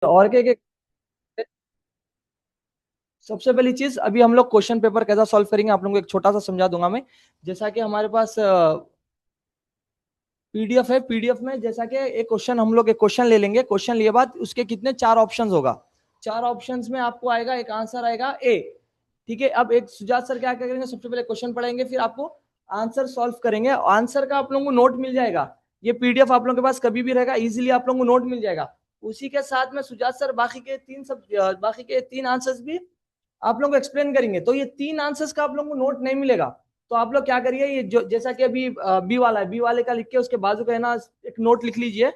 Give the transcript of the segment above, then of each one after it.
और क्या क्या। सबसे पहली चीज, अभी हम लोग क्वेश्चन पेपर कैसा सॉल्व करेंगे आप लोगों को एक छोटा सा समझा दूंगा मैं। जैसा कि हमारे पास पीडीएफ है, पीडीएफ में जैसा कि एक क्वेश्चन, हम लोग एक क्वेश्चन ले लेंगे, क्वेश्चन लिए बाद उसके कितने चार ऑप्शंस होगा। चार ऑप्शंस में आपको आएगा एक आंसर आएगा ए। ठीक है, अब एक सुजात सर क्या करेंगे, सबसे पहले क्वेश्चन पढ़ेंगे, फिर आपको आंसर सॉल्व करेंगे। आंसर का आप लोगों को नोट मिल जाएगा। ये पीडीएफ आप लोगों के पास कभी भी रहेगा, इजीली आप लोगों को नोट मिल जाएगा। उसी के साथ में सुजात सर बाकी के तीन आंसर्स भी आप लोगों को एक्सप्लेन करेंगे। तो ये तीन आंसर्स का आप लोगों को नोट नहीं मिलेगा। तो आप लोग क्या करिए, ये जो जैसा कि अभी बी वाला है, बी वाले का लिख के उसके बाजू का है ना एक नोट लिख लीजिए।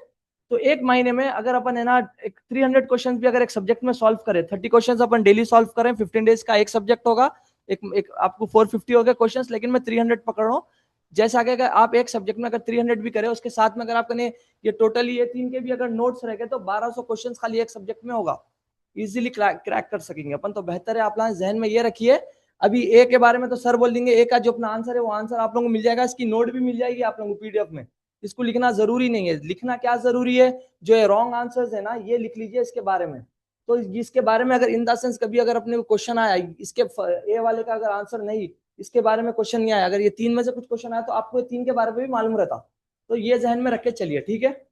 तो एक महीने में अगर अपन है ना एक 300 क्वेश्चन भी अगर एक सब्जेक्ट में सॉल्व करें, 30 क्वेश्चन अपन डेली सॉल्व करें, 15 डेज का एक सब्जेक्ट होगा। एक आपको 450 हो गए क्वेश्चन, लेकिन मैं 300 पकड़ रहा हूँ। जैसा कि अगर आप एक सब्जेक्ट में अगर 300 भी करें, उसके साथ में अगर आपने ये टोटली ये तीन के भी अगर नोट्स रह गए, तो 1200 क्वेश्चन खाली एक सब्जेक्ट में होगा। इजीली क्रैक कर सकेंगे अपन। तो बेहतर है आप लोग जहन में ये रखिए। अभी ए के बारे में तो सर बोल देंगे, ए का जो अपना आंसर है वो आंसर आप लोगों को मिल जाएगा, इसकी नोट भी मिल जाएगी आप लोगों को पीडीएफ में। इसको लिखना जरूरी नहीं है। लिखना क्या जरूरी है, जो ये रॉन्ग आंसर्स है ना ये लिख लीजिए इसके बारे में। तो इसके बारे में अगर इन द सेंस कभी अगर अपने को क्वेश्चन आया, इसके ए वाले का अगर आंसर नहीं, इसके बारे में क्वेश्चन नहीं आया, अगर ये तीन में से कुछ क्वेश्चन आया, तो आपको तीन के बारे में भी मालूम रहता। तो ये जहन में रख के चलिए, ठीक है।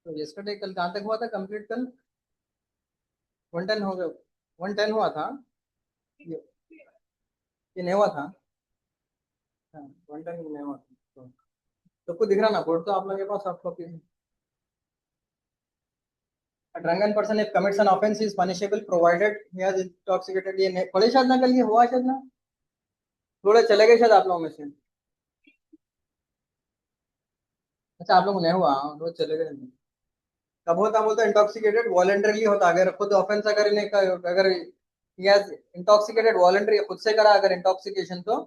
तो यस्टरडे कल कहाँ तक हुआ था कंप्लीट कल? 110 हो गया? 110 हुआ था? ये नहीं हुआ था? हाँ, 110 नहीं हुआ था तो कुछ दिख रहा ना बोर्ड तो आप लोगों के पास आपको drunken person if commits an offence is punishable provided he has intoxicated. ये पढ़े शायद ना, कल ये हुआ शायद ना, थोड़े चले गए शायद आप लोगों में से। अच्छा, आप लोग नहीं हुआ, हाँ, रोज चले गए। कब होता बोलते इंटॉक्सिकेटेड वॉलंटरली होता, अगर खुद ऑफेंस अगर इन्हें अगर इंटॉक्सिकेटेड वॉलंटरी खुद से करा अगर इंटॉक्सिकेशन तो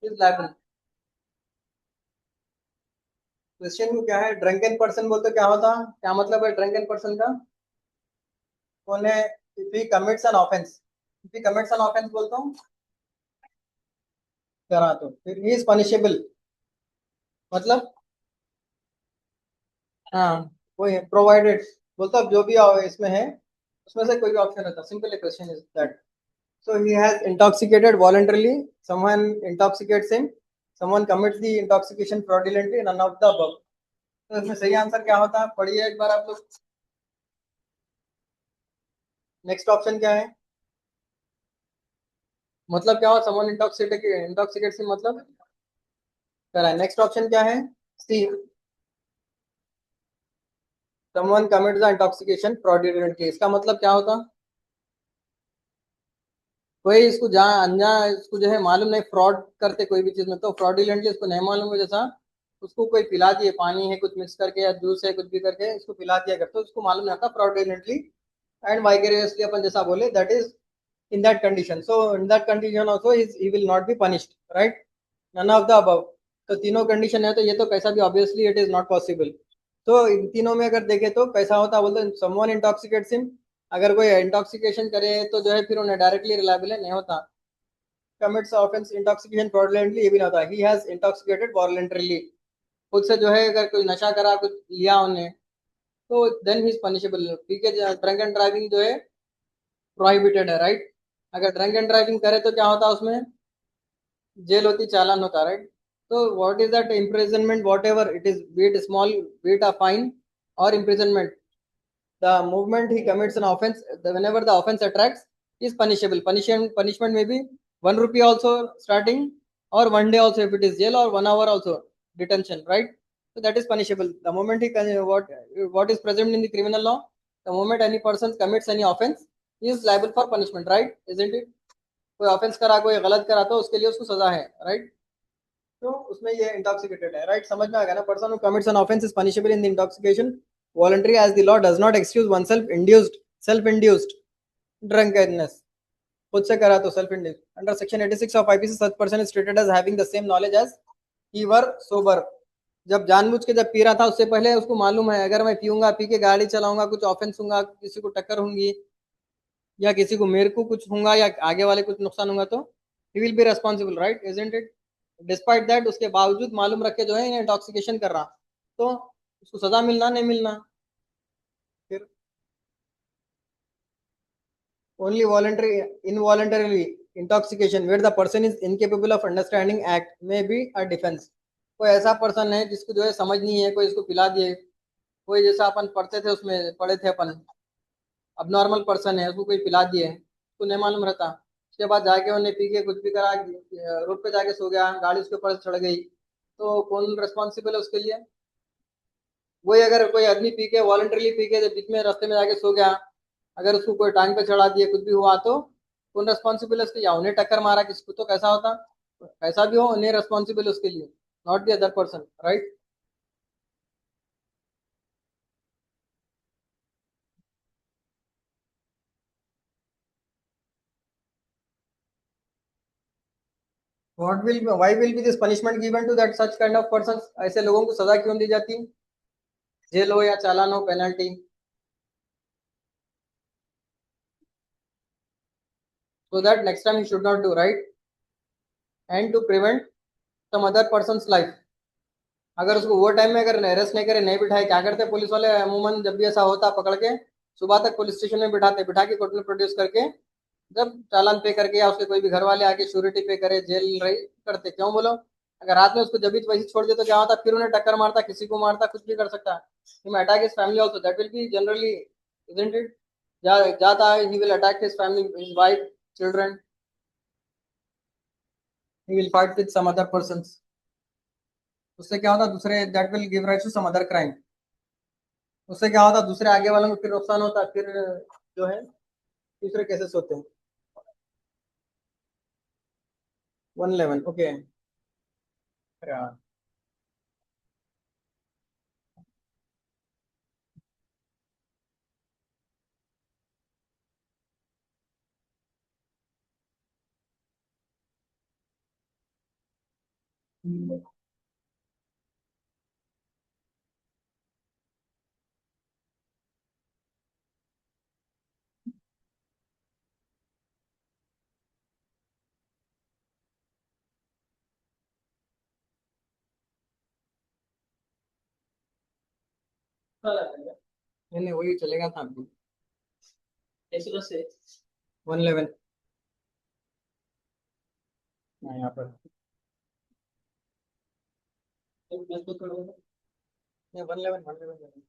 इज लायबल। क्वेश्चन में क्या है, ड्रंकन पर्सन बोलते क्या होता, क्या मतलब है ड्रंकन पर्सन का? कौन है? If he commits an offence, if he commits an offence बोलता हूँ करा तो फिर ही इज पनिशेबल। मतलब हाँ, वही है प्रोवाइडेड, बोलता जो भी इसमें है उसमें से कोई भी ऑप्शन रहता, simple question is that. So he has intoxicated voluntarily, someone intoxicates him, someone commits the intoxication fraudulently, none of the above। तो इसमें सही आंसर क्या होता है, पढ़िए एक बार आप लोग। नेक्स्ट ऑप्शन क्या है? मतलब क्या हो, someone intoxicates him मतलब करा है। नेक्स्ट ऑप्शन क्या है? सी, someone commits the intoxication fraudulently, इसका मतलब क्या होता? कोई इसको जहाँ अनजान इसको जो है मालूम नहीं, फ्रॉड करते कोई भी चीज में तो फ्रॉडुलेंटली उसको नहीं मालूम है, जैसा उसको कोई पिला दिए पानी है कुछ मिक्स करके या जूस है कुछ भी करके इसको पिला दिया करते, तो उसको मालूम नहीं होता फ्रॉडुलेंटली एंड वाइगेरियसली अपन जैसा बोले, that is in that condition. So in that condition also is he will not be punished, right? None of the above. तो तीनों कंडीशन है तो ये तो कैसा भी obviously it is not possible. तो इन तीनों में अगर देखे तो कैसा होता, बोलते समवन इंटॉक्सिकेट्स हिम, अगर कोई इंटॉक्सिकेशन करे तो जो है फिर उन्हें डायरेक्टली रिलायबल नहीं होता। commits offense intoxication fraudulently, ये भी नहीं होता, he has intoxicated voluntarily, खुद से जो है अगर कोई नशा करा कुछ लिया उन्हें तो देन ही इज पनिशेबल। ठीक है, ड्रंक एंड ड्राइविंग जो है प्रोहिबिटेड है, राइट? अगर ड्रंक एंड ड्राइविंग करे तो क्या होता है उसमें, जेल होती, चालान होता, राइट? तो what is that imprisonment, what ever it is, B it small B it a fine और imprisonment, the moment he commits an offense, whenever the offense attracts is punishable. Punishment may be 1 rupee also starting, or 1 day also if it is jail, or 1 hour also detention, right? So that is punishable. The moment what is present in the criminal law, the moment any person commits any offense he is liable for punishment, right? Isn't it? कोई offence करा कोई गलत करा तो उसके लिए उसको सजा है, राइट? तो उसमें ये इंटॉक्सिकेटेड है, राइट? समझ में आ गया ना? Person who commits an offence is punishable in the intoxication voluntary as the law does not excuse oneself induced self induced drunkenness, खुद से करा तो self induced. Under section 86 of IPC such person is treated as having the same knowledge as he were sober. जब जानबूझ के जब P रहा था उससे पहले उसको मालूम है अगर मैं पीऊंगा, पी के गाड़ी चलाऊंगा, कुछ ऑफेंस होगा, किसी को टक्कर होंगी या किसी को, मेरे को कुछ होगा या आगे वाले कुछ नुकसान होगा, तो he will be responsible, right? Isn't it? Despite that, उसके बावजूद मालूम रख के जो है इन्हें इंटॉक्सिकेशन कर रहा, तो उसको सजा मिलना नहीं मिलना? फिर only voluntary involuntarily intoxication where the person is incapable of understanding act may be a defense। कोई ऐसा पर्सन है जिसको जो है समझ नहीं है, कोई इसको पिला दिए, कोई जैसा अपन पढ़ते थे उसमें पढ़े थे अपन, अब नॉर्मल पर्सन है उसको कोई पिला दिए, उसको नहीं मालूम रहता, उसके बाद जाके उन्हें पी के कुछ भी करा, रोड पे जाके सो गया, गाड़ी उसके ऊपर चढ़ गई, तो कौन रिस्पॉन्सिबल है उसके लिए? वही अगर कोई आदमी पी के वॉलंटरली पी के बीच में रास्ते में जाके सो गया, अगर उसको कोई टांग पे चढ़ा दिया, कुछ भी हुआ, तो कौन रेस्पॉन्सिबल है उसके? या उन्हें टक्कर मारा किसको, तो कैसा होता? कैसा भी हो उन्हें रेस्पॉन्सिबल उसके लिए, not the other person, right? What will why will be this punishment given to that such kind of person? ऐसे लोगों को सजा क्यों दी जाती? जेल हो या चालान हो, penalty, so that next time he should not do, right? And to prevent some other person's life। अगर उसको वो टाइम में अगर अरेस्ट नहीं करे, नहीं बिठाए, क्या करते पुलिस वाले अमूमन? जब भी ऐसा होता पकड़ के सुबह तक पुलिस स्टेशन में बिठाते, बिठा के कोर्ट में प्रोड्यूस करके जब चालान पे करके या उसके कोई भी घर वाले आके श्योरिटी पे करे, जेल रही करते। क्यों बोलो? अगर रात में उसको जब भी वैसे छोड़ दे तो क्या होता? फिर उन्हें टक्कर मारता, किसी को मारता, कुछ भी कर सकता, he attack his family also, that will be generally, isn't it? जाता है, he will attack his family, his wife, children, he will fight with some other persons. उससे क्या होता? दूसरे, that will give right to some other crime. उससे क्या होता? दूसरे आगे वालों को फिर नुकसान होता, फिर जो है दूसरे केसेस होते हैं। 111, ओके। नहीं नहीं, वही चलेगा था आपको। 111, यहाँ पर नहीं, 111, 111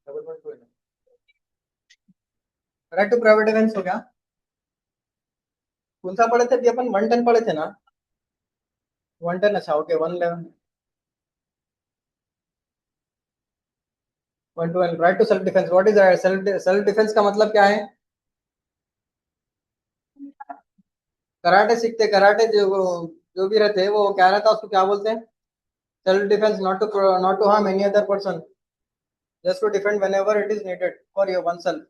double 1 right to private defence हो गया। कौन सा पढ़े थे अभी अपन? 110 पढ़े थे ना? 110, अच्छा, okay. 111, 112 right to self defence. What is self defence का मतलब क्या है? कराटे सीखते, कराटे जो भी रहते हैं वो क्या रहता है, उसको क्या बोलते हैं? Self defence, not to harm any other person, just to defend whenever it is needed for your oneself।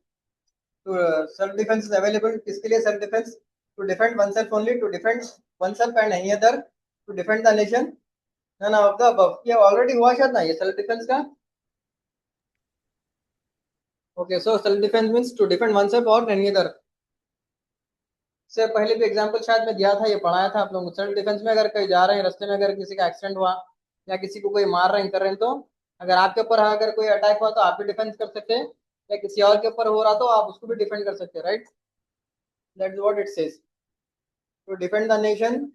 to self defense is available किसके लिए? self defense to defend oneself only, to defend oneself and any other, to defend the nation, none of the above। ये already हुआ शायद ना ये self defence का? Okay, so self defence means to defend oneself और any other. से पहले भी एग्जांपल शायद मैं दिया था, ये पढ़ाया था आप लोगों को। सेल्फ डिफेंस में अगर कहीं जा रहे हैं रास्ते में, अगर किसी का एक्सीडेंट हुआ या किसी को कोई मार रहे हैं, कर रहे हैं, तो अगर आपके ऊपर अगर कोई अटैक हुआ तो आप भी डिफेंस कर सकते हैं, या किसी और के ऊपर हो रहा तो आप उसको भी डिफेंड कर सकते हैं, right? That is what it says, to defend the nation.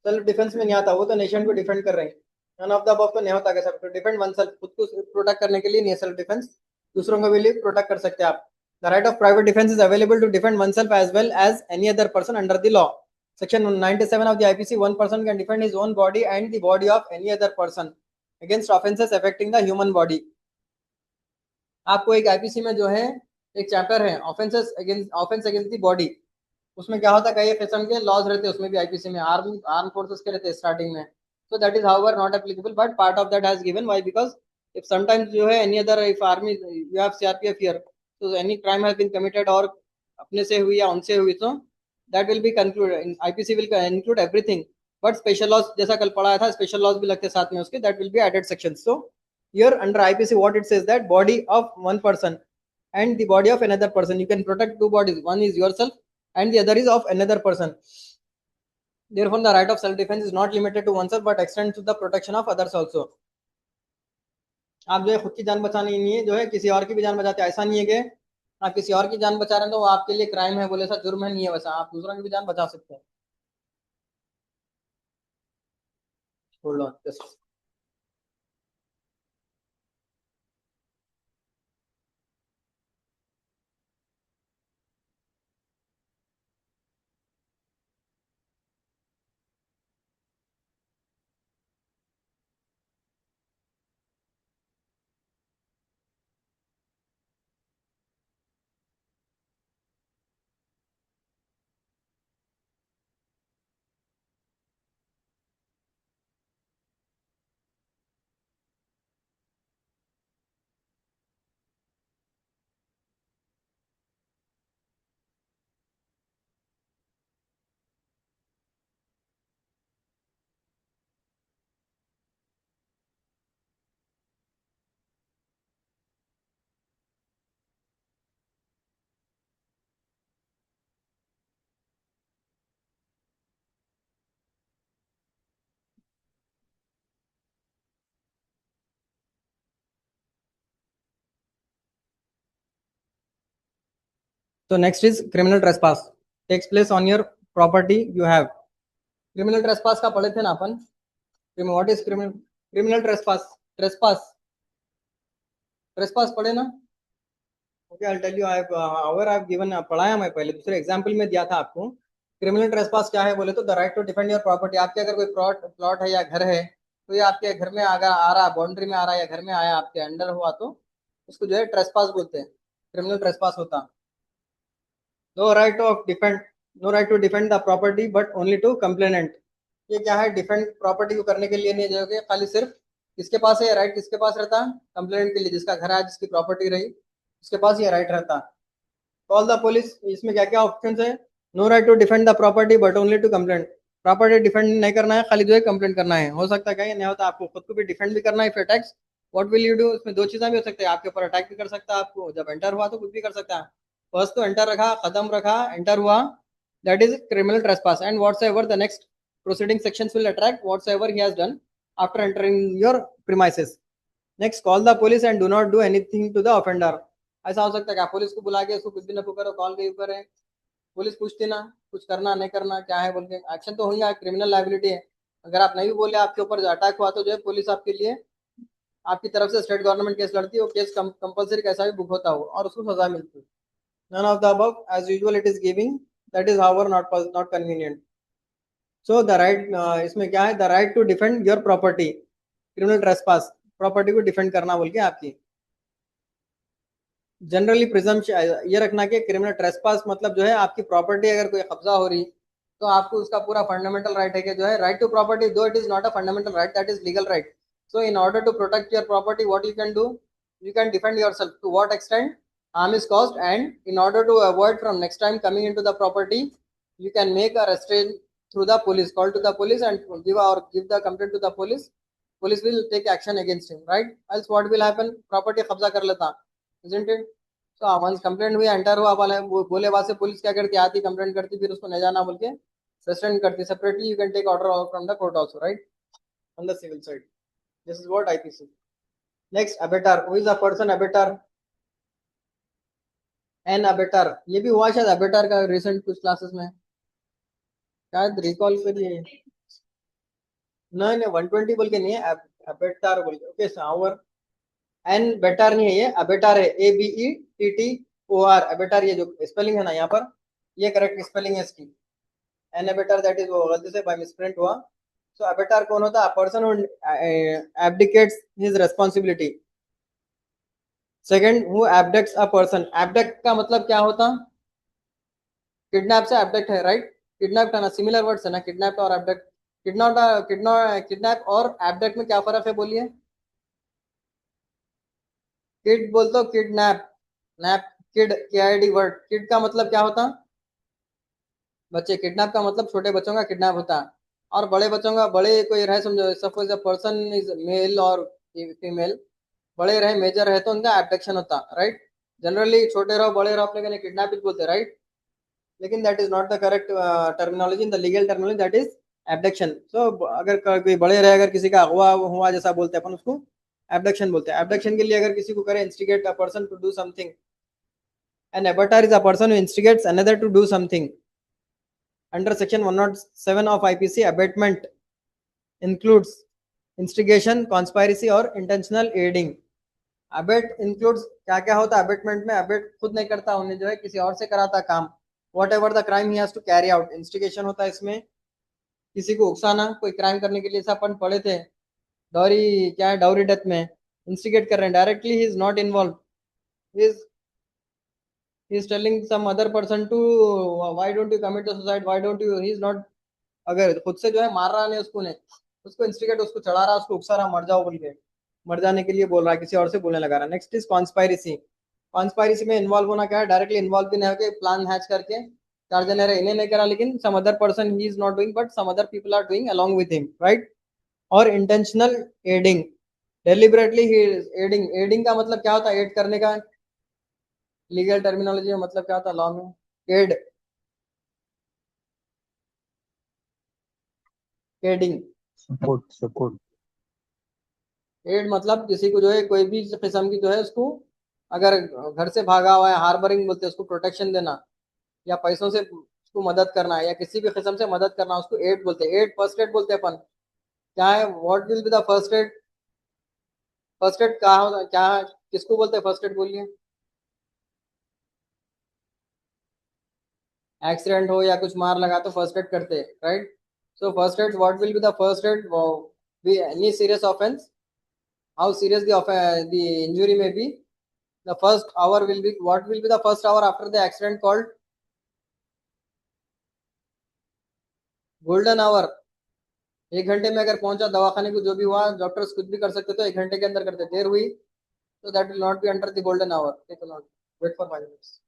Self defence में नहीं आता, वो तो नेशन को डिफेंड कर रहे हैं। नन ऑफ द अबव तो नहीं होता कैसा? टू डिफेंड वन सेल्फ, खुद को प्रोटेक्ट करने के लिए नहीं है सेल्फ डिफेंस, दूसरों को भी प्रोटेक्ट कर सकते हैं आप। The right of private defence is available to defend oneself as well as any other person under the law. Section 97 of the IPC, one person can defend his own body and the body of any other person against offenses affecting the human body। आपको एक IPC में जो है एक chapter है offence against the body, उसमें क्या होता है, कई किस्म के लॉज रहते हैं उसमें भी, आईपीसी में आर्म फोर्सेस के रहते हैं स्टार्टिंग में। So that is however not applicable, but part of that has given. Why? Because if sometimes जो है any other, if army you have CRPF here, so any crime has been committed or अपने से हुई या उनसे हुई, so that will be concluded. IPC will include everything, but special laws जैसा कल पढ़ाया था, special laws भी लगते साथ में उसके, that will be added sections. So here under IPC what it says that body of one person and the body of another person, you can protect two bodies, one is yourself and the other is of another person. Therefore the right of self defense is not limited to oneself but extends to the protection of others also. आप जो है खुद की जान बचानी नहीं है, जो है किसी और की भी जान बचाते, ऐसा नहीं है कि आप किसी और की जान बचा रहे हैं तो वो आपके लिए क्राइम है, बोले ऐसा जुर्म है, नहीं है वैसा, आप दूसरों की भी जान बचा सकते हैं. Hold on, just so next is criminal trespass takes place on your property you have. Criminal trespass का पढ़े थे ना अपन. What is criminal trespass पढ़े ना. Okay, I'll tell you. I've given पढ़ाया मैं पहले दूसरे एग्जाम्पल में दिया था आपको. क्रिमिनल ट्रेसपास क्या है बोले तो the right to defend your property. आपके अगर कोई प्लॉट है या घर है, तो ये आपके घर में अगर आ रहा, बाउंड्री में आ रहा है या घर में आया आपके अंडर हुआ, तो उसको जो है ट्रेसपास बोलते हैं, क्रिमिनल ट्रेसपास होता. No right of defend, no right to defend the property but only to complainant. ये क्या है, डिफेंड प्रॉपर्टी को करने के लिए नहीं, जो कि खाली सिर्फ किसके पास है राइट, किसके पास रहता है, कंप्लेनेंट के लिए, जिसका घर है, जिसकी प्रॉपर्टी रही, उसके पास ये राइट रहता. कॉल द पुलिस, इसमें क्या क्या ऑप्शन है. No right to defend the property but only to complaint. Property defend नहीं करना है, खाली जो है कंप्लेंट करना है. हो सकता है क्या, नहीं होता, आपको खुद को भी डिफेंड भी करना है. If attacks what will you do, इसमें दो चीजें भी हो सकती है, आपके ऊपर अटैक भी कर सकता है, आपको जब एंटर हुआ तो कुछ भी कर सकता है. फर्स्ट तो एंटर रखा, कदम रखा, एंटर हुआ, that is criminal trespass. And whatsoever the next proceeding sections will attract whatsoever he has done after entering your premises. Next, call the police and do not do anything to the offender. ऐसा हो सकता है क्या, police को बुला के उसको कुछ भी ना करो, कॉल के ऊपर है, पुलिस पूछती ना कुछ करना नहीं करना क्या है बोल के, एक्शन तो होगा, क्रिमिनल लायबिलिटी है. अगर आप नहीं बोले, आपके ऊपर जो अटैक हुआ, तो जो है पुलिस आपके लिए, आपकी तरफ से स्टेट गवर्नमेंट केस लड़ती है, वो केस कंपल्सरी कैसा भी बुक होता हो और उसको सजा मिलती है. None of the above as usual it is giving, that is however not convenient. So the right, इसमें क्या है, the right to defend your property, criminal trespass, property को डिफेंड करना बोल के आपकी. जनरली प्रिजम्पशन ये रखना कि क्रिमिनल ट्रेसपास मतलब जो है, आपकी प्रॉपर्टी अगर कोई कब्जा हो रही, तो आपको उसका पूरा फंडामेंटल राइट है कि जो है right to property, though it is not a fundamental right, that is legal right. So in order to protect your property what you can do, you can defend yourself to what extent harm is caused, and in order to avoid from next time coming into the property, you can make a restraint through the police, call to the police and give the complaint to the police. Police will take action against him, right? Else what will happen, property कब्जा कर लेता, isn't it? So once complaint हुई, enter हुआ वाला बोले, वहां से police क्या करती, आती, कंप्लेंट करती, फिर उसको नहीं जाना बोल के सस्पेंड करती. Separately you can take order from the court also, right, on the civil side. This is what IPC. Next, abettor. Who is a person abettor? An abettor, ये भी हुआ शायद अबेटर का रिसेंट कुछ क्लासेस में, शायद recall करिए. नहीं नहीं, 120 बोल के नहीं है, अबेटर बोल के. ओके सावर, एन बेटर नहीं है, ये अबेटर है, ABETTOR, अबेटर. ये जो स्पेलिंग है ना यहाँ पर, ये करेक्ट स्पेलिंग है इसकी. एन अबेटर दैट इज, वो गलती से बाय मिसप्रिंट हुआ. सो अबेटर कौन होता है? Person who abdicates his responsibility. Second, who abducts a person. abduct का मतलब क्या होता? किडनैप से abduct है, राइट? किडनैप का ना सिमिलर वर्ड्स है ना, किडनैप और abduct. किडनैप और एबडक्ट में क्या फर्क है बोलिए? किड बोल तो kidnap, nap, kid, KID word, kid का मतलब क्या होता? बच्चे। किडनैप का मतलब छोटे बच्चों का किडनैप होता है। और बड़े बच्चों का, बड़े कोई रहे समझो, suppose a person is male और फीमेल, बड़े रहे मेजर है तो उनका एबडक्शन होता, राइट? जनरली छोटे रहो बड़े रहो अपने कहने किडनैप बोलते, राइट? लेकिन that is not the correct terminology, in the legal terminology that is abduction. So अगर कोई बड़े रहे, अगर किसी का अगवा हुआ जैसा बोलते हैं अपन, उसको एबडक्शन बोलते हैं। एबडक्शन के लिए अगर किसी को करे, instigate a person to do something, an abettor is a person who instigates another to do something. Under section 107 of IPC, abetment includes instigation, conspiracy और इंटेंशनल एडिंग। अबेट इंक्लूड्स क्या क्या होता है अबेटमेंट में? अबेट खुद नहीं करता, उन्हें जो है किसी और से कराता काम। Whatever the crime he has to carry out, instigation होता है इसमें किसी को उकसाना, कोई क्राइम करने के लिए। ऐसा अपन पढ़े थे डॉरी, क्या है, डाउरी डेथ में इंस्टिगेट कर रहे हैं, directly he is not involve, he is telling some other person to why don't you commit the suicide, why don't you, he is not, अगर खुद से जो है मार रहा नहीं उसको, ने उसको इंस्टिगेट, उसको चढ़ा रहा, उसको उकसा रहा, मर जाओ बोल के, मर जाने के लिए बोल रहा है, किसी और से बोलने लगा रहा। Next is conspiracy. कॉन्स्पायरेसी में इन्वॉल्व होना क्या है? डायरेक्टली इन्वॉल्व भी नहीं होकर प्लान हैच करके, चार जने रहे, इन्हें नहीं करा लेकिन some other person he is not doing but some other people are doing along with him, right? और intentional aiding, deliberately he is aiding. Aiding का मतलब क्या होता है? एड करने का लीगल टर्मिनोलॉजी में मतलब क्या होता है लॉ में? Aid, aiding. Support support. Aid मतलब किसी को जो है कोई भी किस्म की जो है उसको, अगर घर से भागा हुआ है, हार्बरिंग बोलते हैं उसको, प्रोटेक्शन देना या पैसों से उसको मदद करना या किसी भी किस्म से मदद करना, उसको एड बोलते हैं। एड फर्स्ट एड बोलते हैं अपन। क्या है? What will be the first aid? First aid कहा, क्या है, किसको बोलते हैं फर्स्ट एड बोलिए? एक्सीडेंट हो या कुछ मार लगा तो फर्स्ट एड करते हैं, right? So first aid, what will be the first aid? Be any serious offence, how serious the injury may be. The first hour will be, what will be the first hour after the accident called? Golden hour। 1 घंटे में अगर पहुंचा दवाखाने को, जो भी हुआ doctors कुछ भी कर सकते, तो 1 घंटे के अंदर करते। देर हुई तो that will not be under the golden hour, take a note, wait for 5 minutes.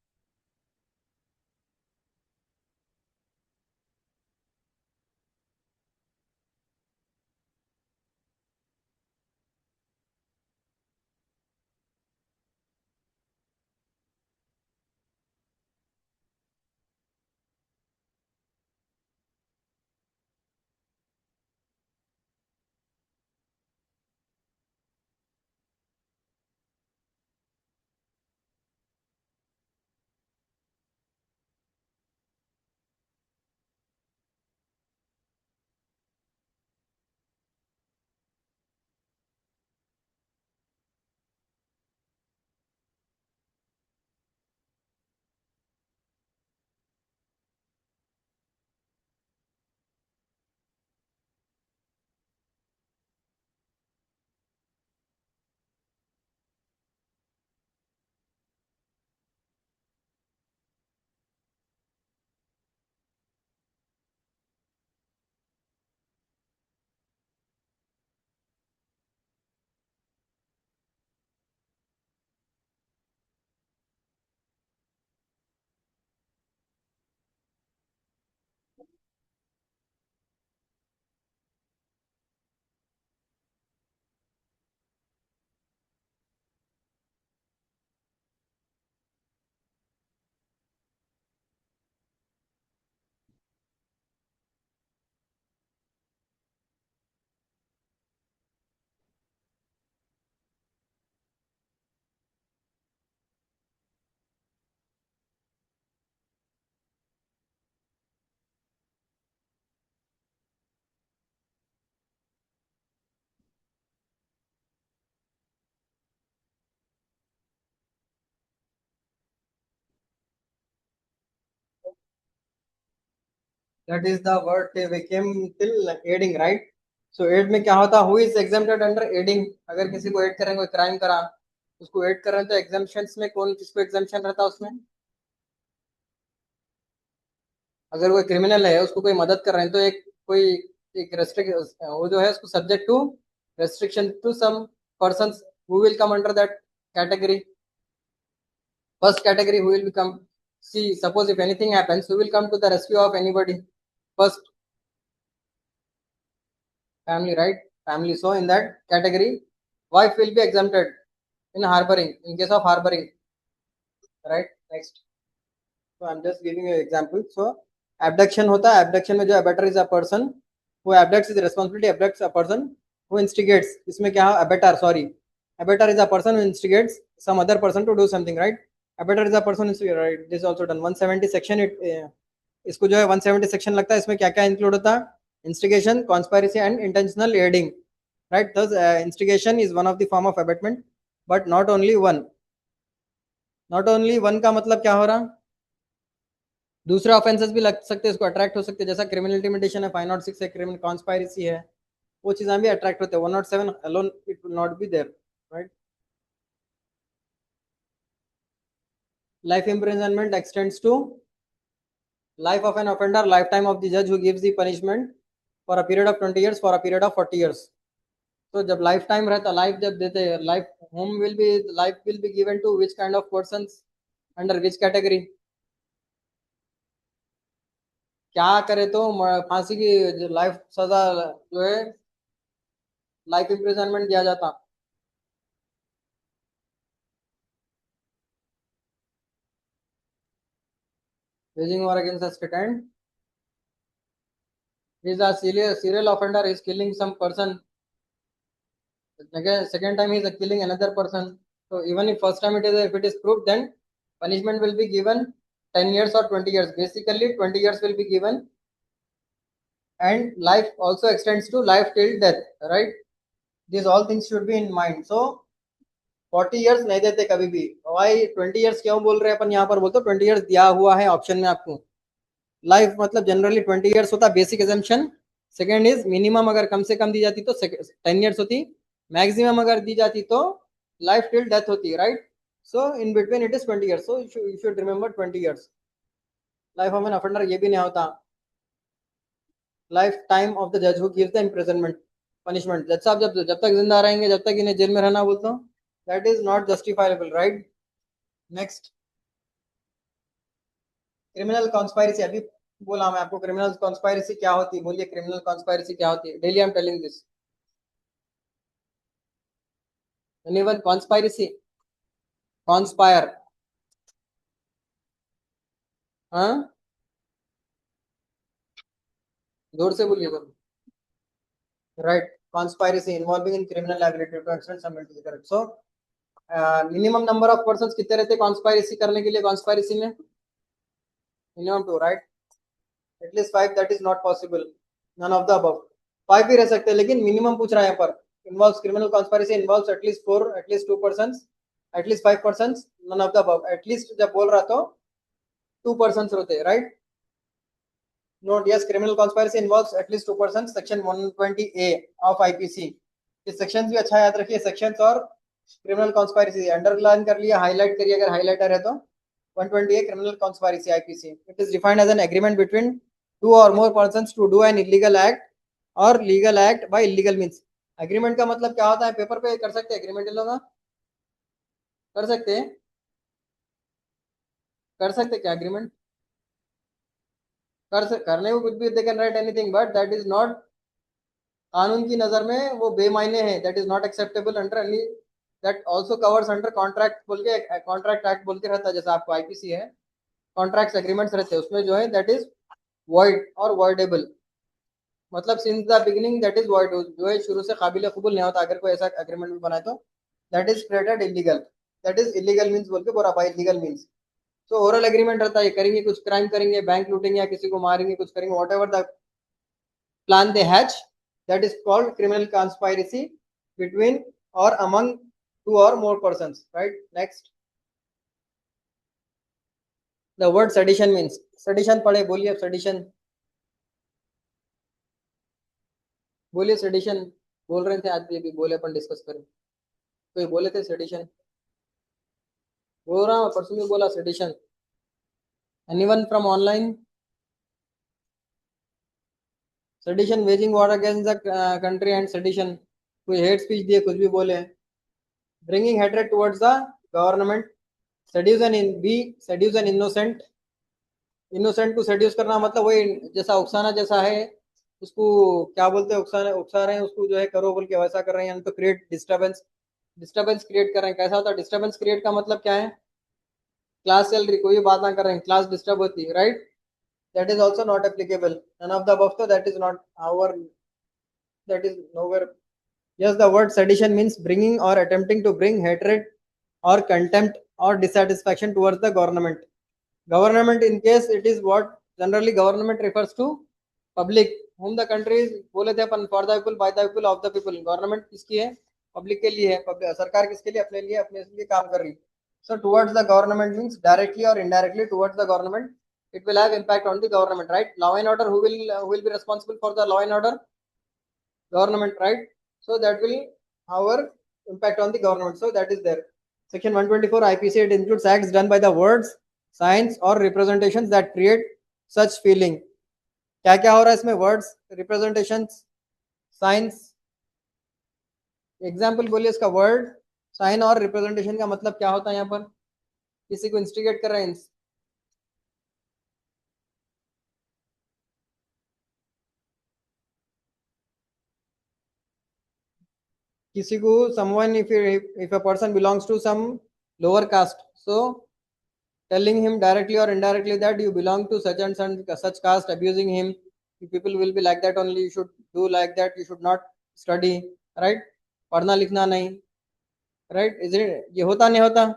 That is the word we came till aiding, right? So aid में क्या होता है? Who is exempted under aiding? अगर किसी को एड करें, कोई crime करा, उसको एड कर रहे हैं, तो एग्जाम्पशंस में कौन, किसको एग्जाम्पशन रहता है उसमें? अगर कोई क्रिमिनल है, उसको कोई मदद कर रहे हैं, तो एक कोई एक रेस्ट्रिक्ट वो जो है उसको subject to restriction to some persons who will come under that category. First category, who will become, see, suppose if anything happens, who will come to the rescue of anybody? First, family, right? Family. So in that category, wife will be exempted in harboring, in case of harboring, right? Next. So I'm just giving you an example. So abduction होता है, abduction में जो abductor is a person who abducts, is responsibility abducts a person who instigates. इसमें क्या है? Abductor, sorry, abductor is a person who instigates some other person to do something, right? Abductor is a person who, right? This is also done. 170 section, इसको जो है 170 section लगता है, इसमें क्या क्या इंक्लूड होता है? Instigation, conspiracy and intentional aiding, right? Thus instigation is one of the form of abetment, but not only one. Not only one का मतलब क्या हो रहा? दूसरे ऑफेंसेस भी लग सकते हैं, इसको अट्रैक्ट हो सकते हैं, जैसा क्रिमिनल इंटिमिडेशन है, 506 है, क्रिमिनल कॉन्स्पायरेसी है, वो चीजें भी अट्रैक्ट होते हैं. 107 alone it will not be there, right? Life imprisonment extends to life of an offender, lifetime of the judge who gives the punishment for a period of 20 years, for a period of 40 years. So जब life time रहता, life जब देते हैं, life life will be given to which kind of persons, under which category? क्या करे तो फांसी की लाइफ सजा जो है, लाइफ इम्प्रिजनमेंट दिया जाता. waging war against the state, and is a serial offender, is killing some person. Again, second time he is killing another person. So even if first time if it is proved, then punishment will be given 10 years or 20 years. Basically 20 years will be given, and life also extends to life till death, right? These all things should be in mind. So 40 years नहीं देते कभी भी. Why 20 years क्यों बोल रहे हैं अपन? यहाँ पर बोलते 20 years दिया हुआ है ऑप्शन में आपको. लाइफ मतलब जनरली 20 years होता है, basic assumption. Second is minimum अगर कम से कम दी जाती तो 10 years होती, मैक्सिमम अगर दी जाती तो लाइफ टिल डेथ होती, right? So in between it is 20 years. So you should remember 20 years. Life of an offender ये भी नहीं होता. लाइफ टाइम ऑफ द जज who gives the imprisonment punishment. जज साहब जब तक जिंदा रहेंगे, जब तक इन्हें जेल में रहना बोलता हूँ, that is not justifiable, right? Next, criminal conspiracy. अभी बोला मैं आपको क्रिमिनल कॉन्स्पायरेसी क्या होती है. बोलिए क्रिमिनल कॉन्स्पायरेसी क्या होती है. Daily I am telling this. Anyone conspiracy? Conspire, हाँ, जोर से बोलिए sir. Right, conspiracy involving in criminal liability to extend some to the correct. So minimum number of persons कितने रहते हैं कॉन्स्पायरेसी करने के लिए? कॉन्स्पायरेसी में minimum 2, right? At least 5, that is not possible. None of the above. 5 भी रह सकते हैं, लेकिन मिनिमम पूछ रहा है यहाँ पर. Involves criminal conspiracy involves at least 4, at least 2 persons, at least 5 persons, none of the above. At least जब बोल रहा तो 2 पर्संस होते, right? Note, yes, criminal conspiracy involves at least 2 persons. Section 120A of IPC. ये sections भी अच्छा याद रखिए, sections और criminal conspiracy underline कर लिया, highlight करिए अगर highlighter है तो. 120A criminal conspiracy IPC. It is defined as an agreement between 2 or more persons to do an illegal act or legal act by illegal means. Agreement का मतलब क्या होता है? पेपर पे कर सकते हैं agreement, इन लोग कर सकते हैं, क्या agreement करने को कुछ भी, they can write anything, but that is not, कानून की नजर में वो बेमायने है. That is not acceptable under any. That also covers under contract बोल के, कॉन्ट्रैक्ट एक्ट बोल के रहता है, जैसा आपको आईपीसी है, कॉन्ट्रैक्ट्स एग्रीमेंट्स रहते हैं, उसमें जो है दैट इज वॉइड और वॉइडेबल. मतलब since the beginning that is void, जो है शुरू से काबिल कबूल नहीं होता. अगर कोई ऐसा एग्रीमेंट भी बनाए तो that is created illegal. That is illegal means बोल के बोला, बाय लीगल मीन्स. तो ओरल एग्रीमेंट रहता है, करेंगे कुछ क्राइम करेंगे, बैंक लूटेंगे या किसी को मारेंगे, कुछ करेंगे, what ever the plan they hatch, that is called criminal conspiracy between or among 2 or more persons, right? Next, the word sedition means. sedition पढ़े, बोलिए sedition. बोलिए sedition. बोल रहे थे आज भी बोले, अपन डिस्कस करें, तो ये बोले थे sedition. बोल रहा हूँ, परसों भी बोला sedition. Anyone from online? Sedition, waging war against the country and sedition, कोई हेट स्पीच दिए, कुछ भी बोले. Bringing hatred towards the government. Seduces an innocent. Innocent को सेड्यूस करना मतलब वही जैसा उकसाना जैसा है, उसको क्या बोलते हैं, उकसा रहे हैं उसको जो है, करो बोल के वैसा कर रहे हैं, तो क्रिएट डिस्टर्बेंस. डिस्टर्बेंस क्रिएट कर रहे हैं. कैसा होता है डिस्टर्बेंस क्रिएट का मतलब क्या है? क्लास चल रही, कोई बात ना कर रहे हैं, क्लास डिस्टर्ब होती है, right? That is also not applicable. None of the above, so that is not our, that is nowhere. Yes, the word sedition means bringing or attempting to bring hatred or contempt or dissatisfaction towards the government. Government, in case it is what generally government refers to public, whom the country is, बोले थे अपन, for the people, by the people, of the people. Government किसकी है? Public के लिए है. सरकार किसके लिए? अपने लिए, अपने लिए काम कर रही है. So towards the government means directly or indirectly towards the government, it will have impact on the government, right? Law and order, who will be responsible for the law and order? Government, right? So that will have impact on the government, so that is there. Section 124 IPC, it includes acts done by the words, signs or representations that create such feeling. क्या क्या हो रहा है इसमें? Words, representations, science. Example बोलिए इसका. Word, sign और representation का मतलब क्या होता है? यहाँ पर किसी को इंस्टिगेट कर रहे हैं, किसी को, someone, if a person belongs to some lower caste, so telling him directly or indirectly that you belong to such and such caste, abusing him, people will be like that only, you should do like that, you should not study, right? पढ़ना लिखना नहीं, right? Is it, ये होता नहीं होता?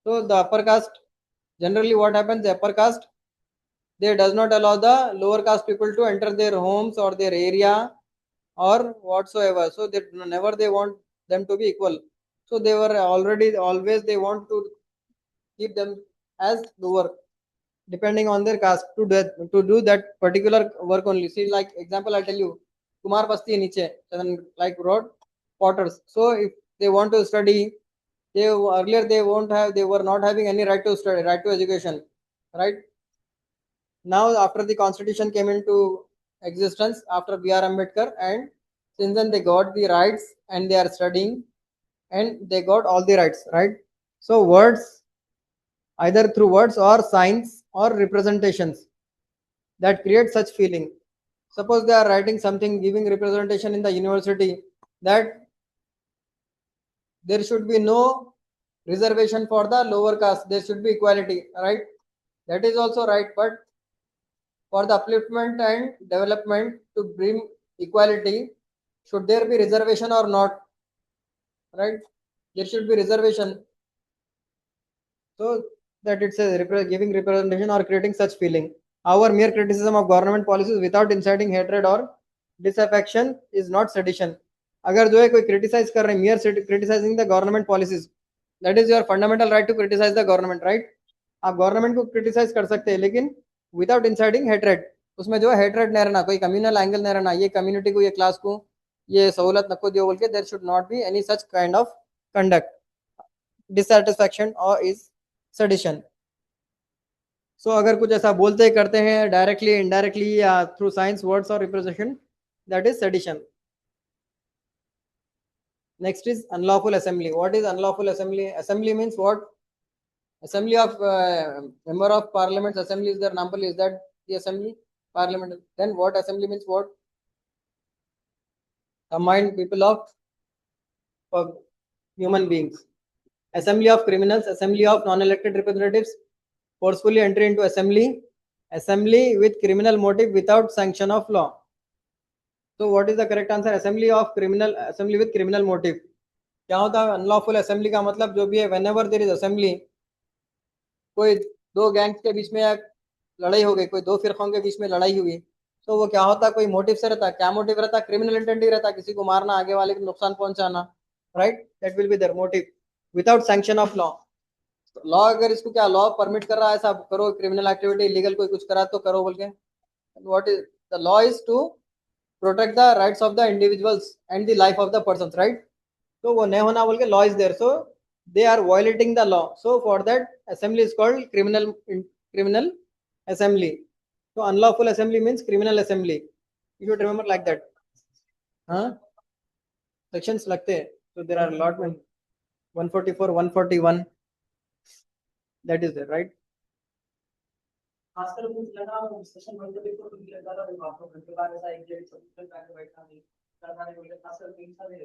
So the upper caste, generally what happens, the upper caste, they does not allow the lower caste people to enter their homes or their area or whatsoever, so they never, they want them to be equal. So they were already, always they want to keep them as lower, depending on their caste, to do that particular work only. See, like example I tell you, Kumar Basti niche, like road potters. So if they want to study, they earlier they won't have, they were not having any right to study, right to education, right? Now after the constitution came into existence after B.R. Ambedkar, and since then they got the rights and they are studying and they got all the rights, right? So words, either through words or signs or representations that create such feeling. Suppose they are writing something giving representation in the university that there should be no reservation for the lower caste, there should be equality, right? That is also right, but for the upliftment and development to bring equality, should there be reservation or not? Right? There should be reservation. So that it's a giving representation or creating such feeling. Our mere criticism of government policies without inciting hatred or disaffection is not sedition. अगर जो है कोई criticize कर रहे हैं, mere criticizing the government policies, that is your fundamental right to criticize the government, right? आप government को criticise कर सकते हैं, लेकिन विदाउट इंसाइडिंग हेट्रेड. उसमें जो है हेट्रेड नहीं रहना, कोई कम्युनल एंगल नहीं रहना, ये कम्युनिटी को, ये क्लास को ये सहूलत नको दियो बोल के, there should not be any such kind of conduct. Dissatisfaction और इज सेडिशन. सो अगर कुछ ऐसा बोलते ही करते हैं डायरेक्टली, इनडायरेक्टली या थ्रू साइंस, वर्ड्स और representation, that is sedition. Next is unlawful assembly. What is unlawful assembly? Assembly means what? Assembly of member of parliament. Assembly is their example. Is that the assembly? Parliament. Then what assembly means? What? Combined people of human beings. Assembly of criminals. Assembly of non-elected representatives. Forcefully entry into assembly. Assembly with criminal motive without sanction of law. So what is the correct answer? Assembly of criminal. Assembly with criminal motive. क्या होता है unlawful assembly का मतलब? जो भी है, whenever there is assembly, कोई दो गैंग्स के बीच में या लड़ाई हो गई, कोई दो फिरकों के बीच में लड़ाई हुई, तो वो क्या होता है? कोई मोटिव से रहता है. क्या मोटिव रहता है? क्रिमिनल इंटेंट ही रहता है, किसी को मारना, आगे वाले को नुकसान पहुंचाना, right? That will be there motive without sanction of law. Law अगर इसको, क्या लॉ परमिट कर रहा है ऐसा करो, क्रिमिनल एक्टिविटी इलीगल कोई कुछ करा तो करो बोल के? What is the law? Is to protect the rights of the individuals and the life of the person, right? तो वो नहीं होना बोल के law is there. So they are violating the law, so for that assembly is called criminal assembly. So unlawful assembly means criminal assembly. You should remember like that. हाँ, sections लगते हैं. So there are a lot में 144, 141. That is there, right? खासकर कुछ लगा discussion बनते थे तो मुझे लगा था बात करने के बाद ऐसा एक डेढ़ सौ तक बैठा नहीं करना नहीं बोले खासकर तीन साल मेरे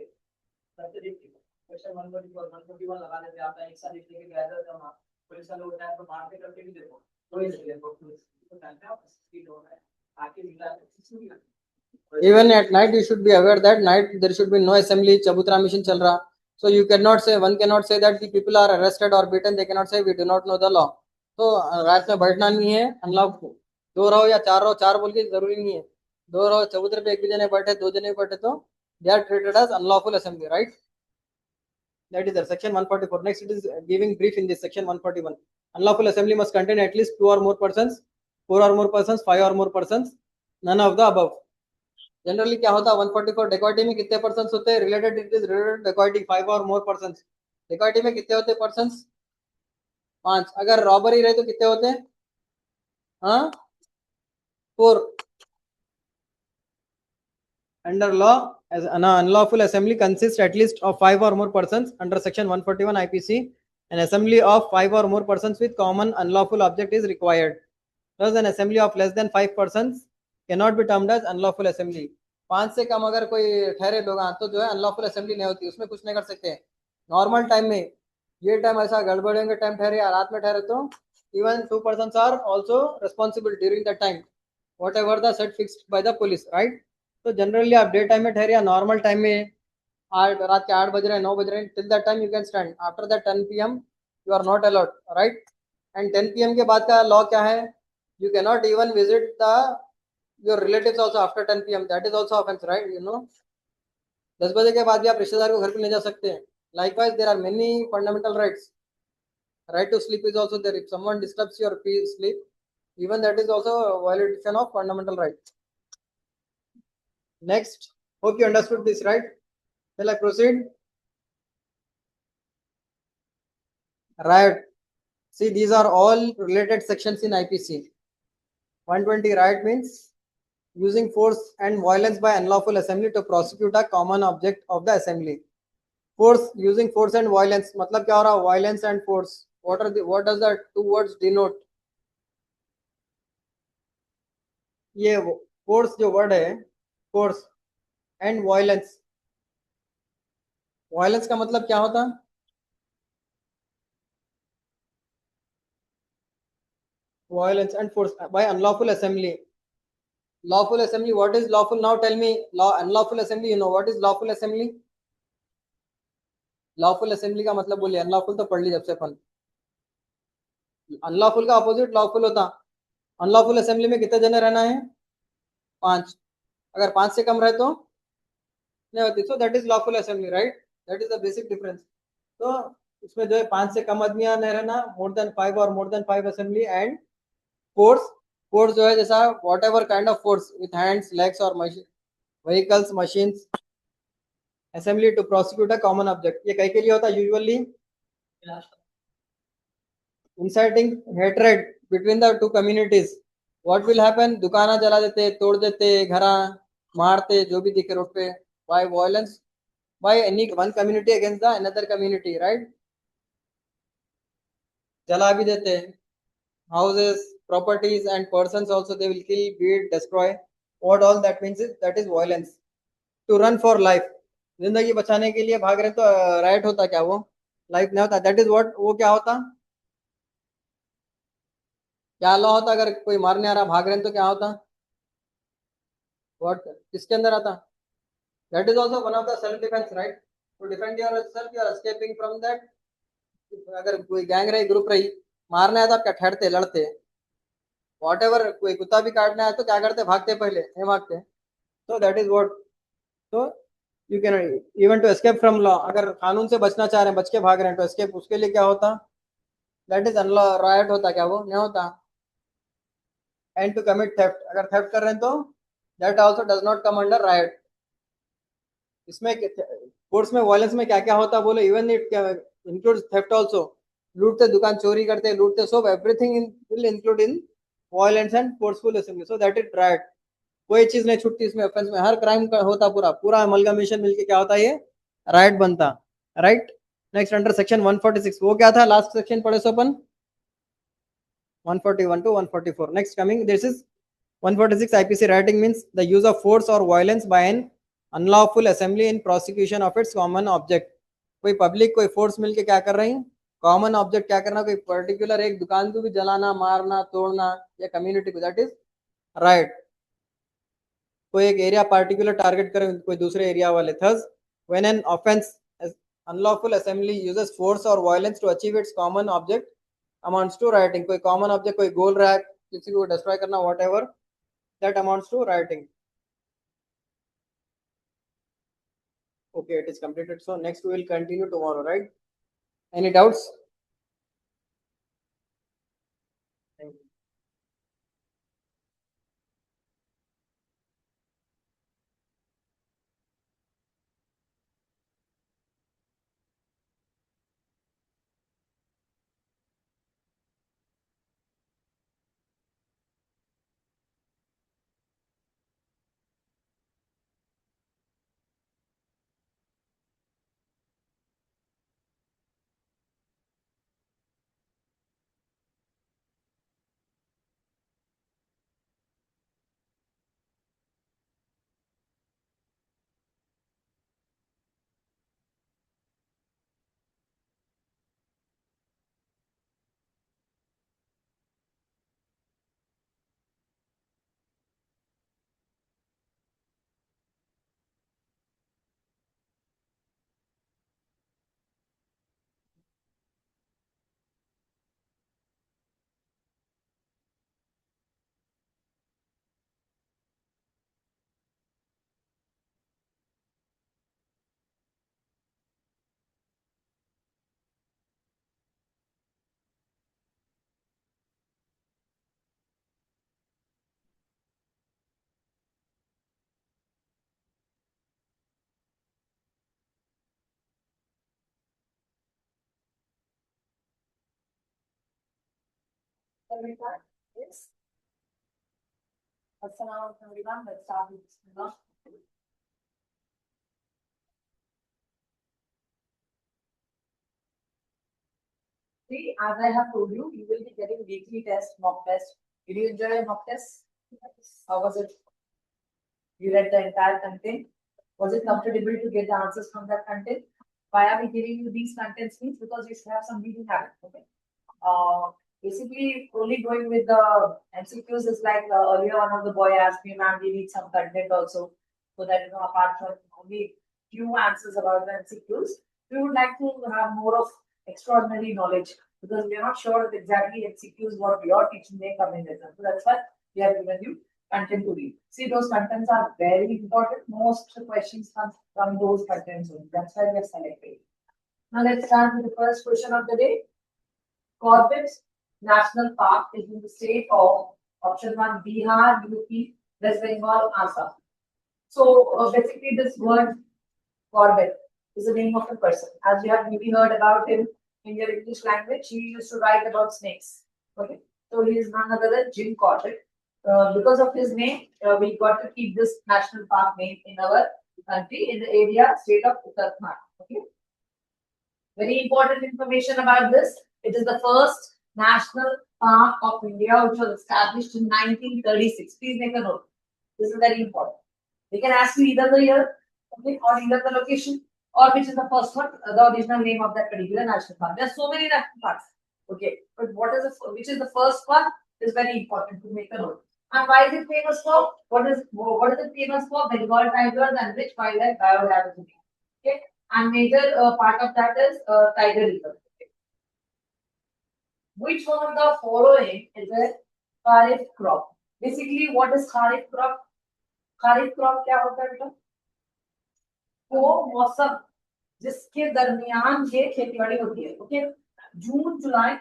करते देखते क्वेश्चन 144 141 लगा देते आप एक साथ लिखने के गैदर करना पुलिस वाले होता है तो मार के करके भी देखो कोई नहीं देखो तो जानते हो स्पीड हो रहा है आके मिला है. Even at night you should be aware that night there should be no assembly. चबूतरा mission चल रहा. So you cannot say, one cannot say that the people are arrested or beaten. They cannot say we do not know the law. तो रात में बैठना नहीं है. Unlock दो रहो या चार रहो, चार बोल के जरूरी नहीं है. दो रहो चबूतरे पे एक भी जने बैठे, दो जने बैठे तो they are treated as unlawful assembly, right? That is the section 144. Next, it is giving brief in this section 141. Unlawful assembly must contain at least 2 or more persons, 4 or more persons, 5 or more persons, none of the above. Generally क्या होता है 144 dacoity में कितने person होते हैं? Related it is related dacoity 5 और more person. Dacoity में कितने होते हैं पर्सन? 5. अगर रॉबरी रहे तो कितने होते हैं? हाँ 4. Under law as an unlawful assembly consists at least of 5 or more persons under section 141 IPC. An assembly of 5 or more persons with common unlawful object is required. Thus an assembly of less than 5 persons cannot be termed as unlawful assembly. 5 से कम अगर कोई ठहरे लोग तो जो है unlawful assembly नहीं होती, उसमें कुछ नहीं कर सकते. नॉर्मल टाइम में ये टाइम ऐसा गड़बड़ेंगे टाइम ठहरे या रात में ठहरे तो even 2 persons are also responsible during the time whatever the set fixed by the police, right. तो जनरली आप डे टाइम में ठहरे या नॉर्मल टाइम में रात के 8 बज रहे हैं 9 बज रहे हैं, till that time you can stand. After that 10 PM you are not allowed, right. And 10 PM के बाद का लॉ क्या है? You can not even visit the your relatives also after 10 PM. That is also offense, right? You know, 10 बजे के बाद भी आप रिश्तेदार को घर पे ले जा सकते हैं. Likewise, there are many fundamental rights. Right to sleep is also there. If someone disturbs your sleep, even that is also a violation of fundamental rights. Next, hope you understood this, right? Shall I proceed? Riot. See, these are all related sections in IPC. 120 riot means using force and violence by unlawful assembly to prosecute a common object of the assembly. Force, using force and violence मतलब क्या हो रहा है? Violence and force. What does the two words denote? ये force जो word है, force and violence. Violence का मतलब क्या होता है? Violence and force by unlawful assembly. Lawful assembly, what is lawful? Now tell me, unlawful assembly, you know what is lawful assembly? Lawful assembly का मतलब बोलिए. unlawful तो पढ़ ली जब से अपन. unlawful का opposite lawful होता. unlawful assembly में कितने जने रहना है? 5. अगर 5 से कम रहे तो नहीं होती. So that is lawful assembly, right? That is the basic difference. तो इसमें जो है 5 से कम आदमियां नहीं रहना, more than 5 or more than 5 assembly. And force, force जो है जैसा whatever kind of force with hands, legs or vehicles, machines, assembly to prosecute a common object. ये कई के लिए होता है? usually inciting hatred between the two communities. What will happen? दुकाना जला देते, तोड़ देते, घरा मारते, जो भी दिखे रोड पे, by violence by any one community against the another community, right? जला भी देते, houses, properties and persons also they will kill, beat, destroy. What all that means is that is violence. To run for life, जिंदगी बचाने के लिए भाग रहे तो राइट होता क्या? वो लाइफ नहीं होता. That is what. वो क्या होता? क्या लॉ होता? अगर कोई मारने आ रहा भाग रहे तो क्या होता? व्हाट किसके अंदर आता? That is also one of the self defence, right. To defend yourself, you are escaping from that. अगर कोई गैंग रही, ग्रुप रही, मारने आया तो आप क्या ठहरते, लड़ते? व्हाटएवर, कोई कुत्ता भी काटने आया तो क्या करते? भागते, पहले नहीं भागते. तो दैट इज व्हाट. तो you can even to escape from law, अगर कानून से बचना चाह रहे हैं, बच के भाग रहे हैं तो एस्केप, उसके लिए क्या होता? That is अनलॉ. राइट होता क्या? वो नहीं होता. एंड टू कमिट थेफ्ट, अगर थेफ्ट कर रहे हैं तो that also does not come under right. इसमें कोर्स में वायलेंस में क्या क्या होता बोलो? Even it includes theft also. लूटते, दुकान चोरी करते, लूटते, सब everything will include in violence and forceful assembly. So that is riot. कोई चीज नहीं छूटती इसमें, ऑफेंस में हर क्राइम का होता, पूरा पूरा अमलगमेशन मिलके क्या होता है, ये राइट बनता, राइट। नेक्स्ट अंडर सेक्शन 146, वो क्या था लास्ट सेक्शन पढ़े सो अपन, 141 to 144। next coming, this is 146 IPC writing means the use of force or violence by an unlawful assembly in prosecution of its common object। कोई public कोई force मिलके क्या कर रही है, कॉमन ऑब्जेक्ट क्या करना, कोई पर्टिकुलर एक दुकान को भी जलाना, मारना, तोड़ना, या कम्युनिटी को, दैट इज राइट। कोई एक एरिया पार्टिकुलर टारगेट करें कोई दूसरे एरिया वाले। Thus when an offence unlawful assembly uses force और violence to achieve its common object amounts to rioting. कोई कॉमन ऑब्जेक्ट, कोई गोल रहा है किसी को डिस्ट्रॉय करना, whatever, that amounts to rioting. Okay, it is completed. So next we will continue tomorrow, right? Any doubts? Thank you. Yes. Assalamu alaikum everyone. Let's start with Bismillah. See, as I have told you, you will be getting weekly test, mock test. Did you enjoy your mock test? How was it? You read the entire content. Was it comfortable to get the answers from that content? Why are we giving you these contents means because you should have some reading habit. Okay. Basically, only going with the MCQs is like earlier one of the boy asked me, ma'am, we need some content also. So that, apart from only few answers about the MCQs, we would like to have more of extraordinary knowledge because we are not sure that exactly MCQs what your teaching may come in with. So that's why we have given you content to read. See, those contents are very important. Most questions come from those contents only. That's why we have selected. Now let's start with the first question of the day. Corbett National Park is in the state of option 1 Bihar, UP, West Bengal, Assam. So basically this word Corbett is the name of a person. As you have maybe heard about him in your English language, he used to write about snakes. Okay, so he is none other than Jim Corbett. Because of his name, we got to keep this national park name in our country in the area state of Uttarakhand. Okay. Very important information about this. It is the first national park of India which was established in 1936. Please make a note. This is very important. They can ask you either the year, okay, or either the location, or which is the first one, the original name of that particular national park. There are so many national parks. Okay, but which is the first one is very important to make a note. And why is it famous for? What is it famous for? Bengal tigers and rich wildlife biodiversity. Okay, and major part of that is tiger reserve. Okay. Which one of the following is a kharif crop? Basically, what is kharif crop? Kharif crop क्या होता है बेटा? वो मौसम जिसके दरमियान ये खेतीबाड़ी होती है. ओके, जून जुलाई.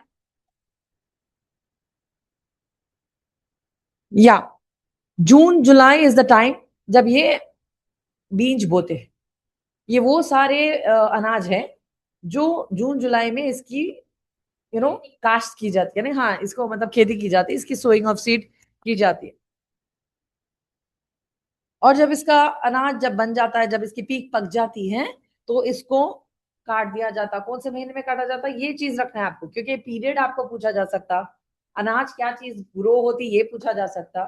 या जून जुलाई इज द टाइम जब ये बीज बोते हैं. ये वो सारे अनाज है जो जून जुलाई में इसकी काश्त की जाती है ना. हाँ, इसको मतलब खेती की जाती है, इसकी सोइंग ऑफ सीड की जाती है. और जब इसका अनाज जब बन जाता है, जब इसकी पीक पक जाती है, तो इसको काट दिया जाता। कौन से महीने में काटा जाता है, ये चीज रखना है आपको, क्योंकि पीरियड आपको पूछा जा सकता, अनाज क्या चीज ग्रो होती ये पूछा जा सकता।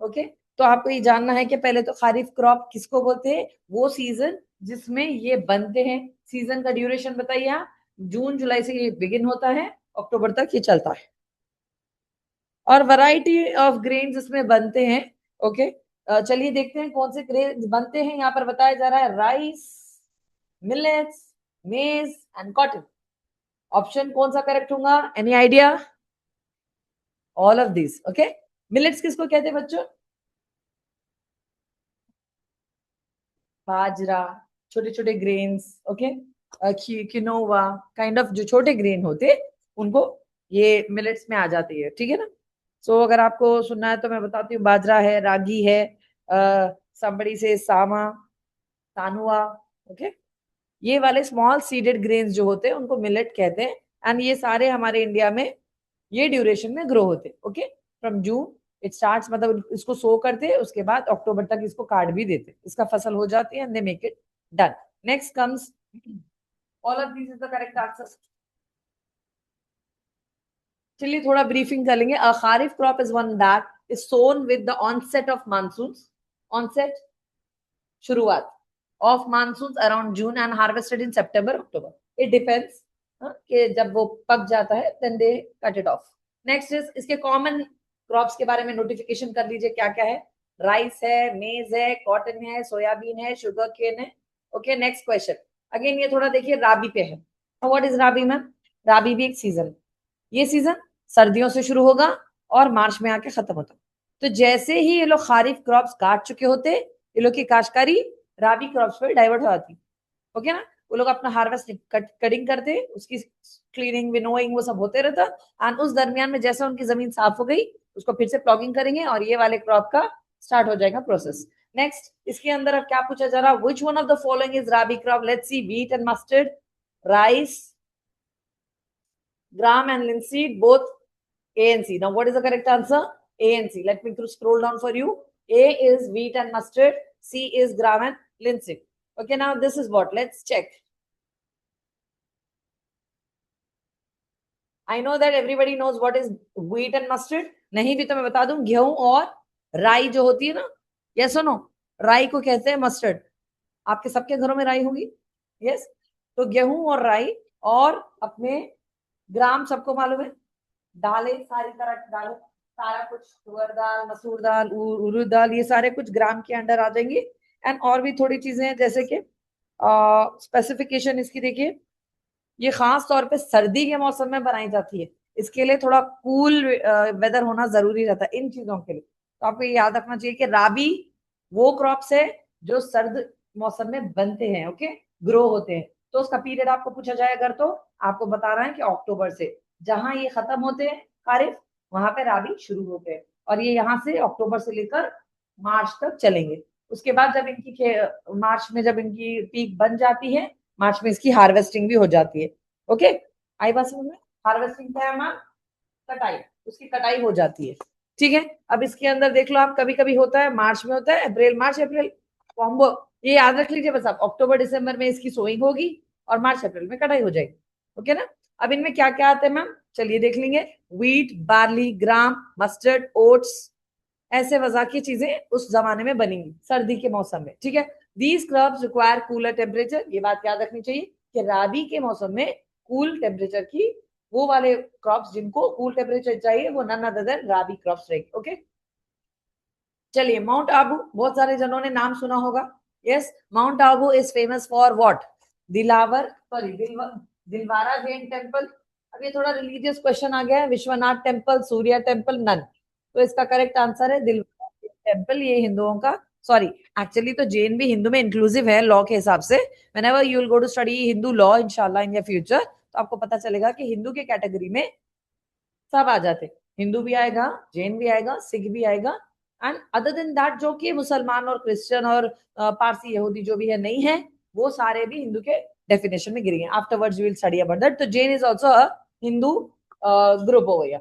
ओके, तो आपको ये जानना है कि पहले तो खारिफ क्रॉप किसको बोलते हैं, वो सीजन जिसमें ये बनते हैं। सीजन का ड्यूरेशन बताइए आप, जून जुलाई से ये बिगिन होता है, अक्टूबर तक ये चलता है। और वैरायटी ऑफ ग्रेन्स इसमें बनते हैं। ओके, चलिए देखते हैं कौन से ग्रेन्स बनते हैं। यहाँ पर बताया जा रहा है राइस, मिलेट्स, मेज एंड कॉटन। ऑप्शन कौन सा करेक्ट होगा, any idea? All of this. Okay, millets किसको कहते हैं बच्चों? बाजरा, छोटे छोटे grains. Okay, quinoa kind of जो छोटे ग्रेन होते उनको ये मिलेट्स में आ जाती है, ठीक है ना। सो अगर आपको सुनना है तो मैं बताती हूँ, बाजरा है, रागी है, somebody से सामा, तानुआ। ओके, ये वाले स्मॉल सीडेड ग्रेन्स जो होते हैं उनको मिलेट कहते हैं। एंड ये सारे हमारे इंडिया में ये ड्यूरेशन में ग्रो होते हैं। Okay, from June it starts, मतलब इसको सो करते हैं, उसके बाद अक्टूबर तक इसको काट भी देते, इसका फसल हो जाती है, and they make it done. Next comes, all of this is the correct answer. चलिए थोड़ा ब्रीफिंग कर लेंगे। A kharif crop is one that is sown with the onset of monsoons. Onset, शुरुआत of monsoons around June and harvested in September October. It depends कि जब वो पक जाता है then they cut it off. Next is इसके common crops के बारे में नोटिफिकेशन कर लीजिए, क्या क्या है। राइस है, मेज है, कॉटन है, सोयाबीन है, शुगर केन है। Okay, next question. अगेन ये थोड़ा देखिए राबी पे है। What is rabi ma'am? Rabi भी एक सीजन, ये सीजन सर्दियों से शुरू होगा और मार्च में आके खत्म होता। तो जैसे ही ये लोग खारिफ क्रॉप्स काट चुके होते, ये लोग की काश्तकारी राबी क्रॉप्स पे डाइवर्ट हो जाती। ओके ना, वो लोग अपना हार्वेस्ट कटिंग करते, उसकी क्लीनिंग विनोइंग वो सब होते रहता। एंड उस दरमियान में जैसा उनकी जमीन साफ हो गई, उसको फिर से प्लॉगिंग करेंगे और ये वाले क्रॉप का स्टार्ट हो जाएगा प्रोसेस। नेक्स्ट, इसके अंदर अब क्या पूछा जा रहा, which one of the following is rabi crop? Let's see, wheat and mustard, rice, gram and linseed, both A and C. Now, what is the correct answer? A and C. Let me scroll down for you. A is wheat and mustard. C is gram and linseed. Okay, now this is what? Let's check. I know that everybody knows what is wheat and mustard. नहीं भी तो मैं बता दूं, गेहूं और राई जो होती है ना, yes or no? राई को कहते हैं मस्टर्ड। आपके सबके घरों में राई होगी, yes? तो गेहूं और राई, और अपने ग्राम सबको मालूम है, दालें सारी तरह की दालें, सारा कुछ, तुअर दाल, मसूर दाल, उड़द दाल, ये सारे कुछ ग्राम के अंडर आ जाएंगे। एंड और भी थोड़ी चीजें हैं, जैसे कि स्पेसिफिकेशन इसकी देखिए, ये खास तौर पे सर्दी के मौसम में बनाई जाती है। इसके लिए थोड़ा कूल वेदर होना जरूरी रहता है इन चीजों के लिए। तो आपको ये याद रखना चाहिए कि राबी वो क्रॉप्स है जो सर्द मौसम में बनते हैं, ओके, ग्रो होते हैं। तो उसका पीरियड आपको पूछा जाए अगर, तो आपको बता रहा है कि अक्टूबर से जहां ये खत्म होते हैं खारिफ, वहां पे राबी शुरू होते हैं, और ये यहाँ से अक्टूबर से लेकर मार्च तक चलेंगे। उसके बाद जब इनकी मार्च में जब इनकी पीक बन जाती है, मार्च में इसकी हार्वेस्टिंग भी हो जाती है। ओके, आई बात समझ में? हार्वेस्टिंग क्या है मैम? कटाई, उसकी कटाई हो जाती है, ठीक है। अब इसके अंदर देख लो आप, कभी कभी होता है मार्च में होता है, अप्रैल, मार्च अप्रैल, तो हम ये याद रख लीजिए बस आप, अक्टूबर दिसंबर में इसकी सोइंग होगी और मार्च अप्रैल में कटाई हो जाएगी। ओके ना। अब इनमें क्या क्या आते हैं मैम, चलिए देख लेंगे। व्हीट, बार्ली, ग्राम, मस्टर्ड, ओट्स, ऐसे वजह की चीजें उस जमाने में बनेंगी सर्दी के मौसम में, ठीक है। These crops require cooler temperature, ये बात याद रखनी चाहिए कि राबी के मौसम में कूल टेम्परेचर की, वो वाले क्रॉप्स जिनको कूल टेम्परेचर चाहिए वो none other than rabi crops रहेंगे। ओके, चलिए माउंट आबू, बहुत सारे जनों ने नाम सुना होगा। Yes, mount Abu is famous for what? Dilwara Jain temple. अब ये थोड़ा रिलीजियस क्वेश्चन आ गया है, Vishwanath temple, Surya temple, none. तो इसका करेक्ट आंसर है दिलवारा टेम्पल। ये हिंदुओं का, सॉरी एक्चुअली तो जैन भी हिंदू में इंक्लूसिव है लॉ के हिसाब से। Whenever you will go to study Hindu law इंशाल्लाह इन द फ्यूचर, तो आपको पता चलेगा कि हिंदू के कैटेगरी में सब आ जाते, हिंदू भी आएगा, जैन भी आएगा, सिख भी आएगा, एंड अदर देन दैट जो कि मुसलमान और क्रिश्चियन और पारसी यहूदी जो भी है नहीं है, वो सारे भी हिंदू के डेफिनेशन में गिरेंगे। Afterwards we will study about that. तो Jain is also a Hindu group हो गया।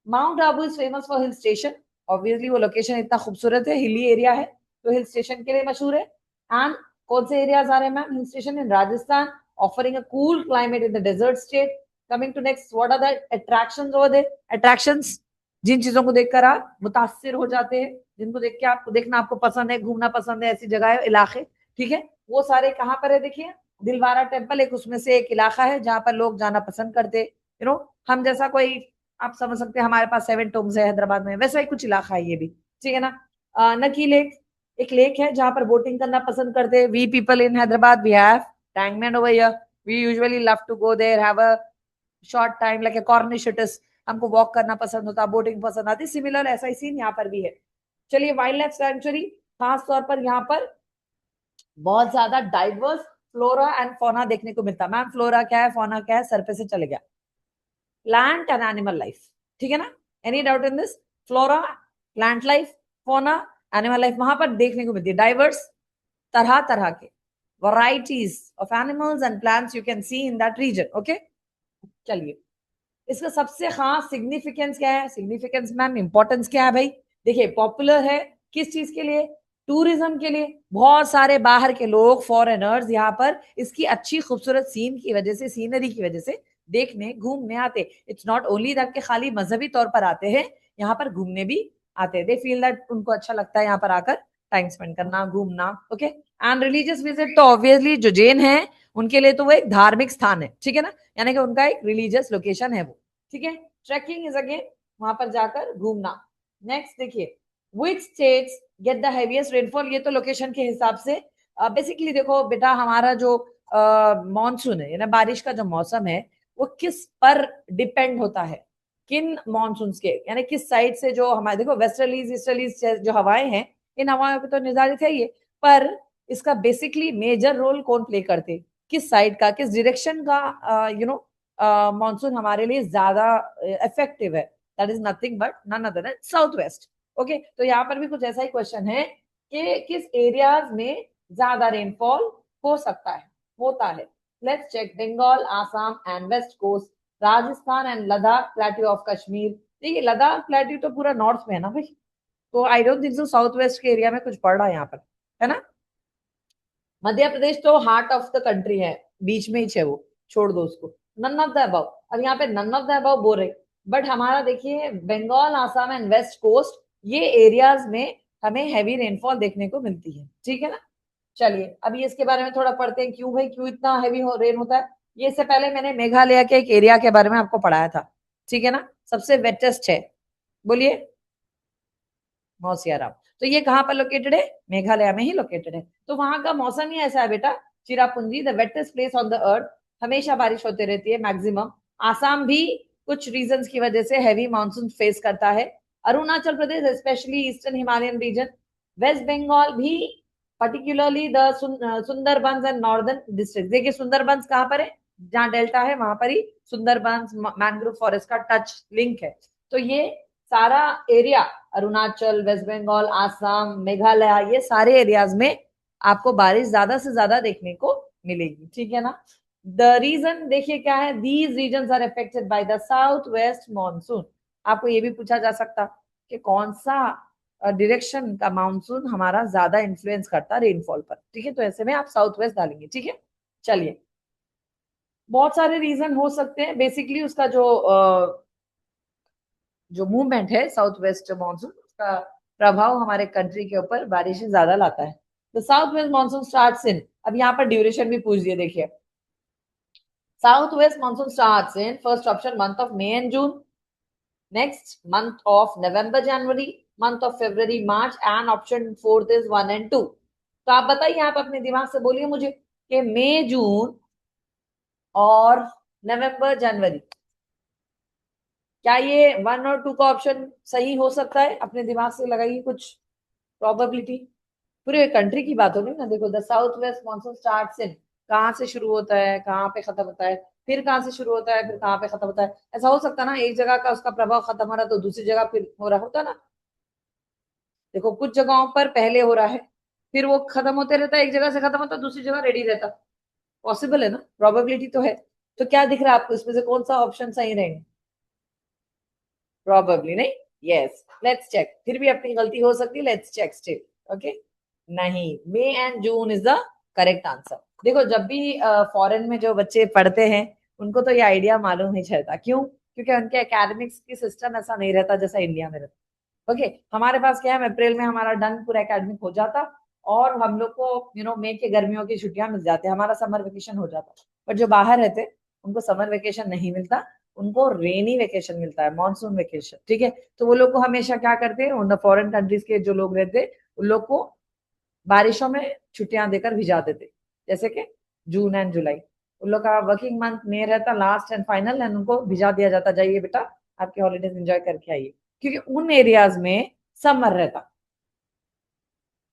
Mount Abu is famous for hill station. Obviously वो लोकेशन इतना खूबसूरत है, हिली एरिया है। तो हिल स्टेशन के लिए मशहूर है। एंड कौन से एरियाज आ रहे हैं ma'am? Hill station in Rajasthan, offering a cool climate in the desert state. Coming to next, what are the attractions over there? Attractions जिन चीजों को देखकर आप मुतासिर हो जाते हैं, जिनको देख के आपको देखना आपको पसंद है, घूमना पसंद है, ऐसी जगह है, इलाके, ठीक है, वो सारे कहाँ पर है? देखिए दिलवारा टेम्पल एक उसमें से एक इलाका है जहां पर लोग जाना पसंद करते, यू नो, हम जैसा कोई, आप समझ सकते हैं हमारे पास 7 टूम्स है हैदराबाद में, वैसा ही कुछ इलाका है ये भी, ठीक है ना। नकी लेक एक लेक है जहां पर बोटिंग करना पसंद करते हैं। We people in Hyderabad we have tankman over here, we usually love to go there, have a short time like a corniche it is, हमको वॉक करना पसंद होता है, बोटिंग पसंद आती है, सिमिलर ऐसा ही सीन यहाँ पर भी है। चलिए वाइल्ड लाइफ सेंचुरी, खास तौर पर यहाँ पर बहुत ज्यादा डाइवर्स फ्लोरा एंड फौना देखने को मिलता है। मैम फ्लोरा क्या है, फौना क्या है, सर पे से चले गया। प्लांट एंड एनिमल लाइफ, ठीक है ना, any doubt in this? Flora, plant life, fauna, animal life वहां पर देखने को मिलती है, डाइवर्स, तरह तरह के varieties of animals and plants you can see in that region, okay? चलिए इसका सबसे खास सिग्निफिकेंस क्या है? सिग्निफिकेंस मैम इंपॉर्टेंस क्या है भाई? देखिए पॉपुलर है किस चीज के लिए? टूरिज्म के लिए। बहुत सारे बाहर के लोग, फॉरेनर्स यहाँ पर इसकी अच्छी खूबसूरत सीन की वजह से, सीनरी की वजह से देखने घूमने आते। इट्स नॉट ओनली दैट के खाली मजहबी तौर पर आते हैं, यहाँ पर घूमने भी आते हैं। दे फील दैट उनको अच्छा लगता है यहाँ पर आकर टाइम स्पेंड करना, घूमना, ओके। एंड रिलीजियस विजिट तो ऑब्वियसली जो जैन है उनके लिए तो वो एक धार्मिक स्थान है, ठीक है ना, यानी कि उनका एक रिलीजियस लोकेशन है वो, ठीक है। ट्रैकिंग इज अगेन वहां पर जाकर घूमना। नेक्स्ट देखिए, which states get the heaviest rainfall, ये तो लोकेशन के हिसाब से। बेसिकली देखो बेटा, हमारा जो मॉनसून है, यानी बारिश का जो मौसम है, वो किस पर डिपेंड होता है? किन मॉनसून के, यानी किस साइड से जो हमारे, देखो वेस्टर्लीज ईस्टर्लीज जो हवाएं हैं, इन हवाओं पे तो निर्धारित है ये, पर इसका बेसिकली मेजर रोल कौन प्ले करते? किस साइड का, किस डायरेक्शन का यू नो मॉनसून हमारे लिए ज्यादा इफेक्टिव है? That is nothing but none other than south west, okay. तो यहाँ पर भी कुछ ऐसा ही क्वेश्चन है कि किस एरियाज में ज्यादा रेनफॉल हो सकता है, होता है। Let's check, Bengal, Assam and west coast, Rajasthan and Ladakh, plateau of Kashmir. देखिए लद्दाख प्लेट्यू तो पूरा नॉर्थ में है ना भाई, तो I don't think so south west के एरिया में कुछ पड़ रहा है यहाँ पर, है ना। मध्य प्रदेश तो हार्ट ऑफ द कंट्री है, बीच में ही है वो, छोड़ दो उसको। नन ऑफ द अबव, अब यहाँ पे नन ऑफ द अबव बोल रहे, बट हमारा देखिए Bengal, Assam and west coast, ये एरियाज में हमें हैवी रेनफॉल देखने को मिलती है, ठीक है ना। चलिए अभी इसके बारे में थोड़ा पढ़ते हैं, क्यों भाई, क्यों इतना हैवी रेन होता है। ये इससे पहले मैंने मेघालय के एक एरिया के बारे में आपको पढ़ाया था, ठीक है ना, सबसे वेटेस्ट है, बोलिए मौसियाराम। तो ये कहाँ पर लोकेटेड है? मेघालय में ही लोकेटेड है। तो वहां का मौसम ही ऐसा है बेटा, Cherrapunji, the wettest place on the earth, हमेशा बारिश होती रहती है मैक्सिमम। आसाम भी कुछ रीजंस की वजह से हैवी मानसून फेस करता है। Arunachal Pradesh specially eastern Himalayan region, West Bengal भी particularly the Sundarbans and northern district. देखिए सुंदरबंस कहाँ पर है? जहाँ डेल्टा है वहां पर ही सुंदरबंस मैंग्रोव फॉरेस्ट का टच लिंक है। तो ये सारा एरिया, अरुणाचल, वेस्ट बंगाल, आसाम, मेघालय, ये सारे एरियाज में आपको बारिश ज्यादा से ज्यादा देखने को मिलेगी, ठीक है ना। द रीजन देखिए क्या है, these reason are affected by the south west monsoon. आपको ये भी पूछा जा सकता कि कौन सा डायरेक्शन का मानसून हमारा ज्यादा इन्फ्लुएंस करता है रेनफॉल पर, ठीक है, तो ऐसे में आप साउथ वेस्ट डालेंगे, ठीक है। चलिए बहुत सारे रीजन हो सकते हैं, बेसिकली उसका जो मूवमेंट है साउथ वेस्ट मानसून, उसका प्रभाव हमारे कंट्री के ऊपर बारिशें ज्यादा लाता है। The south west monsoon starts in, अब यहाँ पर ड्यूरेशन भी पूछ दिए, देखिए south west monsoon starts in, first option month of May and June, next month of November January, month of February March, and option fourth is 1 and 2। तो आप बताइए, आप अपने दिमाग से बोलिए मुझे कि मई जून और नवंबर जनवरी, क्या ये 1 और 2 का ऑप्शन सही हो सकता है? अपने दिमाग से लगाइए कुछ प्रोबेबिलिटी, पूरे कंट्री की बात हो रही है ना। देखो the south west monsoon starts in, कहाँ से शुरू होता है, कहाँ पे खत्म होता है, फिर कहाँ से शुरू होता है, फिर कहाँ पे खत्म होता है। ऐसा हो सकता है ना, एक जगह का उसका प्रभाव खत्म हो रहा है तो दूसरी जगह फिर हो रहा होता ना। देखो कुछ जगहों पर पहले हो रहा है, फिर वो खत्म होते रहता है, एक जगह से खत्म होता है दूसरी जगह रेडी रहता, पॉसिबल है ना, प्रोबेबिलिटी तो है। तो क्या दिख रहा है आपको इसमें से, कौन सा ऑप्शन सही रहेंगे? प्रोबेबली नहीं, यस, लेट्स चेक, फिर भी अपनी गलती हो सकती है, लेट्स चेक स्टिल, ओके। नहीं, May and June is the correct answer. देखो जब भी फॉरेन में जो बच्चे पढ़ते हैं उनको तो ये आइडिया मालूम नहीं चलता, क्यों? क्योंकि उनके एकेडमिक्स की सिस्टम ऐसा नहीं रहता जैसा इंडिया में रहता। ओके, हमारे पास क्या है, अप्रैल में हमारा डन पूरा एकेडमिक हो जाता और हम लोग को मई के गर्मियों की छुट्टियां मिल जाती, हमारा समर वेकेशन हो जाता। बट जो बाहर रहते उनको समर वेकेशन नहीं मिलता, उनको रेनी वेकेशन मिलता है, मानसून वेकेशन। ठीक है, तो वो लोग को हमेशा क्या करते हैं, उन फॉरेन कंट्रीज के जो लोग रहते उन लोग को बारिशों में छुट्टियां देकर भिजा देते, जैसे कि जून एंड जुलाई। उन लोग का वर्किंग मंथ में रहता लास्ट एंड फाइनल, एंड उनको भिजा दिया जाता, जाइए बेटा आपके हॉलीडेज एंजॉय करके आइए, क्योंकि उन एरियाज में समर रहता।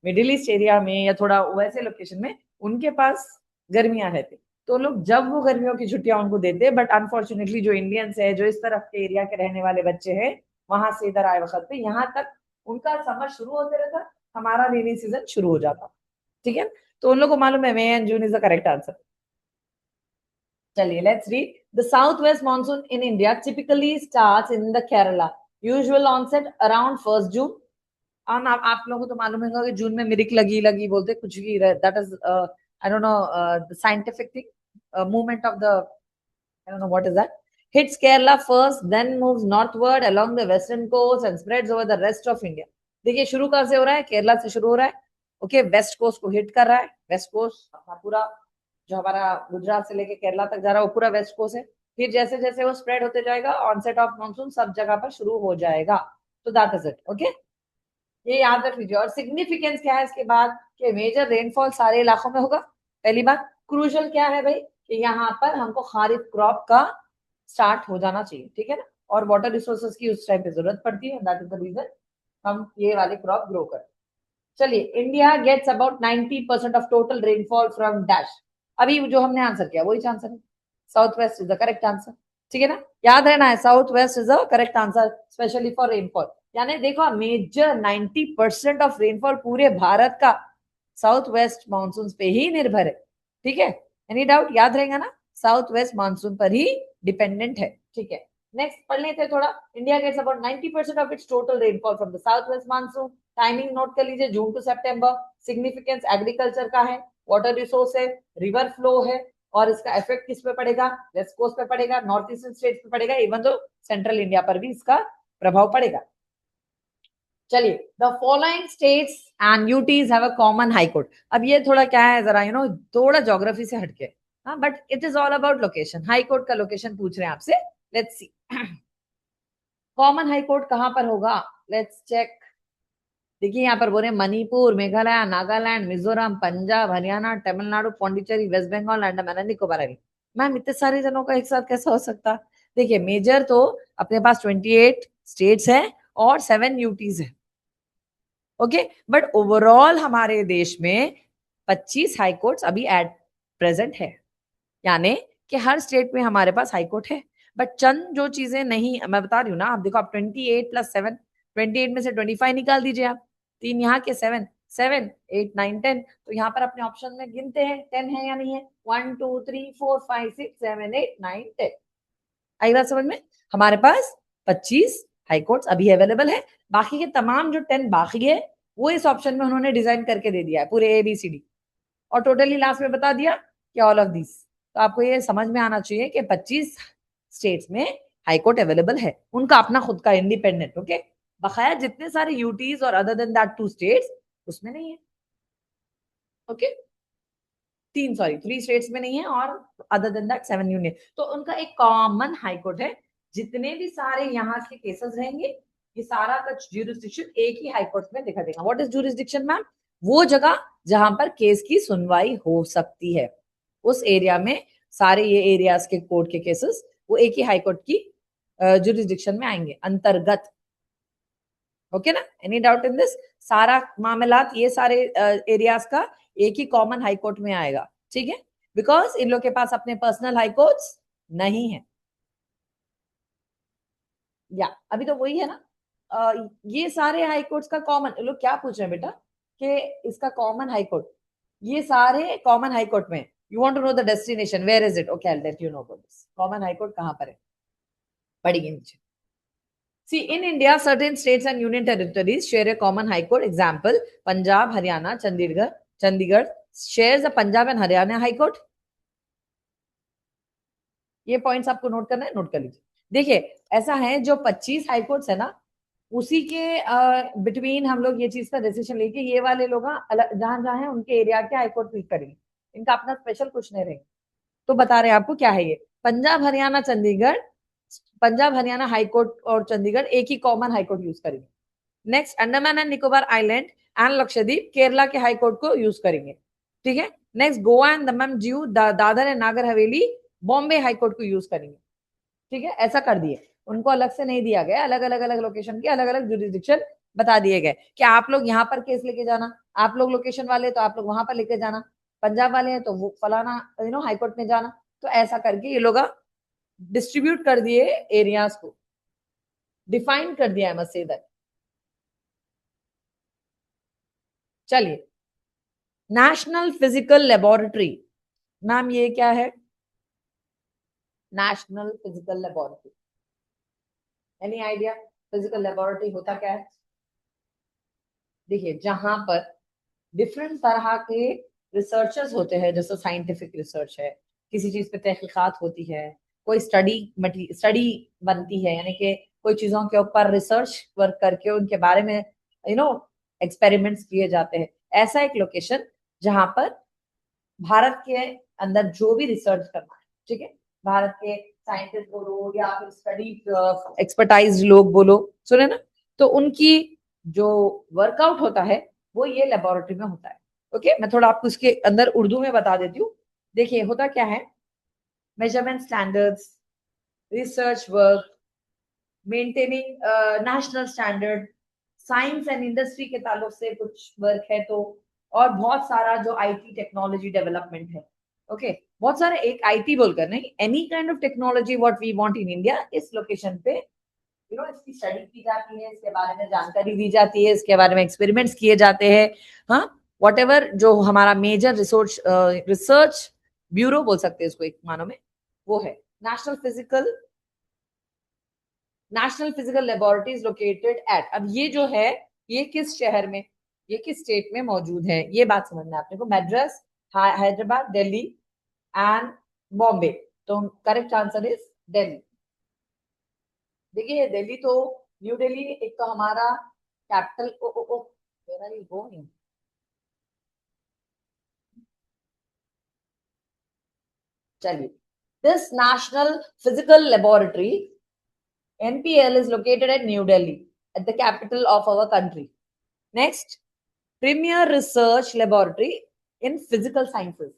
मिडिल ईस्ट एरिया में या थोड़ा वैसे लोकेशन में उनके पास गर्मियां रहती, तो लोग जब वो गर्मियों की छुट्टियां उनको देते। बट अनफॉर्चुनेटली जो इंडियंस है, जो इस तरफ के एरिया के रहने वाले बच्चे हैं, वहां से इधर आए वक्त पे यहाँ तक उनका समर शुरू होते रहता, हमारा रेनी सीजन शुरू हो जाता। ठीक है, तो उन लोग को मालूम है May and June is the correct answer. चलिए let's read. The south west monsoon in India typically starts in the Kerala, usual onset around 1 June. आप लोगों को तो मालूम होगा कि जून में मिरिक लगी लगी बोलते कुछ भी, that is I don't know the scientific thing, movement of the, I don't know what is that. Hits Kerala first, then moves northward along the western coast and spreads over the rest of India. देखिए शुरू कहां से हो रहा है, केरला से शुरू हो रहा है। ओके, वेस्ट कोस्ट को हिट कर रहा है, वेस्ट कोस्ट पूरा जो हमारा गुजरात से लेके केरला तक जा रहा है वो पूरा वेस्ट कोस्ट है। फिर जैसे जैसे वो स्प्रेड होते जाएगा, ऑनसेट ऑफ मानसून सब जगह पर शुरू हो जाएगा। तो दैट इज इट। ओके, ये याद रख लीजिए। और सिग्निफिकेंस क्या है इसके बाद, कि मेजर रेनफॉल सारे इलाकों में होगा। पहली बात क्रूशल क्या है भाई, कि यहाँ पर हमको खारिफ क्रॉप का स्टार्ट हो जाना चाहिए, ठीक है ना, और वाटर रिसोर्सेज की उस टाइम पे जरूरत पड़ती है, दैट इज द रीजन हम ये वाले क्रॉप ग्रो करें। चलिए, India gets about 90% of total rainfall from dash. अभी जो हमने आंसर किया वही आंसर है, south west is the correct answer. ठीक है ना, याद रहना है, south west is the correct answer specially for rainfall. यानी देखो मेजर 90% ऑफ रेनफॉल पूरे भारत का साउथ वेस्ट मानसून पे ही निर्भर है। ठीक है, एनी डाउट? याद रहेगा ना, साउथ वेस्ट मानसून पर ही डिपेंडेंट है। ठीक है, नेक्स्ट पढ़ लेते हैं थोड़ा। India gets about 90% of its total rainfall from the south west monsoon. Timing note कर लीजिए, June to September. Significance agriculture का है, वाटर रिसोर्स है, रिवर फ्लो है, और इसका इफेक्ट किस पे पड़ेगा, वेस्ट कोस्ट पे पड़ेगा, नॉर्थ ईस्टर्न स्टेट्स पे पड़ेगा, इवन तो सेंट्रल इंडिया पर भी इसका प्रभाव पड़ेगा। चलिए, the following states and UTs have a common high court. अब ये थोड़ा क्या है, जरा थोड़ा ज्योग्राफी से हटके, हाँ, but it is all about location. High court का लोकेशन पूछ रहे हैं आपसे, let's see. Common high court कहां पर होगा, लेट्स चेक। देखिए यहाँ पर बोल रहे Manipur, Meghalaya, Nagaland, Mizoram, Punjab, Haryana, Tamil Nadu, Pondicherry, west Bengal, Andaman and Nicobar island. Ma'am इतने सारे जनों का एक साथ कैसा हो सकता? देखिए मेजर तो अपने पास 28 स्टेट्स हैं और 7 यूटीज है। ओके, बट ओवरऑल हमारे देश में 25 हाई कोर्ट्स अभी एट प्रेजेंट है, यानी कि हर स्टेट में हमारे पास हाई कोर्ट है। बट चंद जो चीजें नहीं, मैं बता रही हूँ ना, आप देखो, आप 28 + 7, 28 में से 25 निकाल दीजिए आप, 3 यहाँ के, 7 7 8 9 10, तो यहाँ पर अपने ऑप्शन में गिनते हैं 10 है या नहीं है। 1 2 3 4 5 6 7 8 9 10। आई बात समझ में? हमारे पास 25 हाई कोर्ट्स अभी अवेलेबल है, बाकी के तमाम जो 10 बाकी है वो इस ऑप्शन में उन्होंने डिजाइन करके दे दिया है, पूरे ABCD, और टोटली लास्ट में बता दिया कि ऑल ऑफ दिस। तो आपको ये समझ में आना चाहिए कि 25 स्टेट्स में हाई कोर्ट अवेलेबल है, उनका अपना खुद का इंडिपेंडेंट। ओके, बकाया जितने सारे यूटीज और अदर देन दैट 2 स्टेट्स उसमें नहीं है। ओके, 3 स्टेट्स में नहीं है, और अदर देन दैट 7 यूनियन, तो उनका एक कॉमन हाई कोर्ट है। जितने भी सारे यहाँ के केसेस रहेंगे, ये सारा का ज्यूरिसडिक्शन एक ही हाई कोर्ट में दिखा देगा। What is jurisdiction ma'am? वो जगह जहां पर केस की सुनवाई हो सकती है, उस एरिया में सारे ये एरियाज के कोर्ट के केसेस वो एक ही हाई कोर्ट की ज्यूरिसडिक्शन में आएंगे, अंतर्गत। ओके ना, एनी डाउट इन दिस? सारा मामलात ये सारे एरियाज का एक ही कॉमन हाई कोर्ट में आएगा। ठीक है, बिकॉज इन लोग के पास अपने पर्सनल हाई कोर्ट्स नहीं है। या अभी तो वही है ना, ये सारे हाई कोर्ट्स का कॉमन, लोग क्या पूछ रहे हैं बेटा कि इसका कॉमन हाई कोर्ट, ये सारे कॉमन हाई कोर्ट में। You want to know the destination, where is it? Okay, I will let you know about this. Common high court कहां पर है, पढ़िए नीचे। See, in India, certain states and union territories share a common high court. Example, Punjab, Haryana, Chandigarh shares a Punjab and Haryana high court. ये points आपको note करना है, note कर लीजिए। देखिए, ऐसा है, जो 25 हाई कोर्ट्स है ना, उसी के बिटवीन हम लोग ये चीज का डिसीजन लेके ये वाले लोग जहां जहां है उनके एरिया के हाई कोर्ट क्लिक करेंगे, इनका अपना स्पेशल कुछ नहीं रहेगा। तो बता रहे हैं आपको क्या है ये, पंजाब हरियाणा चंडीगढ़, पंजाब हरियाणा हाई कोर्ट और चंडीगढ़ एक ही कॉमन हाई कोर्ट यूज करेंगे। Next, Andaman and Nicobar island and Lakshadweep Kerala के हाई कोर्ट को यूज करेंगे, ठीक है। Next, Goa and Daman Diu Dadar and Nagar Haveli Bombay high court को यूज करेंगे, ठीक है। ऐसा कर दिए, उनको अलग से नहीं दिया गया, अलग अलग अलग लोकेशन के अलग अलग जुरिडिक्शन बता दिए गए कि आप लोग यहाँ पर केस लेके जाना, आप लोग लोकेशन वाले तो आप लोग वहां पर लेके जाना, पंजाब वाले हैं तो वो फलाना हाई कोर्ट में जाना। तो ऐसा करके ये लोग डिस्ट्रीब्यूट कर दिए एरियाज को, डिफाइन कर दिया, आई मस्ट से दैट। चलिए, नेशनल फिजिकल लेबोरेटरी, मैम ये क्या है? National physical laboratory, any idea physical laboratory होता क्या है? देखिए, जहां पर डिफरेंट तरह के रिसर्चर्स होते हैं, जैसे साइंटिफिक रिसर्च है, किसी चीज पे तहकीकात होती है, कोई स्टडी बनती है, यानी कि कोई चीजों के ऊपर रिसर्च वर्क करके उनके बारे में एक्सपेरिमेंट्स किए जाते हैं। ऐसा एक लोकेशन जहां पर भारत के अंदर जो भी रिसर्च करना है, ठीक है, भारत के साइंटिस्ट बोलो या फिर स्टडी एक्सपर्टाइज लोग बोलो, सुने ना, तो उनकी जो वर्कआउट होता है वो ये लेबोरेटरी में होता है। ओके, मैं थोड़ा आपको इसके अंदर उर्दू में बता देती हूँ। देखिए, होता क्या है, measurement standards, research work, maintaining national standard, science and industry के ताल्लुक से कुछ वर्क है, तो और बहुत सारा जो आईटी टेक्नोलॉजी डेवलपमेंट है। ओके, बहुत सारे, एक आईटी बोलकर नहीं, any kind of technology what we want in India, इस लोकेशन पे इसकी स्टडी की जाती है, इसके बारे में जानकारी दी जाती है, इसके बारे में एक्सपेरिमेंट्स किए जाते हैं। हाँ, वॉट एवर जो हमारा मेजर रिसर्च ब्यूरो बोल सकते हैं इसको एक मानो में, वो है national physical laboratory is located eight. अब ये जो है, ये किस शहर में, ये किस स्टेट में मौजूद है, ये बात समझना है आपने को। मद्रास, हैदराबाद, दिल्ली एंड बॉम्बे। तो करेक्ट आंसर इज दिल्ली। देखिए, दिल्ली तो, न्यू दिल्ली एक तो हमारा capital, where are you going? चलिए, this national physical laboratory NPL is located at New Delhi, at the capital of our country. Next, premier research laboratory in physical sciences.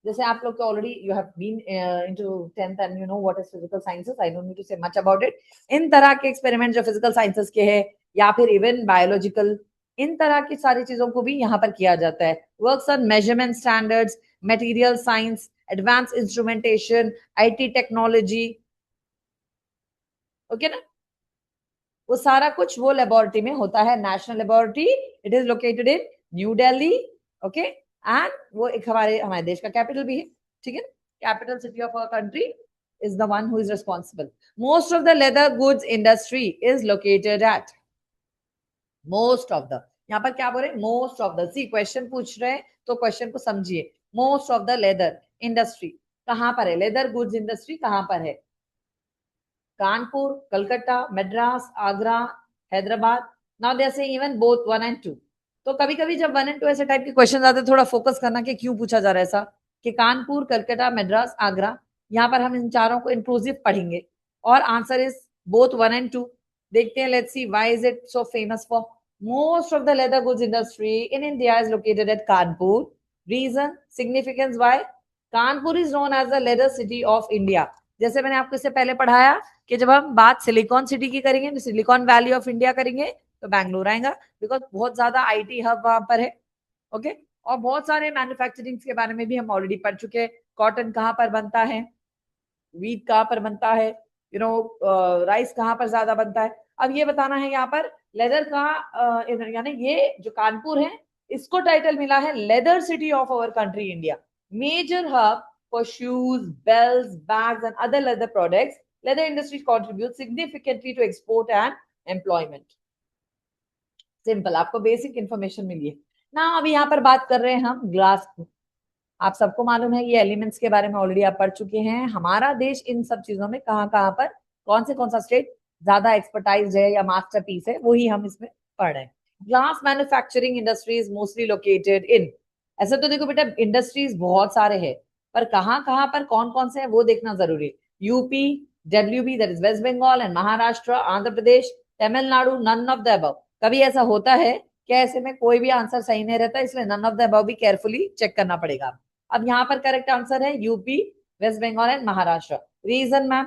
जैसे आप लोग already you have been into 10th and you know what is physical sciences, I don't need to say much about it. इन तरह के experiment जो physical sciences के हैं या फिर इवन बायोलॉजिकल, इन तरह की सारी चीजों को भी यहाँ पर किया जाता है। Works on measurement standards, material science, advance instrumentation, IT technology, okay ना, वो सारा कुछ वो लेबोरेटरी में होता है। National laboratory, it is located in new Delhi, okay, and वो एक हमारे देश का कैपिटल भी है, ठीक है। Capital city of our country is the one who is responsible. Most of the leather goods industry is located at, most of the, यहाँ पर क्या बोल रहे हैं, most of the. See, question पूछ रहे हैं तो क्वेश्चन को समझिए। Most of the leather industry कहां पर है, लेदर गुड्स इंडस्ट्री कहां पर है? Kanpur, Calcutta, Madras, Agra, Hyderabad. Now they are saying even both 1 and 2। तो कभी कभी जब 1 and 2 ऐसे टाइप के क्वेश्चन आते हैं, थोड़ा फोकस करना कि क्यों पूछा जा रहा है ऐसा, कि कानपुर, कलकत्ता, मद्रास, आगरा, यहाँ पर हम इन चारों को इंक्लूसिव पढ़ेंगे और आंसर इज बोथ 1 and 2। देखते हैं, let's see why is it so famous for. Most of the leather goods industry in India is located at Kanpur. Reason, significance, why? Kanpur is known as the leather city of India. जैसे मैंने आपको इससे पहले पढ़ाया कि जब हम बात सिलिकॉन सिटी की करेंगे, सिलिकॉन वैली ऑफ इंडिया करेंगे, तो बैंगलोर आएगा, बिकॉज बहुत ज्यादा आईटी हब वहां पर है, ओके। और बहुत सारे मैन्युफैक्चरिंग के बारे में भी हम ऑलरेडी पढ़ चुके हैं। कॉटन कहाँ पर बनता है, वीट कहाँ पर बनता है, राइस कहाँ पर ज्यादा बनता है। अब ये बताना है यहाँ पर लेदर का, यानी ये जो कानपुर है, इसको टाइटल मिला है leather city of our country India. Major hub for shoes, belts, bags and other leather products, leather industry contributes significantly to export and employment. Simple, आपको बेसिक इंफॉर्मेशन मिली है ना। अभी यहाँ पर बात कर रहे हैं हम ग्लास की। आप सबको मालूम है ये एलिमेंट्स के बारे में ऑलरेडी आप पढ़ चुके हैं। हमारा देश इन सब चीजों में कहाँ कहाँ पर कौन सा स्टेट ज्यादा एक्सपर्टाइज है या मास्टरपीस है, वही हम इसमें पढ़ रहे हैं। Glass manufacturing industries mostly located इन, ऐसे तो देखो बेटा इंडस्ट्रीज बहुत सारे हैं, पर कहाँ पर कौन से हैं वो देखना जरूरी है। UP, WB that is west Bengal and Maharashtra, Andhra Pradesh, Tamil Nadu, none of the above. कभी ऐसा होता है कि ऐसे में कोई भी आंसर सही नहीं रहता, इसलिए नन ऑफ द अबव भी केयरफुली चेक करना पड़ेगा। अब यहाँ पर करेक्ट आंसर है UP, west Bengal and Maharashtra. Reason ma'am,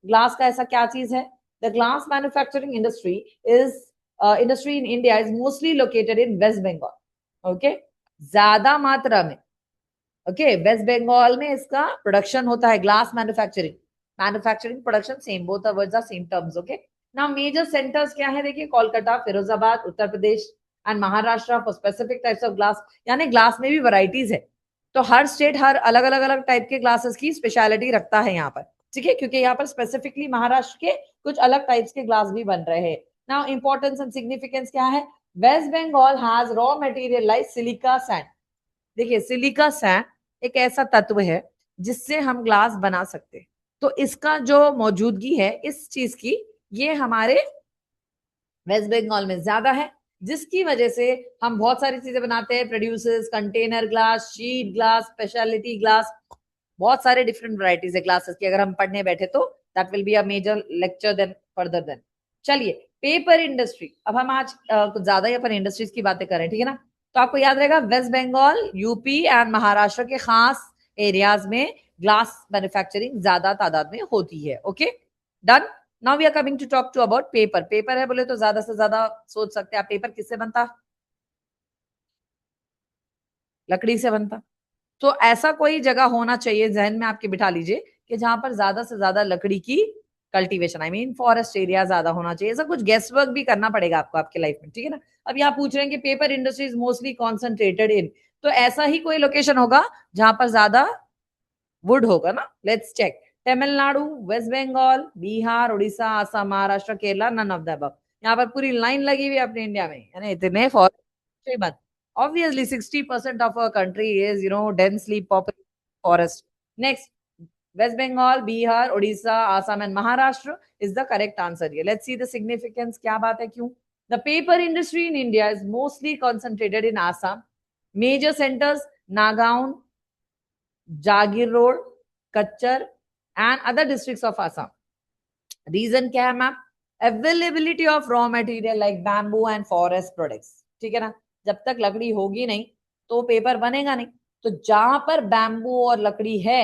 glass का ऐसा क्या चीज है? The glass manufacturing industry in India is mostly located in west Bengal. Okay, ज्यादा मात्रा में ओके वेस्ट बंगाल में इसका प्रोडक्शन होता है। Glass manufacturing production same, both the words are same terms. Okay, now major centres क्या है? देखिए Kolkata, Firozabad, Uttar Pradesh and Maharashtra for specific types of glass. यानी ग्लास में भी वैरायटीज है, तो हर स्टेट हर अलग टाइप के ग्लासेस की स्पेशलिटी रखता है यहाँ पर, ठीक है, क्योंकि यहाँ पर स्पेसिफिकली महाराष्ट्र के कुछ अलग टाइप्स के ग्लास भी बन रहे हैं। नाउ इंपॉर्टेंस एंड सिग्निफिकेंस क्या है? West Bengal has raw material like silica sand. देखिए सिलिका सैंड एक ऐसा तत्व है जिससे हम ग्लास बना सकते हैं, तो इसका जो मौजूदगी है इस चीज की, ये हमारे वेस्ट बंगाल में ज्यादा है, जिसकी वजह से हम बहुत सारी चीजें बनाते हैं। Producers container glass, sheet glass, speciality glass, बहुत सारे डिफरेंट वैरायटीज है ग्लासेस की। अगर हम पढ़ने बैठे तो that will be a major lecture then further then. चलिए पेपर इंडस्ट्री, अब हम आज कुछ ज्यादा ही अपन इंडस्ट्रीज की बातें करें, ठीक है ना। तो आपको याद रहेगा west Bengal, UP and Maharashtra के खास एरियाज में ग्लास मैन्युफैक्चरिंग ज्यादा तादाद में होती है। Okay done. Now we are coming to talk to about paper. Paper है बोले तो ज्यादा से ज्यादा सोच सकते हैं आप, पेपर किससे बनता? लकड़ी से बनता। तो ऐसा कोई जगह होना चाहिए जहन में आपके, बिठा लीजिए कि जहां पर ज्यादा से ज्यादा लकड़ी की cultivation, I mean forest area ज्यादा होना चाहिए। ऐसा कुछ गेस वर्क भी करना पड़ेगा आपको आपके लाइफ में, ठीक है ना। अब यहाँ पूछ रहे हैं कि paper industry is mostly concentrated in, तो ऐसा ही कोई लोकेशन होगा जहां पर ज्यादा वुड होगा ना। Let's check. Tamil Nadu, west Bengal, Bihar, Orissa, Assam, Maharashtra, Kerala, none of the above. यहाँ पर पूरी लाइन लगी हुई है अपने इंडिया में, यानी इतने फॉरेस्ट बंद। Obviously 60% of our country is densely populated forest. Next, West Bengal, Bihar, Odisha, Assam and Maharashtra is the correct answer here. Let's see the significance. क्या बात है क्यों? The paper industry in India is mostly concentrated in Assam. Major centers Nagaon, Jagir Road, Kachchar and other districts of Assam. Reason क्या है ma'am? Availability of raw material like bamboo and forest products. ठीक है ना, जब तक लकड़ी होगी नहीं तो पेपर बनेगा नहीं। तो जहां पर बैम्बू और लकड़ी है,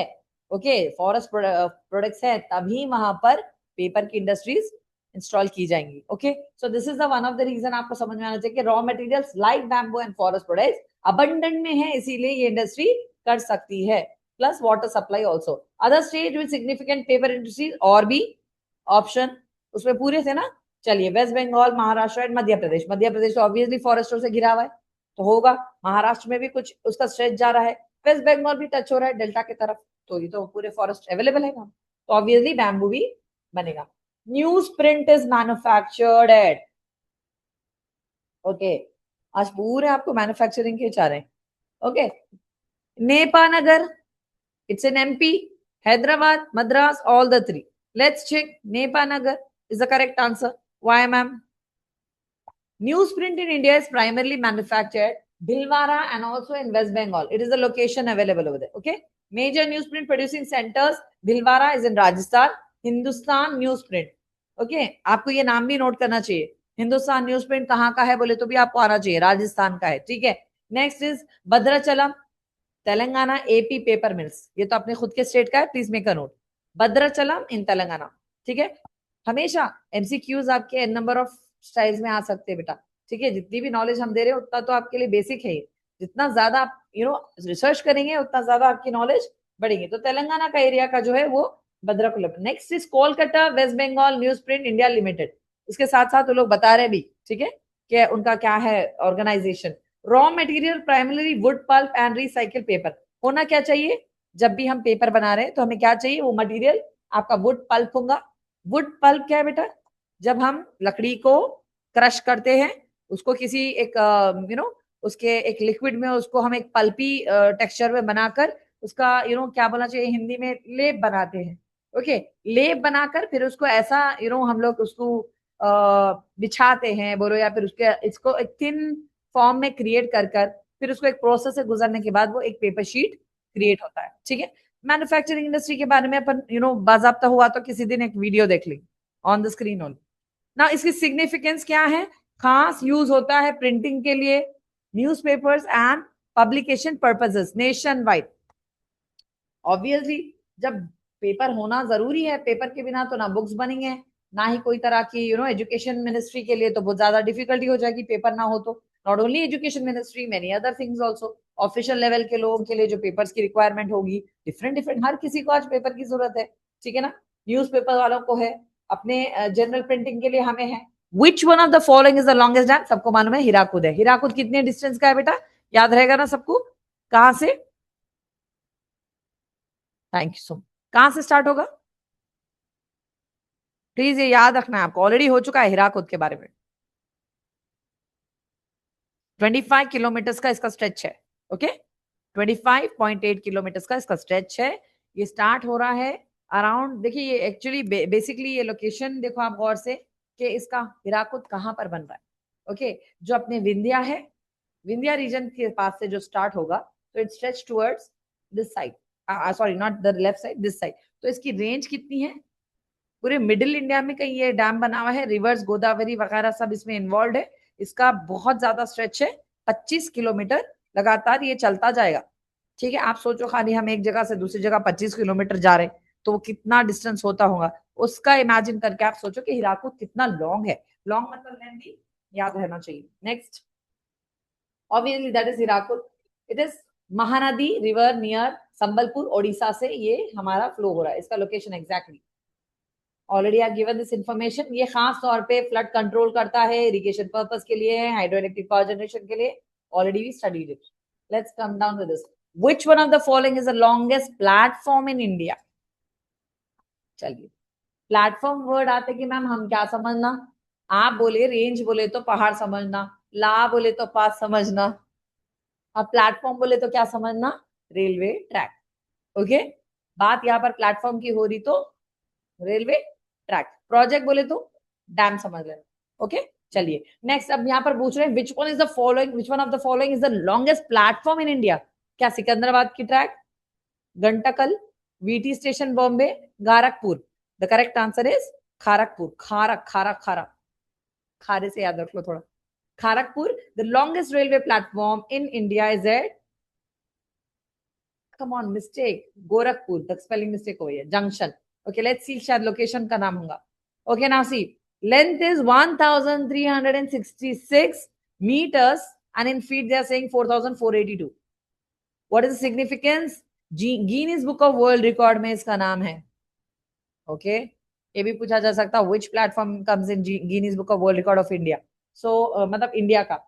ओके, फॉरेस्ट प्रोडक्ट्स है, तभी वहां पर पेपर की इंडस्ट्रीज इंस्टॉल की जाएंगी। Okay, so this is the one of the reason आपको समझ में आना चाहिए कि raw materials like bamboo and forest products abundant में है, इसीलिए ये इंडस्ट्री कर सकती है। Plus water supply also. Other state with significant paper industries, और भी ऑप्शन उसमें पूरे थे ना। चलिए वेस्ट बंगाल, महाराष्ट्र एंड मध्य प्रदेश। मध्य प्रदेश तो ऑब्वियसली फॉरेस्टों से घिरा हुआ है, तो होगा। महाराष्ट्र में भी कुछ उसका स्ट्रेच जा रहा है, वेस्ट बंगाल भी टच हो रहा है डेल्टा की तरफ, तो ये तो पूरे फॉरेस्ट अवेलेबल है ना, तो ऑब्वियसली बैम्बू भी बनेगा। Newsprint is manufactured at, okay, आज पूरे आपको मैन्युफैक्चरिंग के चाह रहे हैं। Okay, Nepanagar, it's in MP, Hyderabad, Madras, all the three. Let's check. Nepanagar is the correct answer. Why, ma'am? Newsprint in India is primarily manufactured Bhilwara and also in West Bengal. It is the location available over there. Okay. Major newsprint producing centers, Bhilwara is in Rajasthan. Hindustan Newsprint. Okay. आपको ये नाम भी note करना चाहिए। Hindustan newsprint कहाँ का है बोले तो भी आपको आना चाहिए, राजस्थान का है, ठीक है। Next is Bhadrachalam, Telangana. AP paper mills, ये तो अपने खुद के स्टेट का है, please make a note. Bhadrachalam in Telangana, ठीक है। हमेशा एमसीक्यूज आपके एन नंबर ऑफ स्टाइल्स में आ सकते हैं बेटा, ठीक है। जितनी भी नॉलेज हम दे रहे हैं उतना तो आपके लिए बेसिक है, जितना ज्यादा आप रिसर्च करेंगे उतना ज्यादा आपकी नॉलेज बढ़ेगी। तो तेलंगाना का एरिया का जो है वो Bhadrakulam. Next is Kolkata West Bengal news print India limited. इसके साथ साथ वो लोग बता रहे भी, ठीक है, कि उनका क्या है organisation. Raw material primary wood pulp and recycle paper. होना क्या चाहिए, जब भी हम पेपर बना रहे हैं तो हमें क्या चाहिए, वो मटेरियल आपका वुड पल्प होगा। वुड पल्प क्या है बेटा, जब हम लकड़ी को क्रश करते हैं, उसको किसी एक उसके एक लिक्विड में उसको हम एक पल्पी टेक्सचर में बनाकर उसका क्या बोलना चाहिए हिंदी में, लेप बनाते हैं। ओके, लेप बनाकर फिर उसको ऐसा हम लोग उसको बिछाते हैं बोलो, या फिर उसके इसको एक थिन फॉर्म में क्रिएट कर कर फिर उसको एक प्रोसेस से गुजरने के बाद वो एक पेपर शीट क्रिएट होता है। ठीक है, मैन्युफैक्चरिंग इंडस्ट्री के बारे में अपन बाजाबता हुआ तो किसी दिन एक वीडियो देख लेंगे ऑन द स्क्रीन ओनली। ना इसकी सिग्निफिकेंस क्या है? खास यूज होता है प्रिंटिंग के लिए, newspapers and publication purposes nation wide. Obviously जब पेपर होना जरूरी है, पेपर के बिना तो ना बुक्स बनी है, ना ही कोई तरह की एजुकेशन मिनिस्ट्री के लिए तो बहुत ज्यादा डिफिकल्टी हो जाएगी पेपर ना हो तो। Not only education ministry, many other things also. Official level के लोगों के लिए जो पेपर्स की रिक्वायरमेंट होगी डिफरेंट डिफरेंट, हर किसी को आज पेपर की जरूरत है। ठीक है ना, न्यूज़पेपर वालों को है, अपने जनरल प्रिंटिंग के लिए हमें है। विच one of the following is the longest dam? सबको मालूम है हीराकुद है। हीराकुद कितने डिस्टेंस का है बेटा, याद रहेगा ना सबको? कहां से, थैंक यू सो मच, कहां से स्टार्ट होगा? प्लीज ये याद रखना है आपको, ऑलरेडी हो चुका है हीराकुद के बारे में। 25 किलोमीटर का इसका स्ट्रेच है। ओके, 25.8 किलोमीटर का इसका स्ट्रेच है। ये स्टार्ट हो रहा है अराउंड, देखिए ये एक्चुअली बेसिकली ये लोकेशन देखो आप गौर से कि इसका हीराकुद कहां पर बन रहा है। ओके, जो अपने विंध्या है, विंध्या रीजन के पास से जो स्टार्ट होगा तो it stretch towards this side, sorry not the left side, this side. तो इसकी रेंज कितनी है? पूरे मिडिल इंडिया में कहीं ये डैम बना हुआ है, रिवर्स गोदावरी वगैरह सब इसमें इन्वॉल्व है। इसका बहुत ज्यादा स्ट्रेच है, 25 किलोमीटर लगातार ये चलता जाएगा। ठीक है, आप सोचो खाली हम एक जगह से दूसरी जगह 25 किलोमीटर जा रहे हैं तो वो कितना डिस्टेंस होता होगा, उसका इमेजिन करके आप सोचो कि हीराकुद कितना लॉन्ग है। लॉन्ग मतलब लेंथी, याद रहना चाहिए। Next, obviously that is Hirakud. It is Mahanadi river near Sambalpur, Odisha से ये हमारा फ्लो हो रहा है। इसका location exactly already I given this information. ये खास तौर पे फ्लड कंट्रोल करता है, इरिगेशन पर्पस के लिए है, हाइड्रो इलेक्ट्रिक पावर जनरेशन के लिए। Already we studied it. Let's come down to this. Which one of the following is the longest platform in India? चलिए, प्लेटफॉर्म वर्ड आते कि मैम हम क्या समझना? आप बोले रेंज बोले तो पहाड़ समझना, ला बोले तो पास समझना, अब प्लेटफॉर्म बोले तो क्या समझना? Railway track. ओके, बात यहाँ पर प्लेटफॉर्म की हो रही तो रेलवे ट्रैक, प्रोजेक्ट बोले तो डैम समझ लेना। ओके, चलिए नेक्स्ट। अब यहाँ पर पूछ रहे हैं which one is the following, which one of the following is the longest platform in India? क्या सिकंदराबाद की track, Guntakal, VT station Bombay, Gorakhpur? The correct answer is Kharagpur. खारक खारक खारक, खारे से याद रख लो थोड़ा। Kharagpur, the longest railway platform in India is at, come on mistake, Gorakhpur, the spelling mistake हो गई है, जंक्शन। ओके, लेट्स सी, शायद लोकेशन का नाम होगा। Okay, now see, length is 1366 meters and in feet they are saying 4482. What is the significance? Guinness Book of World Record में इसका नाम है। ओके, ये भी पूछा जा सकता है which platform comes in Guinness Book of World Record of India? So मतलब इंडिया का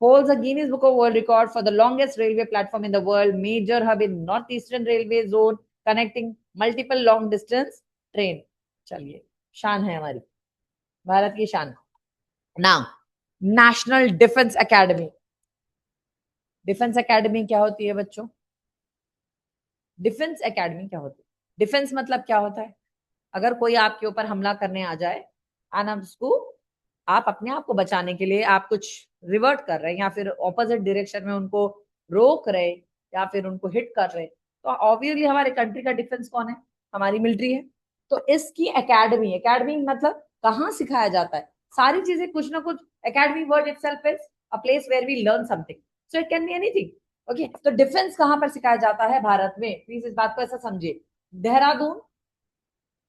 holds a Guinness Book of World Record for the longest railway platform in the world, major hub in northeastern railway zone connecting multiple long distance train। चलिए, शान है हमारी, भारत की शान। Now, national defence academy. Defence academy क्या होती है बच्चों? डिफेंस एकेडमी क्या होती है? डिफेंस मतलब क्या होता है? अगर कोई आपके ऊपर हमला करने आ जाए और आप उसको, आप अपने आप को बचाने के लिए आप कुछ रिवर्ट कर रहे हैं या फिर ऑपोजिट डायरेक्शन में उनको रोक रहे या फिर उनको हिट कर रहे, तो ऑब्वियसली हमारे कंट्री का डिफेंस कौन है? हमारी मिलिट्री है। तो इसकी एकेडमी, एकेडमी मतलब कहाँ सिखाया जाता है सारी चीजें, कुछ ना कुछ। Academy word itself is a place where we learn something, so it can be anything. Okay, तो डिफेंस कहाँ पर सिखाया जाता है भारत में? प्लीज इस बात को ऐसा समझिए। Dehradun,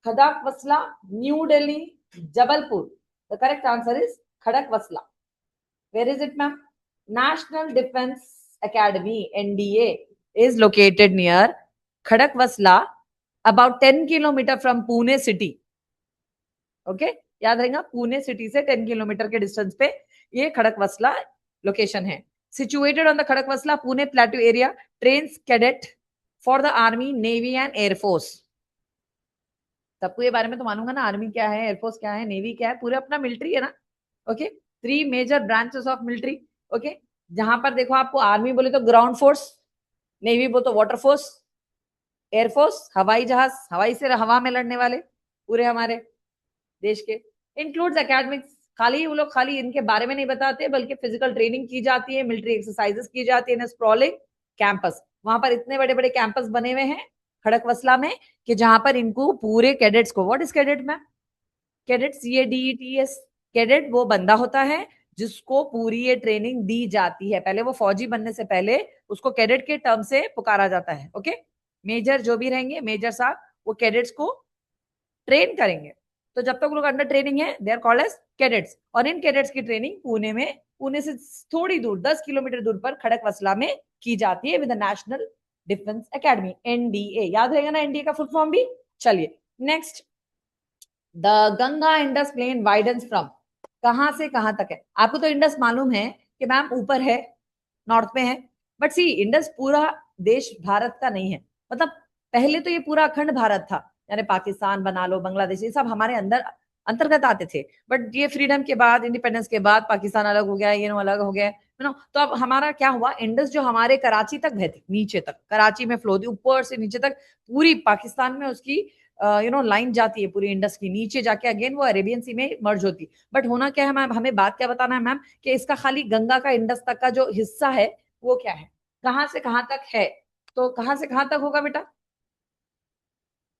Khadakwasla, new Delhi, Jabalpur. The correct answer is Khadakwasla. Where is it, ma'am? National Defense Academy (NDA) is located near Khadakwasla, about 10 kilometer from Pune city. Okay, याद रहेगा, पुणे सिटी से 10 किलोमीटर के डिस्टेंस पे ये खड़कवासला लोकेशन है। Situated on the Khadakwasla Pune plateau area, trains cadet for the army, navy and air force. सबको ये बारे में तो मालूंगा ना, आर्मी क्या है, एयरफोर्स क्या है, नेवी क्या है, पूरे अपना मिलिट्री है ना। Okay, 3 major branches of military. Okay, जहां पर देखो आपको आर्मी बोले तो ग्राउंड फोर्स, नेवी बोले तो वाटर फोर्स, एयरफोर्स हवाई जहाज, हवाई से हवा में लड़ने वाले पूरे हमारे देश के, इंक्लूड्स एकेडमिक्स। खाली वो लोग खाली इनके बारे में नहीं बताते, बल्कि फिजिकल ट्रेनिंग की जाती है, मिलिट्री एक्सरसाइजेस की जाती है इन स्प्रॉलिंग कैंपस। वहां पर इतने बड़े बड़े कैंपस बने हुए हैं खड़कवसला में, कि जहां पर इनको पूरे कैडेट्स को, what is cadet ma'am? Cadet CADETS, cadet वो बंदा होता है जिसको पूरी ये ट्रेनिंग दी जाती है। पहले वो फौजी बनने से पहले उसको कैडेट के टर्म से पुकारा जाता है। ओके, मेजर जो भी रहेंगे, मेजर साहब, वो कैडेट्स को ट्रेन करेंगे। तो जब तक लोग अंडर ट्रेनिंग है, they are called as cadets. और इन कैडेट्स की ट्रेनिंग पुणे से थोड़ी दूर 10 किलोमीटर दूर पर खड़कवसला में की जाती है with national defence academy, NDA। याद रहेगा ना NDA का फुल फॉर्म भी। चलिए next, the Ganga Indus plain widens from, कहां से कहां तक है? आपको तो इंडस मालूम है कि मैम ऊपर है, नॉर्थ में है, बट सी इंडस पूरा देश भारत का नहीं है। मतलब पहले तो ये पूरा अखंड भारत था, यानी पाकिस्तान बना लो, बांग्लादेश, ये सब हमारे अंदर अंतर्गत आते थे। बट ये फ्रीडम के बाद, इंडिपेंडेंस के बाद पाकिस्तान अलग हो गया, ये अलग हो गया, यू नो। तो अब हमारा क्या हुआ, इंडस जो हमारे कराची तक बहती, नीचे तक कराची में फ्लो थी, ऊपर से नीचे तक पूरी पाकिस्तान में उसकी लाइन जाती है पूरी इंडस की, नीचे जाके अगेन वो अरेबियन सी में मर्ज होती। बट होना क्या है मैम, हमें बात क्या बताना है मैम, कि इसका खाली गंगा का इंडस तक का जो हिस्सा है वो क्या है, कहां से कहां तक है? तो कहां से कहां तक होगा बेटा?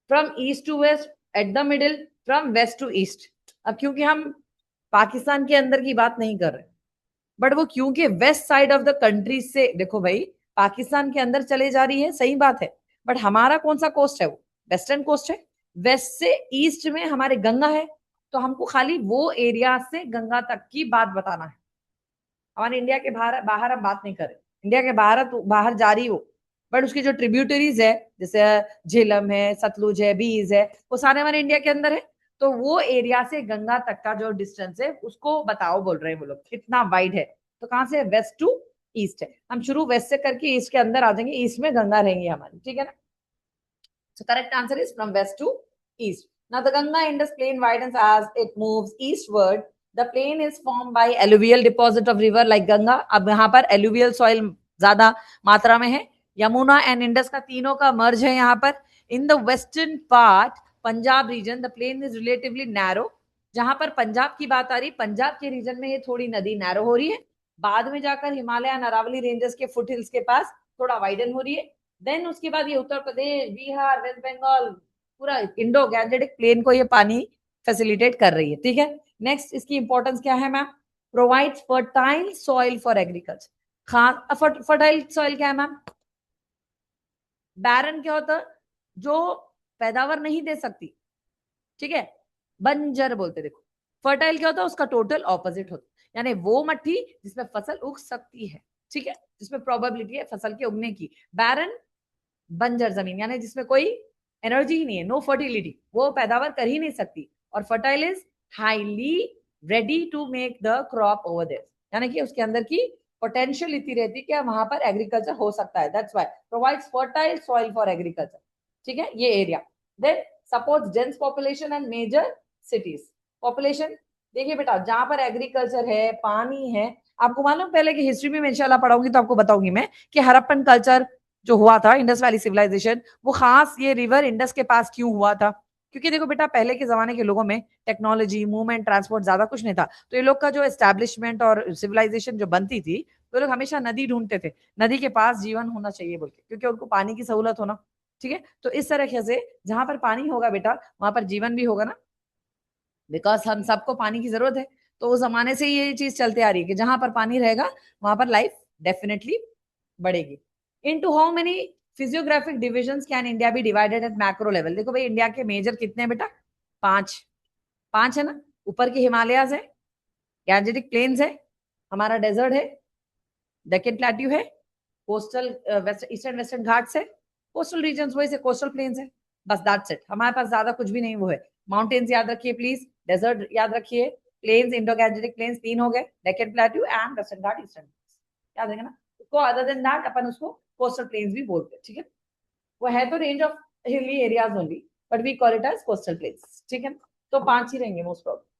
From east to west, at the middle, from west to east. अब क्योंकि हम पाकिस्तान के अंदर की बात नहीं कर रहे, बट वो क्योंकि west side of the country से, देखो भाई पाकिस्तान के अंदर चले जा रही है, सही बात है, बट हमारा कौन सा कोस्ट है? वो वेस्टर्न कोस्ट है। वेस्ट से ईस्ट में हमारे गंगा है, तो हमको खाली वो एरिया से गंगा तक की बात बताना है। हमारे इंडिया के बाहर बाहर हम बात नहीं करें, इंडिया के बाहर तो बाहर जा रही हो, बट उसकी जो ट्रिब्यूटरीज है, जैसे झेलम है, सतलुज है, बीज है, वो सारे हमारे इंडिया के अंदर है। तो वो एरिया से गंगा तक का जो डिस्टेंस है उसको बताओ, बोल रहे हैं वो लोग, कितना वाइड है। तो कहां से? वेस्ट टू ईस्ट है। हम शुरू वेस्ट से करके ईस्ट के अंदर आ जाएंगे, ईस्ट में गंगा रहेंगी हमारी, ठीक है ना। So correct answer is from west to east. Now the Ganga Indus plain widens as it moves eastward. The plain is formed by alluvial deposit of river like Ganga. अब यहाँ पर alluvial soil ज्यादा मात्रा में है। Yamuna and Indus का तीनों का मर्ज है यहाँ पर। In the western part Punjab region the plain is relatively narrow. जहां पर पंजाब की बात आ रही, पंजाब के रीजन में ये थोड़ी नदी नैरो हो रही है, बाद में जाकर हिमालय अरावली रेंजेस के फुट हिल्स के पास थोड़ा वाइडन हो रही है। देन उसके बाद ये उत्तर प्रदेश, बिहार, वेस्ट बंगाल, पूरा इंडो गैंजेटिक प्लेन को ये पानी फैसिलिटेट कर रही है, ठीक है। नेक्स्ट, इसकी इंपॉर्टेंस क्या है ma'am? Provides fertile soil for agriculture. Fertile soil क्या है मैम? बैरन क्या होता है? जो पैदावार नहीं दे सकती, ठीक है, बंजर बोलते। देखो फर्टाइल क्या होता है, उसका टोटल ऑपोजिट होता है, यानी वो मट्टी जिसमें फसल उग सकती है, ठीक है, जिसमें प्रोबेबिलिटी है फसल के उगने की। बैरन बंजर जमीन, यानी जिसमें कोई एनर्जी ही नहीं है, नो फर्टिलिटी, वो पैदावार कर ही नहीं सकती। और fertile is highly ready to make the crop over there, यानी कि उसके अंदर की पोटेंशियल इतनी रहती है कि वहां पर एग्रीकल्चर हो सकता है। That's why provides fertile soil for agriculture, ठीक है, ये area. Then supports dense population and major cities. Population देखिए बेटा, जहां पर एग्रीकल्चर है, पानी है, आपको मालूम पहले की हिस्ट्री में इंशाल्लाह पढ़ाऊंगी तो आपको बताऊंगी मैं कि हड़प्पन कल्चर जो हुआ था, इंडस वैली सिविलाइजेशन, वो खास ये रिवर इंडस के पास क्यों हुआ था? क्योंकि देखो बेटा, पहले के जमाने के लोगों में टेक्नोलॉजी, मूवमेंट, ट्रांसपोर्ट ज्यादा कुछ नहीं था, तो ये लोग का जो एस्टैब्लिशमेंट और सिविलाइजेशन जो बनती थी, तो लोग हमेशा नदी ढूंढते थे, नदी के पास जीवन होना चाहिए बोल के, क्योंकि उनको पानी की सहूलत होना, ठीक है। तो इस तरह से जहां पर पानी होगा बेटा, वहां पर जीवन भी होगा ना, बिकॉज हम सबको पानी की जरूरत है। तो उस जमाने से ये चीज चलते आ रही है कि जहां पर पानी रहेगा वहां पर लाइफ डेफिनेटली बढ़ेगी। Into how many physiographic divisions can India be divided at macro level? देखो भाई, इंडिया के मेजर कितने हैं बेटा? 5 5 है ना। ऊपर के हिमालयाज है, गैंजेटिक प्लेन्स है, हमारा डेजर्ट है, डेक्कन प्लेट्यू है, कोस्टल ईस्टर्न वेस्टर्न घाट्स है, कोस्टल रीजन वही से कोस्टल प्लेन्स है, बस दैट्स इट। हमारे पास ज्यादा कुछ भी नहीं वो है। माउंटेन्स याद रखिए प्लीज, डेजर्ट याद रखिए, प्लेन्स, इंडो गैंजेटिक प्लेन्स 3 हो गए, Deccan plateau and western Ghat, eastern याद रहेगा ना। उसको अदर देन दैट अपन उसको कोस्टल प्लेन्स भी बोलते हैं, ठीक है। वो है तो range of hilly areas only, but we call it as coastal plains, ठीक है। तो 5 ही रहेंगे most probably.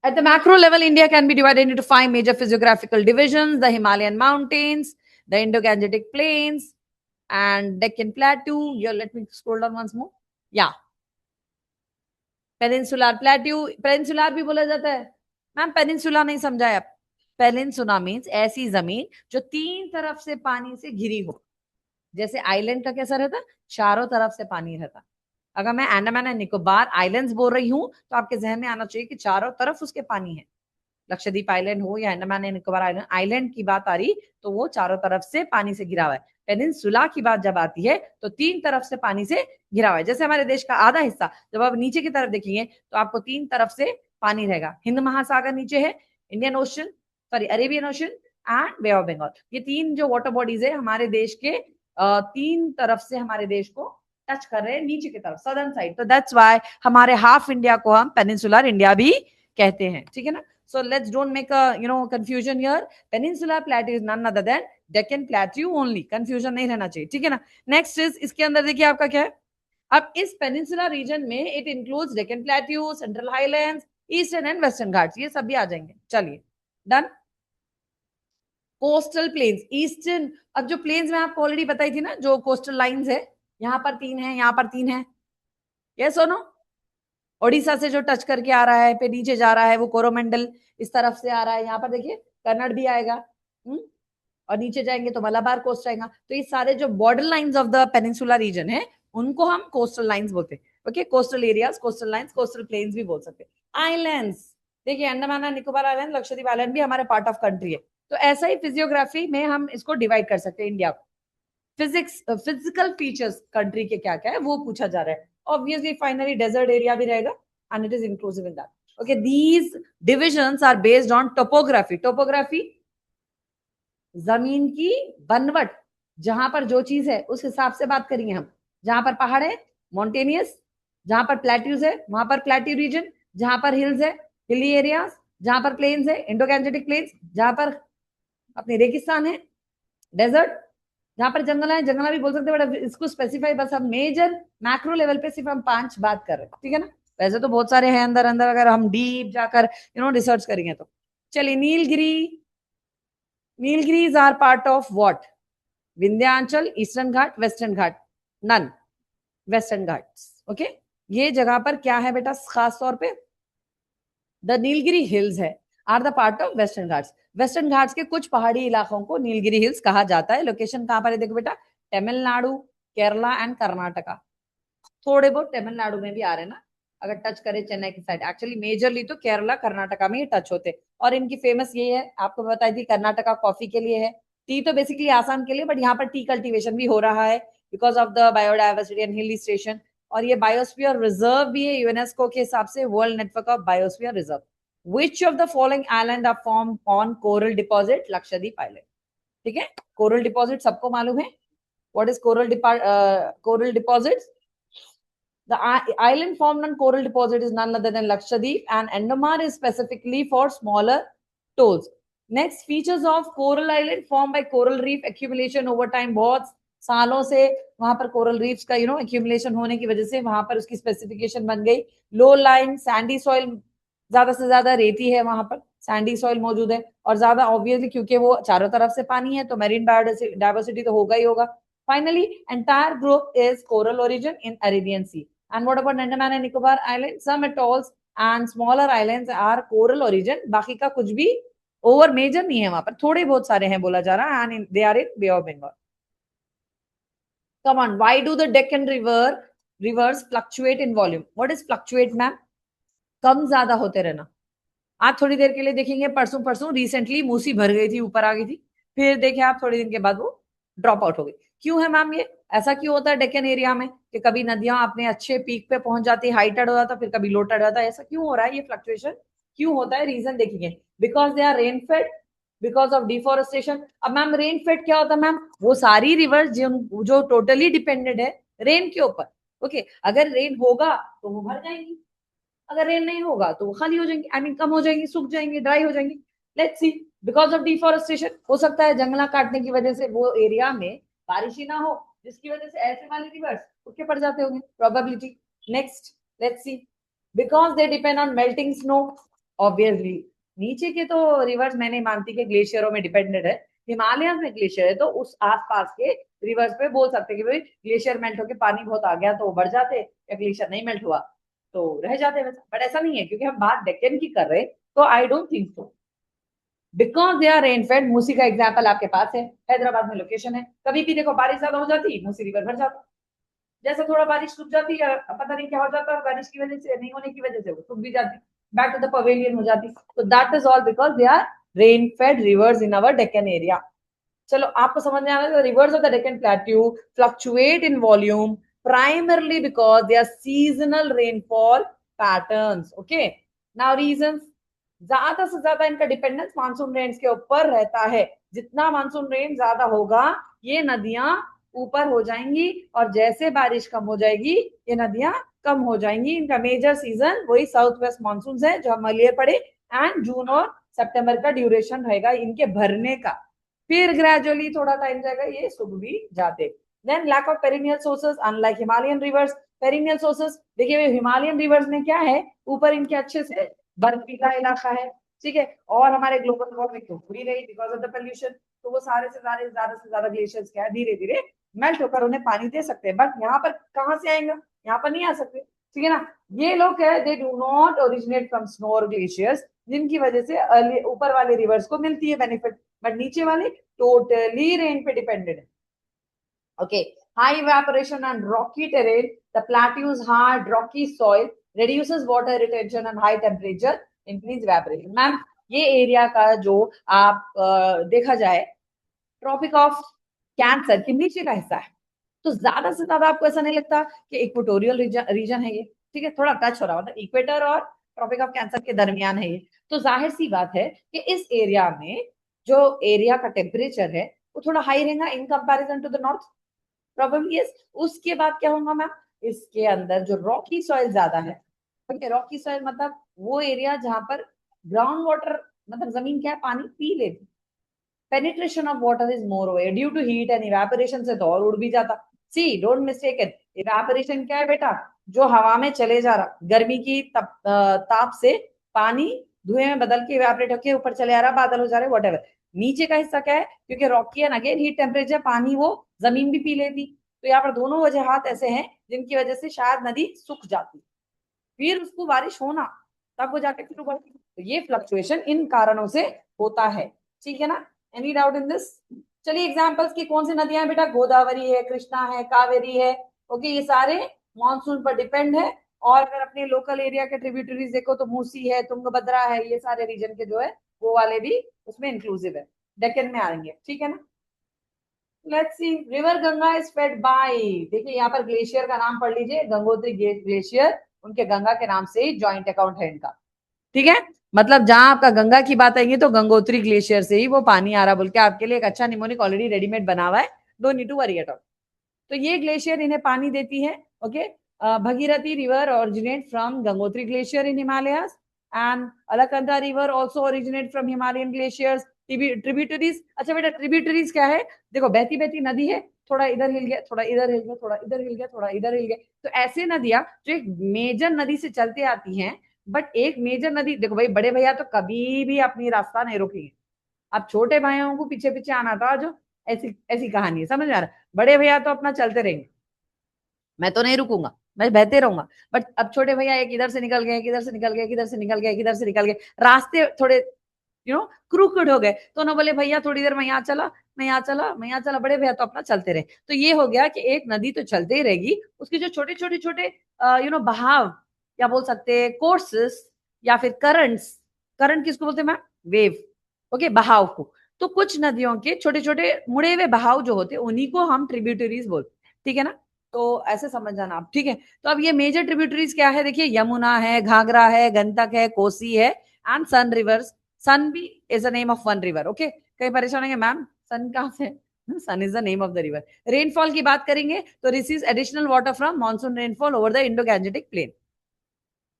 At the macro level, India can be divided into 5 major physiographical divisions: the Himalayan mountains, the Indo-Gangetic plains, and Deccan Plateau. Here, let me scroll down once more. Yeah. Peninsular Plateau. Peninsular भी बोला जाता है ma'am, peninsula नहीं समझा है आप। Peninsula means ऐसी जमीन जो 3 तरफ से पानी से घिरी हो। जैसे आइलैंड का कैसा रहता, चारों तरफ से पानी रहता। अगर मैं अंडमान एंड निकोबार आइलैंड्स बोल रही हूं तो आपके जहन में आना चाहिए कि चारों तरफ उसके पानी है। लक्षद्वीप आइलैंड हो या Andaman and Nicobar island, island की बात आ रही तो वो चारों तरफ से पानी से घिरा हुआ है। पेनिनसुला की बात जब आती है तो 3 तरफ से पानी से घिरा हुआ है। जैसे हमारे देश का आधा हिस्सा जब आप नीचे की तरफ देखेंगे तो आपको 3 तरफ से पानी रहेगा। हिंद महासागर नीचे है, Indian ocean, sorry Arabian ocean and bay of Bengal. ये 3 जो वाटर बॉडीज है हमारे देश के 3 तरफ से हमारे देश को टच कर रहे हैं नीचे की तरफ, सदर्न साइड। तो दैट्स व्हाई हमारे हाफ इंडिया को हम पेनिनसुलर इंडिया भी कहते हैं, ठीक है ना। So let's don't make a confusion here. Peninsular Plateau is none other than Deccan Plateau only. Confusion नहीं रहना चाहिए, ठीक है ना। Next is इसके अंदर देखिए आपका क्या है। अब इस पेनिनसुला रीजन में it includes Deccan plateau, central highlands, eastern and western Ghats, ये सब भी आ जाएंगे। चलिए डन। कोस्टल प्लेन्स, ईस्टर्न, अब जो प्लेन्स में आपको ऑलरेडी बताई थी ना, जो कोस्टल लाइंस है, यहाँ पर 3 है, यहाँ पर 3 है, यस और नो। ओडिशा से जो टच करके आ रहा है, पे नीचे जा रहा है, वो कोरोमंडल इस तरफ से आ रहा है। यहाँ पर देखिए कन्नड़ भी आएगा, और नीचे जाएंगे तो मलाबार कोस्ट आएगा। तो ये सारे जो border lines of the peninsula region है उनको हम कोस्टल लाइंस बोलते हैं। Okay, coastal areas, coastal lines, coastal plains भी बोल सकते हैं। आइलैंड्स देखिए, Andaman and Nicobar island, Lakshadweep island भी हमारे पार्ट ऑफ कंट्री है। तो ऐसा ही फिजियोग्राफी में हम इसको डिवाइड कर सकते हैं इंडिया को। फिजिकल फीचर्स कंट्री के क्या क्या है वो पूछा जा रहा है। ऑब्वियसली फाइनली डेजर्ट एरिया भी रहेगा and it is inclusive in that. Okay, these divisions are based on topography. Topography जमीन की बनवट, जहां पर जो चीज है उस हिसाब से बात करेंगे हम। जहां पर पहाड़ है मॉन्टेनियस, जहां पर प्लेट्यूज है वहां पर प्लेट्यू रीजन, जहां पर हिल्स है हिली एरियाज, जहां पर प्लेन्स है इंडो-गैंजेटिक प्लेन्स, जहां पर अपने रेगिस्तान है डेजर्ट, जहां पर जंगल है जंगल भी बोल सकते हैं। बट इसको स्पेसिफाई बस हम मेजर मैक्रो लेवल पे सिर्फ हम 5 बात कर रहे हैं, ठीक है ना। वैसे तो बहुत सारे हैं अंदर अंदर, अगर हम डीप जाकर रिसर्च करेंगे तो। चलिए Nilgiri, Nilgiris are part of what? Vindhyachal, eastern Ghat, western Ghat, none western Ghats. Okay, ये जगह पर क्या है बेटा खास तौर पे? द नीलगिरी हिल्स है, are the part of western Ghats. Western Ghats के कुछ पहाड़ी इलाकों को नीलगिरी हिल्स कहा जाता है। लोकेशन कहां पर है देखो बेटा, तमिलनाडु, केरला एंड कर्नाटका। थोड़े बहुत तमिलनाडु में भी आ रहे हैं ना, अगर टच करे चेन्नई की साइड। एक्चुअली मेजरली तो केरला कर्नाटका में ही टच होते। और इनकी फेमस ये है, आपको बताई थी, कर्नाटका कॉफी के लिए है, टी तो बेसिकली आसाम के लिए, बट यहाँ पर टी कल्टीवेशन भी हो रहा है because of the biodiversity and hill station. और ये बायोस्फीयर रिजर्व भी है यूनेस्को के हिसाब से, world network of biosphere reserve. Which of the following island are formed on coral deposit? Lakshadweep island, ठीक है। कोरल डिपॉजिट सबको मालूम है। What is coral deposits? The island formed on coral deposit is none other than Lakshadweep, and Andaman is specifically for smaller tolls. Next, features of coral island formed by coral reef accumulation over time. बहुत सालों से वहां पर coral reefs का accumulation होने की वजह से वहां पर उसकी स्पेसिफिकेशन बन गई। लो लाइन सैंडी सॉइल, ज्यादा से ज्यादा रेती है वहां पर, सैंडी सॉइल मौजूद है, और ज्यादा ऑब्वियसली क्योंकि वो चारों तरफ से पानी है तो मेरीन बायोडाइवर्सिटी तो होगा ही होगा। Finally entire group is coral origin in Arabian Sea. And what about Andaman and Nicobar island? Some atolls and smaller islands are coral origin. बाकी का कुछ भी ओवर मेजर नहीं है, वहां पर थोड़े बहुत सारे हैं बोला जा रहा है, and they are in Bay of Bengal. Come on, why do the Deccan rivers fluctuate in volume? What is fluctuate, ma'am? कम ज्यादा होते रहना। आप थोड़ी देर के लिए देखेंगे, परसों रिसेंटली मूसी भर गई थी, ऊपर आ गई थी, फिर देखे आप थोड़ी दिन के बाद वो ड्रॉप आउट हो गई। क्यों है मैम ये? ऐसा क्यों होता है डेक्कन एरिया में कि कभी नदियां अपने अच्छे पीक पे पहुंच जाती है, हाइटेड हो जाता, फिर कभी लोटेड हो जाता है? ऐसा क्यों हो रहा है? ये फ्लक्चुएशन क्यों होता है? रीजन देखिए, because they are rain fed, because of deforestation. अब मैम रेन फेड क्या होता है मैम? वो सारी रिवर्स जो टोटली डिपेंडेंट है रेन के ऊपर। ओके, अगर रेन होगा तो वो भर जाएंगी, अगर रेन नहीं होगा तो वो खाली हो जाएंगी, आई मीन कम हो जाएंगी, सूख जाएंगी, ड्राई हो जाएंगी। Let's see, because of deforestation हो सकता है जंगला काटने की वजह से वो एरिया में बारिश ही ना हो, जिसकी वजह से ऐसे वाली रिवर्स ओके पड़ जाते होंगे probability. Next let's see, because they depend on melting snow, obviously नीचे के तो रिवर्स मैं नहीं मानती कि ग्लेशियरों में डिपेंडेड है, हिमालय में ग्लेशियर है तो उस आसपास के रिवर्स पे बोल सकते हैं कि भाई ग्लेशियर मेल्ट होकर पानी बहुत आ गया तो वो बढ़ जाते, या ग्लेशियर नहीं मेल्ट हुआ तो रह जाते वैसा, बट ऐसा नहीं है क्योंकि हम बात डेक्कन की कर रहे, तो I don't think so, because they are rainfed. Musi का एग्जाम्पल आपके पास है, हैदराबाद में लोकेशन है, कभी भी देखो बारिश ज्यादा हो जाती मूसी रिवर भर जाता, जैसे थोड़ा बारिश रुक जाती है पता नहीं क्या हो जाता है बारिश की वजह से, नहीं होने की वजह से वो सूख भी जाती, बैक टू द पवेलियन हो जाती, तो that is all because they are rain fed rivers in our Deccan area. चलो आपको समझ में आ रहा है, rivers of the Deccan plateau fluctuate in volume primarily because they are seasonal rainfall patterns. Okay now reasons, ज्यादा से ज्यादा इनका डिपेंडेंस मानसून रेन्स के ऊपर रहता है, जितना मानसून रेन ज्यादा होगा ये नदियां ऊपर हो जाएंगी, और जैसे बारिश कम हो जाएगी ये नदियां कम हो जाएंगी। इनका मेजर सीजन वही साउथ वेस्ट मानसून है जो हम अर्लियर पढ़े, एंड जून और सितंबर का ड्यूरेशन रहेगा इनके भरने का, फिर ग्रेजुअली थोड़ा टाइम जाएगा ये सूख भी जाते। Then lack of perennial sources unlike Himalayan rivers. Perennial sources देखिए हिमालयन रिवर्स में क्या है, ऊपर इनके अच्छे से बर्फीला इलाका है, ठीक है, और हमारे ग्लोबल वार्मिंग तो पूरी रही बिकॉज ऑफ द पोल्यूशन, तो वो सारे से ज्यादा ग्लेशियर्स क्या है धीरे धीरे मेल्ट होकर उन्हें पानी दे सकते हैं, बट यहाँ पर कहाँ से आएंगे, यहाँ पर नहीं आ सकते, ठीक है ना। ये लोग है they do not originate from snow और ग्लेशियर्स, जिनकी वजह से ऊपर वाले रिवर्स को मिलती है बेनिफिट, बट नीचे वाले टोटली रेन पे डिपेंडेड है। Okay, high evaporation and Rocky terrain, the plateaus hard Rocky soil reduces water retention and high temperature increase evaporation। Ma'am ये एरिया का जो आप देखा जाए ट्रॉपिक ऑफ कैंसर के नीचे का हिस्सा है, तो ज्यादा से ज्यादा आपको ऐसा नहीं लगता कि इक्वेटोरियल रीजन है ये, ठीक है, थोड़ा टच हो रहा मतलब इक्वेटर और ट्रॉपिक ऑफ कैंसर के दरमियान है ये, तो जाहिर सी बात है कि इस एरिया में जो एरिया का टेम्परेचर है वो थोड़ा हाई रहेगा in comparison to the north, probably yes. उसके बाद क्या होगा मैम, इसके अंदर जो रॉकी सॉइल ज्यादा है, ओके, रॉकी सॉइल मतलब वो एरिया जहां पर ग्राउंड वाटर मतलब जमीन क्या है पानी पी लेती, penetration of water is more over due to heat and evaporation से तो और उड़ भी जाता। See don't mistake it, evaporation क्या है बेटा, जो हवा में चले जा रहा गर्मी की ताप से पानी धुएं में बदल के इवेपोरेट होके ऊपर चले आ रहा, बादल हो जा रहे व्हाटएवर। नीचे का हिस्सा क्या है, क्योंकि Rocky and again heat temperature पानी वो जमीन भी पी लेती, तो यहाँ पर दोनों वजह ऐसे हैं जिनकी वजह से शायद नदी सूख जाती, फिर उसको बारिश होना तब वो जाके फिर बढ़ती, तो ये फ्लक्चुएशन इन कारणों से होता है, ठीक है ना। Any doubt in this? चलिए एग्जांपल्स की कौन सी नदियां बेटा, गोदावरी है, कृष्णा है, कावेरी है, ओके, ये सारे मानसून पर डिपेंड है, और अगर अपने लोकल एरिया के ट्रिब्यूटरीज देखो तो मूसी है, तुंगभद्रा है, ये सारे रीजन के जो है वो वाले भी उसमें इंक्लूसिव है, डेक्कन में आएंगे, ठीक है ना। Let's see, river Ganga is fed by, देखिए यहाँ पर ग्लेशियर का नाम पढ़ लीजिए, गंगोत्री ग्लेशियर, उनके गंगा के नाम से ही ज्वाइंट अकाउंट है इनका, ठीक है, मतलब जहां आपका गंगा की बात आएगी तो गंगोत्री ग्लेशियर से ही वो पानी आ रहा बोल के आपके लिए एक अच्छा निमोनिक ऑलरेडी रेडीमेड बना हुआ है, don't need to worry at all. तो ये ग्लेशियर इन्हें पानी देती है, okay. Bhagirathi river originate from Gangotri glacier in Himalayas, and Alaknanda river also originate from Himalayan glaciers. Tributaries, अच्छा बेटा ट्रिब्यूटरीज क्या है, देखो बहती बहती नदी है, थोड़ा इधर हिल गया, थोड़ा इधर हिल गया, थोड़ा इधर हिल गया, थोड़ा इधर हिल गया, तो ऐसे नदियां जो एक मेजर नदी से चलते आती हैं, बट एक मेजर नदी, देखो भाई बड़े भैया तो कभी भी अपनी रास्ता नहीं रोकेंगे, अब छोटे भाइयों को पीछे पीछे आना था, जो ऐसी ऐसी कहानी है, समझ में आ रहा है, बड़े भैया तो अपना चलते रहेंगे, मैं तो नहीं रुकूंगा, मैं बहते रहूंगा, बट अब छोटे भैया एक इधर से निकल गए, एक इधर से निकल गए, एक इधर से निकल गए, एक इधर से निकल गए, रास्ते थोड़े क्रूकड हो गए, तो ना बोले भैया थोड़ी देर मैं यहाँ चला, मैं यहाँ चला, मैं यहाँ चला, बड़े भैया तो अपना चलते रहे, तो ये हो गया कि एक नदी तो चलते ही रहेगी, उसके जो छोटे छोटे छोटे बहाव या बोल सकते हैं कोर्सेस या फिर करंट्स, करंट किसको बोलते हैं मैम, वेव, ओके, बहाव को, तो कुछ नदियों के छोटे छोटे मुड़े हुए बहाव जो होते हैं उन्हीं को हम ट्रिब्यूटरीज बोलते हैं, ठीक है ना, तो ऐसे समझ जाना आप, ठीक है। तो अब ये मेजर ट्रिब्यूटरीज क्या है, देखिए यमुना है, घाघरा है, गंडक है, कोसी है, एंड सन रिवर्स, सन भी is the name of one river, okay, कहीं परेशान होंगे मैम सन कहां से, Son is the name of the river. Rainfall की बात करेंगे तो receives additional water from monsoon rainfall over the Indo Gangetic plain.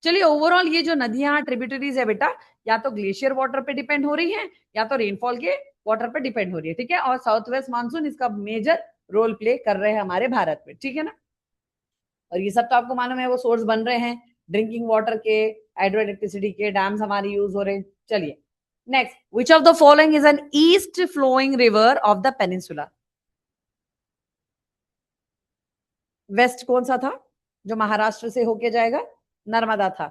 चलिए ओवरऑल ये जो नदियां ट्रिब्यूटरीज है बेटा, या तो ग्लेशियर वाटर पे डिपेंड हो रही है या तो रेनफॉल के वाटर पे डिपेंड हो रही है, ठीक है, और साउथ वेस्ट मानसून इसका मेजर रोल प्ले कर रहे हैं हमारे भारत में, ठीक है ना। और ये सब तो आपको मालूम है वो सोर्स बन रहे हैं ड्रिंकिंग वाटर के, हाइड्रो इलेक्ट्रिसिटी के, डैम्स हमारे यूज हो रहे हैं. चलिए next, which of the following is an east flowing river of the peninsula? West कौन सा था जो महाराष्ट्र से होके जाएगा? नर्मदा था.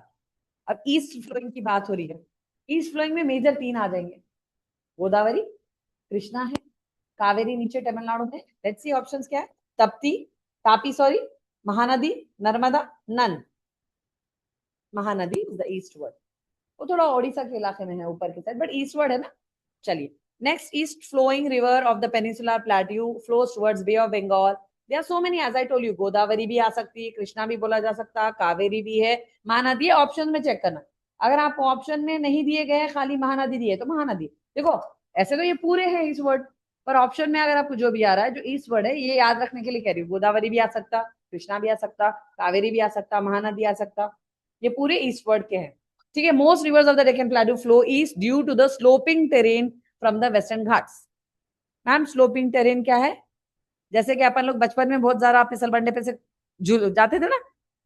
अब ईस्ट फ्लोइंग की बात हो रही है. ईस्ट फ्लोइंग में मेजर 3 आ जाएंगे. गोदावरी, कृष्णा है, कावेरी नीचे तमिलनाडु में. लेट्स सी ऑप्शंस क्या है. Tapti, Tapi sorry, Mahanadi, Narmada. None. Mahanadi is the eastward. वो थोड़ा ओडिशा के इलाके में है ऊपर के साइड, बट ईस्ट वर्ड है ना. चलिए next, east flowing river of the peninsular plateau flows towards Bay of Bengal. There are so many, as I told you. Godavari भी आ सकती है, कृष्णा भी बोला जा सकता है, कावेरी भी है, महानदी है. ऑप्शन में चेक करना. अगर आपको ऑप्शन में नहीं दिए गए खाली महानदी दिए तो महानदी. देखो ऐसे तो ये पूरे हैं इस वर्ड, पर ऑप्शन में अगर आपको जो भी आ रहा है जो ईस्ट वर्ड है ये याद रखने के लिए कह रही हूँ. गोदावरी भी आ सकता, कृष्णा भी आ सकता, कावेरी भी आ सकता, महानदी आ सकता. ये पूरे ईस्ट वर्ड के हैं. ठीक है. Most rivers of the Deccan plateau flow east due to the sloping terrain from the western Ghats. Ma'am sloping terrain क्या है? जैसे कि अपन लोग बचपन में बहुत ज्यादा फिसल बंडे पे से झूल जाते थे ना,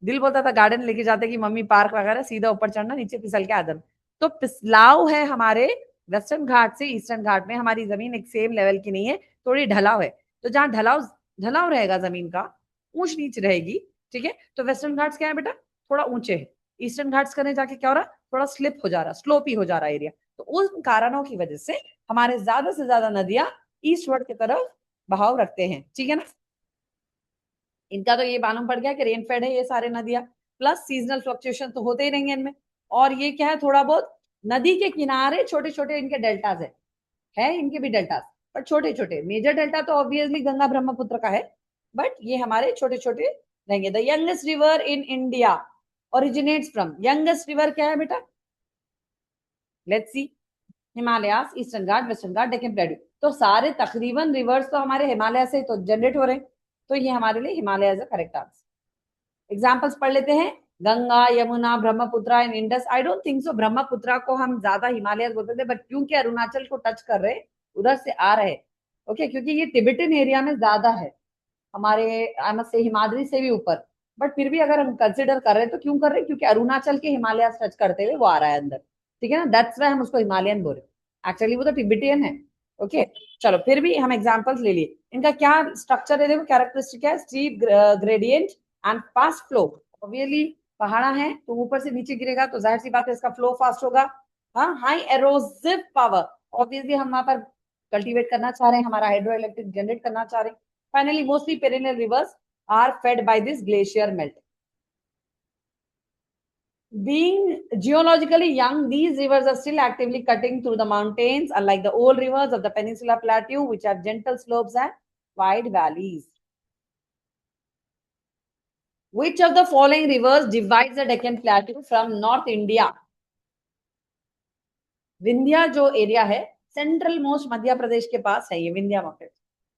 दिल बोलता था गार्डन लेके जाते कि मम्मी पार्क वगैरह, सीधा ऊपर चढ़ना नीचे फिसल के आ जाना. तो फिसलाव है हमारे वेस्टर्न घाट से ईस्टर्न घाट में. हमारी जमीन एक सेम लेवल की नहीं है, थोड़ी ढलाव है. तो जहां ढलाव ढलाव रहेगा जमीन का, ऊंच नीच रहेगी. ठीक है. तो वेस्टर्न घाट्स क्या है बेटा? थोड़ा ऊंचे है. ईस्टर्न घाट्स करने जाके क्या हो रहा, थोड़ा स्लिप हो जा रहा, स्लोपी हो जा रहा एरिया. तो उन कारणों की वजह से हमारे ज्यादा से ज्यादा नदियां ईस्टवर्ड की तरफ बहाव रखते हैं. ठीक है ना. इनका तो ये मालूम पड़ गया कि रेनफेड है ये सारे नदियां, प्लस सीजनल फ्लक्चुएशन तो होते ही रहेंगे इनमें. और ये क्या है, थोड़ा बहुत नदी के किनारे छोटे छोटे इनके डेल्टाज है इनके भी डेल्टाज, पर छोटे छोटे. मेजर डेल्टा तो ऑब्वियसली गंगा ब्रह्मपुत्र का है, बट ये हमारे छोटे छोटे रहेंगे. The youngest river in India originates from. Youngest river क्या है बेटा? Let's see. Himalayas, eastern Ghat, western Ghat, Deccan plateau. तो सारे तकरीबन रिवर्स तो हमारे हिमालय से तो जनरेट हो रहे हैं. तो ये हमारे लिए Himalaya is the correct answer. Examples पढ़ लेते हैं. Ganga, Yamuna, Brahmaputra and Indus. I don't think सो ब्रह्मपुत्र को हम ज्यादा हिमालय बोलते थे, बट क्योंकि अरुणाचल को टच कर रहे, उधर से आ रहे. ओके क्योंकि ये तिबेटन एरिया में ज्यादा है हमारे, आई मस्ट से हिमाद्री से भी ऊपर. बट फिर भी अगर हम कंसिडर कर रहे हैं तो क्यों कर रहे हैं? क्योंकि अरुणाचल के हिमालय टच करते हुए वो आ रहा है अंदर. ठीक है ना. दैट्स व्हाई हम उसको हिमालयन बोल रहे हैं. एक्चुअली वो तो तिब्बतियन है. ओके चलो फिर भी हम एग्जांपल्स ले लिए. इनका क्या स्ट्रक्चर है देखो, कैरेक्टरिस्टिक है. Steep gradient and fast flow. Obviously पहाड़ा है तो ऊपर से नीचे गिरेगा तो जाहिर सी बात है इसका फ्लो फास्ट होगा. हाँ. High एरोसिव power. ऑब्वियसली हम वहां पर कल्टीवेट करना चाह रहे हैं, हमारा हाइड्रो इलेक्ट्रिक जनरेट करना चाह रहे हैं. Finally, mostly perennial rivers are fed by this glacier melt. Being geologically young, these rivers are still actively cutting through the mountains, unlike the old rivers of the Peninsula Plateau, which have gentle slopes and wide valleys. Which of the following rivers divides the Deccan Plateau from North India? Vindhya जो area है, central most Madhya Pradesh के पास है ये Vindhya mountain.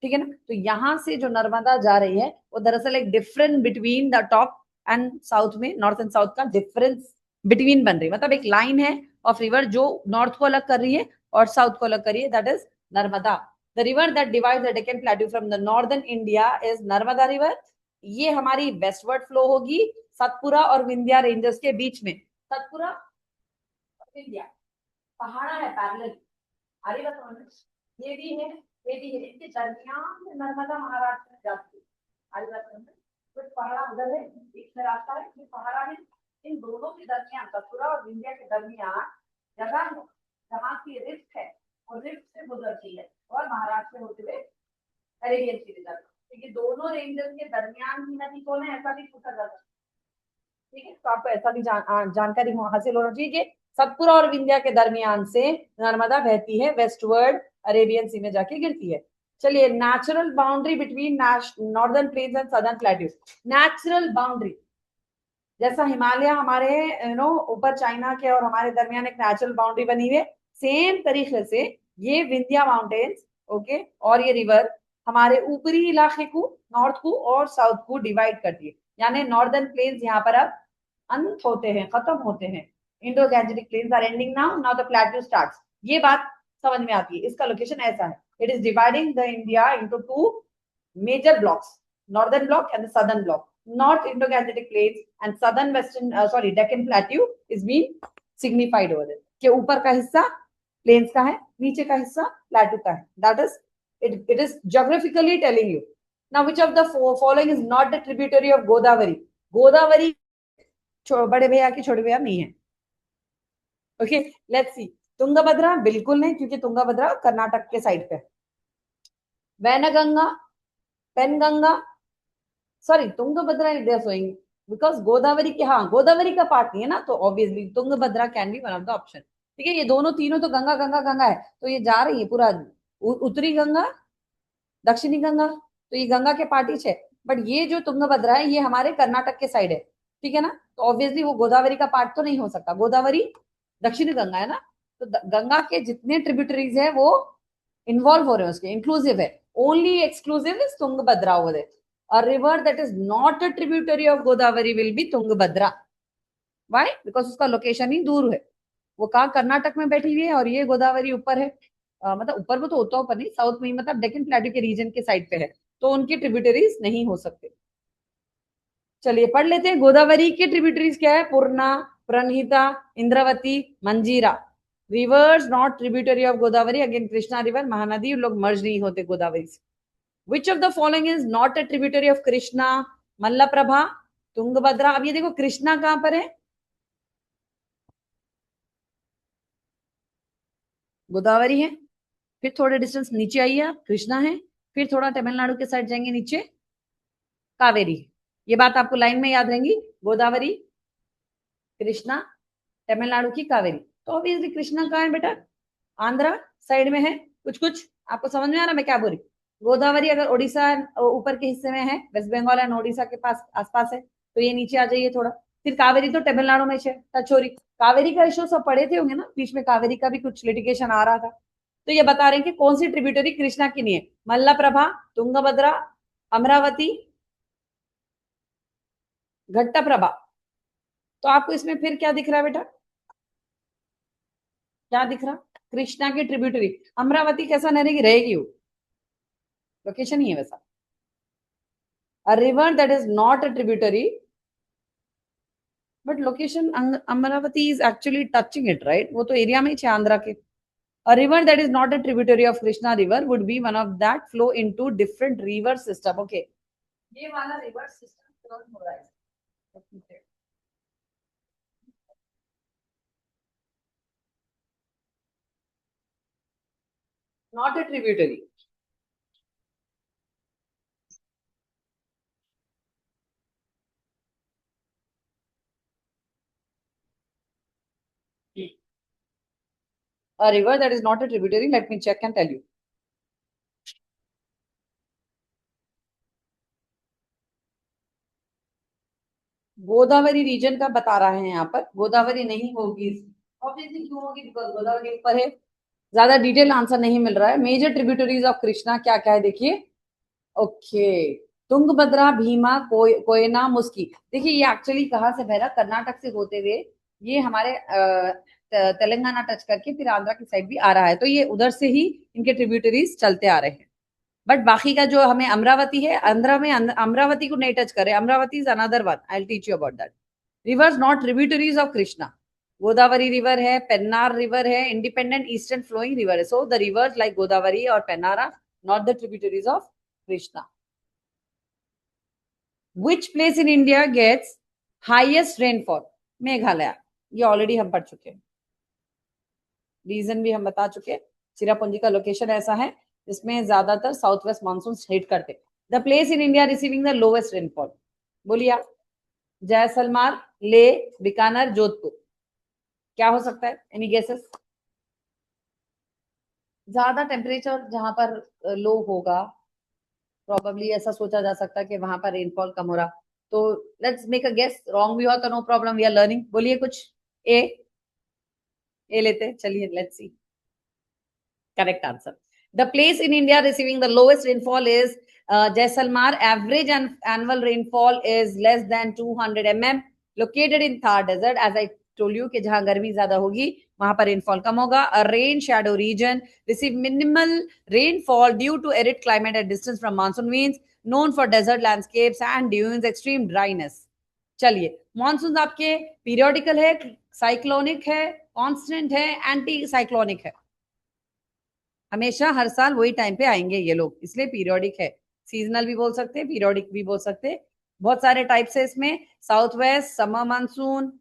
ठीक है ना. तो यहां से जो नर्मदा जा रही है वो दरअसल एक difference between the top and south में, नॉर्थ एंड साउथ का डिफरेंस बिटवीन बन रही है. मतलब एक लाइन है ऑफ रिवर जो नॉर्थ को अलग कर रही है और साउथ को अलग कर रही है. That is Narmada. The river that divides the Deccan plateau from the northern India is Narmada river. ये हमारी वेस्टवर्ड फ्लो होगी सतपुरा और विंध्या रेंजेस के बीच में. सतपुरा और विंध्या पहाड़ा है पैरेलल. आगे बताओ. ये भी है, ये भी है. इनके दरमियान से नर्मदा महाराष्ट्र में जाती है. आगे बताओ. कुछ पहाड़ा उधर है, एक में रास्ता है, ये पहाड़ा है. इन दोनों के दरमियान, सतपुरा और विंध्या के दरमियान जगह है जहाँ की रिफ्ट है और रिफ्ट से गुजरती है और महाराष्ट्र में होते हुए अरेबियन सी रिजर्व. तो ये दोनों रेंजेस के दरमियान की नदी कौन है, ऐसा भी पूछा जाता है. ठीक है. तो आपको ऐसा भी जानकारी हासिल होना चाहिए कि सतपुरा और विंध्या के दरमियान से नर्मदा बहती है, वेस्टवर्ड अरेबियन सी में जाके गिरती है. चलिए, natural boundary between northern plains and southern plateaus. Natural boundary जैसा हिमालय हमारे ऊपर चाइना के और हमारे दरमियान एक नेचुरल बाउंड्री बनी हुई है, सेम तरीके से ये विंध्या माउंटेन्स ओके और ये रिवर हमारे ऊपरी इलाके को, नॉर्थ को और साउथ को डिवाइड करती है. यानी नॉर्दर्न प्लेन्स यहाँ पर अब अंत होते हैं, खत्म होते हैं. Indo-Gangetic plains are ending now, now the plateau starts. ये बात समझ में आती है. इसका लोकेशन ऐसा है. It is dividing the India into 2 major blocks, northern block and the southern block. not Indo-Gangetic plains, and southern western, Deccan plateau is being signified over there. कि ऊपर का हिस्सा plains का है, नीचे का हिस्सा plateau का है. That is, it is geographically telling you. Now, which of the following is not the tributary of Godavari? Godavari बड़े भैया की छोटे भैया नहीं है. Okay, let's see. तुंगभद्रा बिल्कुल नहीं, क्योंकि तुंगभद्रा कर्नाटक के साइड पे. Wainganga, Penganga, sorry Tungabhadra they are showing because Godavari के, हाँ गोदावरी का पार्ट नहीं है ना, तो obviously Tungabhadra can be one of the option. ठीक है, ये दोनों तीनों तो गंगा गंगा गंगा है, तो ये जा रही है पूरा उत्तरी गंगा, दक्षिणी गंगा, तो ये गंगा के पार्ट ही है. बट ये जो तुंगभद्रा है ये हमारे कर्नाटक के साइड है. ठीक है ना, तो ऑब्वियसली वो गोदावरी का पार्ट तो नहीं हो सकता. गोदावरी दक्षिणी गंगा है ना, तो गंगा के जितने ट्रिब्यूटरीज है वो इन्वॉल्व हो रहे हैं, उसके इंक्लूसिव है. Only exclusive is Tungabhadra over there. A river that is not a tributary of Godavari will be Tungabhadra. Why? Because उसका लोकेशन ही दूर है. वो कहाँ कर्नाटक में बैठी हुई है और ये गोदावरी ऊपर है. मतलब ऊपर वो तो होता ऊपर नहीं, साउथ में, मतलब डेक्कन प्लेटू के रीजन के साइड पे है, तो उनकी ट्रिब्यूटरीज नहीं हो सकते. चलिए पढ़ लेते हैं. गोदावरी के ट्रिब्यूटरीज क्या है? पूर्णा, प्रणहिता, इंद्रावती, मंजीरा. Reverse not tributary of Godavari, again Krishna river, Mahanadi, लोग मर्ज नहीं होते गोदावरी से. Which of the following is not a tributary of Krishna? मल्लप्रभा, Tungabhadra. अब ये देखो कृष्णा कहां पर है? गोदावरी है, फिर थोड़े डिस्टेंस नीचे आइए आप, कृष्णा है, फिर थोड़ा तमिलनाडु के साइड जाएंगे नीचे, कावेरी. ये बात आपको लाइन में याद रहेंगी. गोदावरी, कृष्णा, तमिलनाडु की कावेरी. तो ऑब्वियसली कृष्णा कहाँ है बेटा? आंध्रा साइड में है. कुछ कुछ आपको समझ में आ रहा मैं क्या बोल रही? गोदावरी अगर ओडिशा ऊपर के हिस्से में है, वेस्ट बंगाल एंड ओडिशा के पास आसपास है, तो ये नीचे आ जाइए थोड़ा. फिर कावेरी तो तमिलनाडु में है, तचोरी. कावेरी का इशू सब पढ़े थे होंगे ना, बीच में कावेरी का भी कुछ लिटिगेशन आ रहा था. तो ये बता रहे हैं कि कौन सी ट्रिब्यूटरी कृष्णा की नहीं है? मल्लप्रभा, तुंगभद्रा, अमरावती, घट्टप्रभा. तो आपको इसमें फिर क्या दिख रहा है बेटा? क्या दिख रहा? कृष्णा की ट्रिब्यूटरी. अमरावती कैसा नहीं रहेगी? रहेगी वो, लोकेशन ही है वैसा. A river that is not a tributary, but location Amaravati is actually touching it, right? वो तो एरिया में ही है आंध्रा के. A river that is not a tributary of Krishna river would be one of that flow into different river system. Okay, ये वाला river system कौन हो रहा है? Not a tributary. A river that is not a tributary, let me check and tell you. Godavari region का बता रहे हैं यहाँ पर. गोदावरी नहीं होगी, ऑब्वियसली क्यों होगी? बिकॉज गोदावरी ऊपर है. ज्यादा डिटेल आंसर नहीं मिल रहा है. मेजर ट्रिब्यूटरीज ऑफ कृष्णा क्या क्या है देखिए. ओके, तुंगभद्रा, भीमा, कोयना, मुस्की. देखिए ये एक्चुअली कहाँ से बह रहा? कर्नाटक से होते हुए ये हमारे तेलंगाना टच करके फिर आंध्रा की साइड भी आ रहा है, तो ये उधर से ही इनके ट्रिब्यूटरीज चलते आ रहे हैं. बट बाकी का जो हमें अमरावती है, आंध्रा में अमरावती को नहीं टच करे. Amaravati is another one, I will teach you about that. Rivers not tributaries of Krishna. Godavari river है, पेन्नार रिवर है, इंडिपेंडेंट ईस्टर्न फ्लोइंग रिवर है. So the rivers like Godavari और Pennar are not the tributaries of Krishna. Which place in India gets highest rainfall? Meghalaya. ये already हम पढ़ चुके हैं, reason भी हम बता चुके हैं. चिरापुंजी का लोकेशन ऐसा है जिसमें ज्यादातर साउथ वेस्ट मानसून हिट करते. The place in India receiving the lowest rainfall, बोलिए आप. जैसलमेर, ले, बीकानेर, जोधपुर. क्या हो सकता है? Any guesses? ज्यादा टेम्परेचर जहां पर लो होगा, प्रोबेबली ऐसा सोचा जा सकता है कि वहां पर रेनफॉल कम हो रहा. तो let's make a guess. Wrong भी हो तो no problem, we are learning. बोलिए कुछ. ए लेते. चलिए let's see. Correct answer. The place in India receiving the lowest rainfall is Jaisalmer. Average annual rainfall is less than 200 mm. Located in Thar Desert, as I told you कि जहां गर्मी ज्यादा होगी वहां पर रेनफॉल कम होगा. A rain shadow region receive minimal rainfall due to arid climate at distance from monsoon winds, known for desert landscapes and dunes, extreme dryness. चलिए, monsoon आपके पीरियोडिकल है, साइक्लोनिक है, कांस्टेंट है, एंटी साइक्लोनिक है. हमेशा हर साल वही टाइम पे आएंगे ये लोग, इसलिए पीरियोडिक है. सीजनल भी बोल सकते हैं, पीरियोडिक भी बोल सकते हैं. बहुत सारे टाइप्स है इसमें. South west summer monsoon,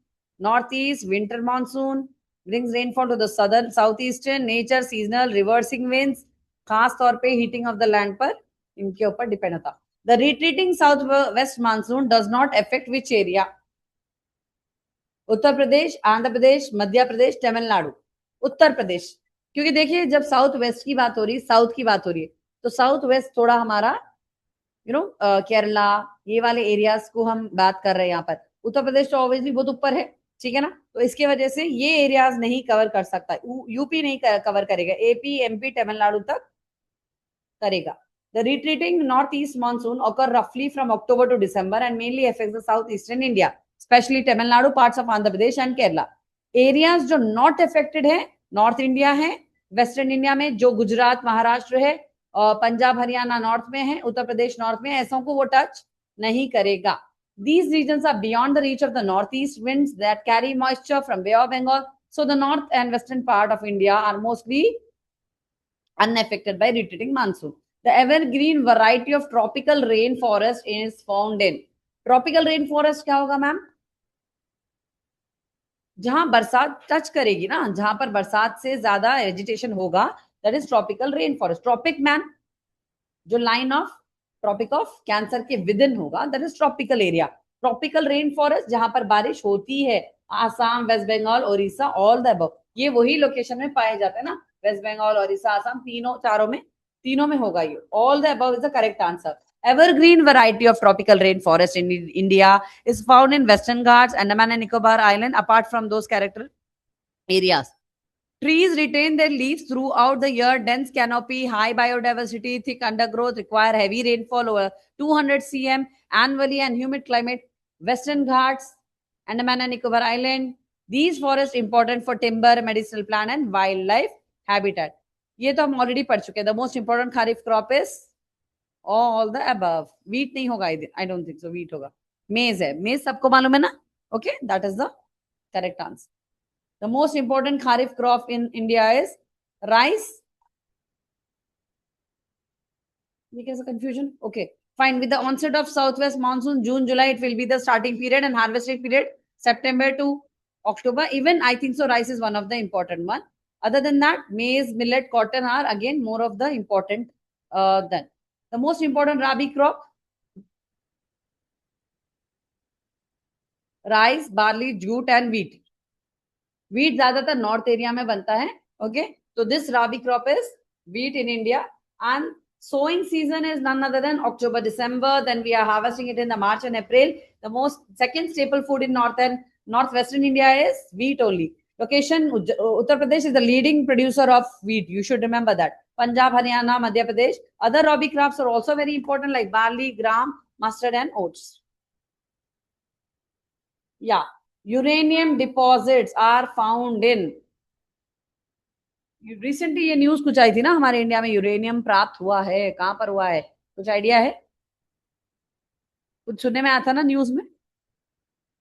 north east winter monsoon, brings rainfall to the southern southeastern, nature seasonal reversing winds, खास तौर पे हीटिंग ऑफ द लैंड पर इनके ऊपर डिपेंड होता. The retreating south west monsoon does not affect which area? Uttar Pradesh, Andhra Pradesh, Madhya Pradesh, Tamil Nadu. Uttar Pradesh, क्योंकि देखिए जब साउथ वेस्ट की बात हो रही है, साउथ की बात हो रही है, तो साउथ वेस्ट थोड़ा हमारा केरला ये वाले एरियाज को हम बात कर रहे हैं यहाँ पर. उत्तर प्रदेश तो ऑब्वियसली बहुत ऊपर है, ठीक है ना, तो इसके वजह से ये एरियाज नहीं कवर कर सकता. यूपी नहीं कवर करेगा, एपी एमपी तमिलनाडु तक करेगा. The retreating north east monsoon occur roughly from October to December and mainly affects the southeastern India, especially Tamil Nadu, parts of Andhra Pradesh and Kerala. Areas जो not affected है, north India है, western India में जो गुजरात महाराष्ट्र है, और Punjab Haryana north में है, Uttar Pradesh north में, ऐसों को वो टच नहीं करेगा. These regions are beyond the reach of the northeast winds that carry moisture from Bay of Bengal. So the north and western part of India are mostly unaffected by retreating monsoon. The evergreen variety of tropical rainforest is found in. Tropical rainforest क्या होगा ma'am? जहां बरसात touch करेगी ना, जहां पर बरसात से ज्यादा वेजिटेशन होगा, that is tropical rain forest. Tropic man जो line of tropic of cancer के विद इन होगा, that is tropical area. Tropical rain forest जहां पर बारिश होती है, Assam, West Bengal, Odisha, all the above, ये वही लोकेशन में पाए जाते हैं ना. वेस्ट बंगाल, ओडिशा, आसाम, तीनों में होगा ये. All the above is the correct answer. Evergreen variety of tropical rainforest in India is found in Western Ghats, Andaman and Nicobar Island, apart from those character areas. Trees retain their leaves throughout the year. Dense canopy, high biodiversity, thick undergrowth, require heavy rainfall over 200 cm annually and humid climate. Western Ghats, Andaman and Nicobar Island. These forests important for timber, medicinal plant and wildlife habitat. ये तो हम already पढ़ चुके हैं. The most important kharif crop is all the above. Wheat नहीं होगा, I don't think so. Wheat होगा. Maize है. Maize सबको मालूम है ना? Okay, that is the correct answer. The most important kharif crop in India is rice. ये कैसा confusion? Okay, fine. With the onset of southwest monsoon, June, July, it will be the starting period, and harvesting period September to October. Even I think so, rice is one of the important one. Other than that, maize, millet, cotton are again more of the important than. The most important rabi crop, rice, barley, jute and wheat. Wheat ज्यादातर north area में बनता है. Okay, तो this rabi crop is wheat in India, and sowing season is none other than October, December. Then we are harvesting it in the March and April. The most second staple food in north and northwestern India is wheat only. Location, Uttar Pradesh is the leading producer of wheat. You should remember that. Punjab, Haryana, Madhya Pradesh. Other rabi crops are also very important like barley, gram, mustard and oats. Yeah. Uranium deposits are found in. Recently ये news कुछ आई थी ना, हमारे India में uranium प्राप्त हुआ है. कहां पर हुआ है, कुछ आइडिया है? कुछ सुनने में आया था ना न्यूज में,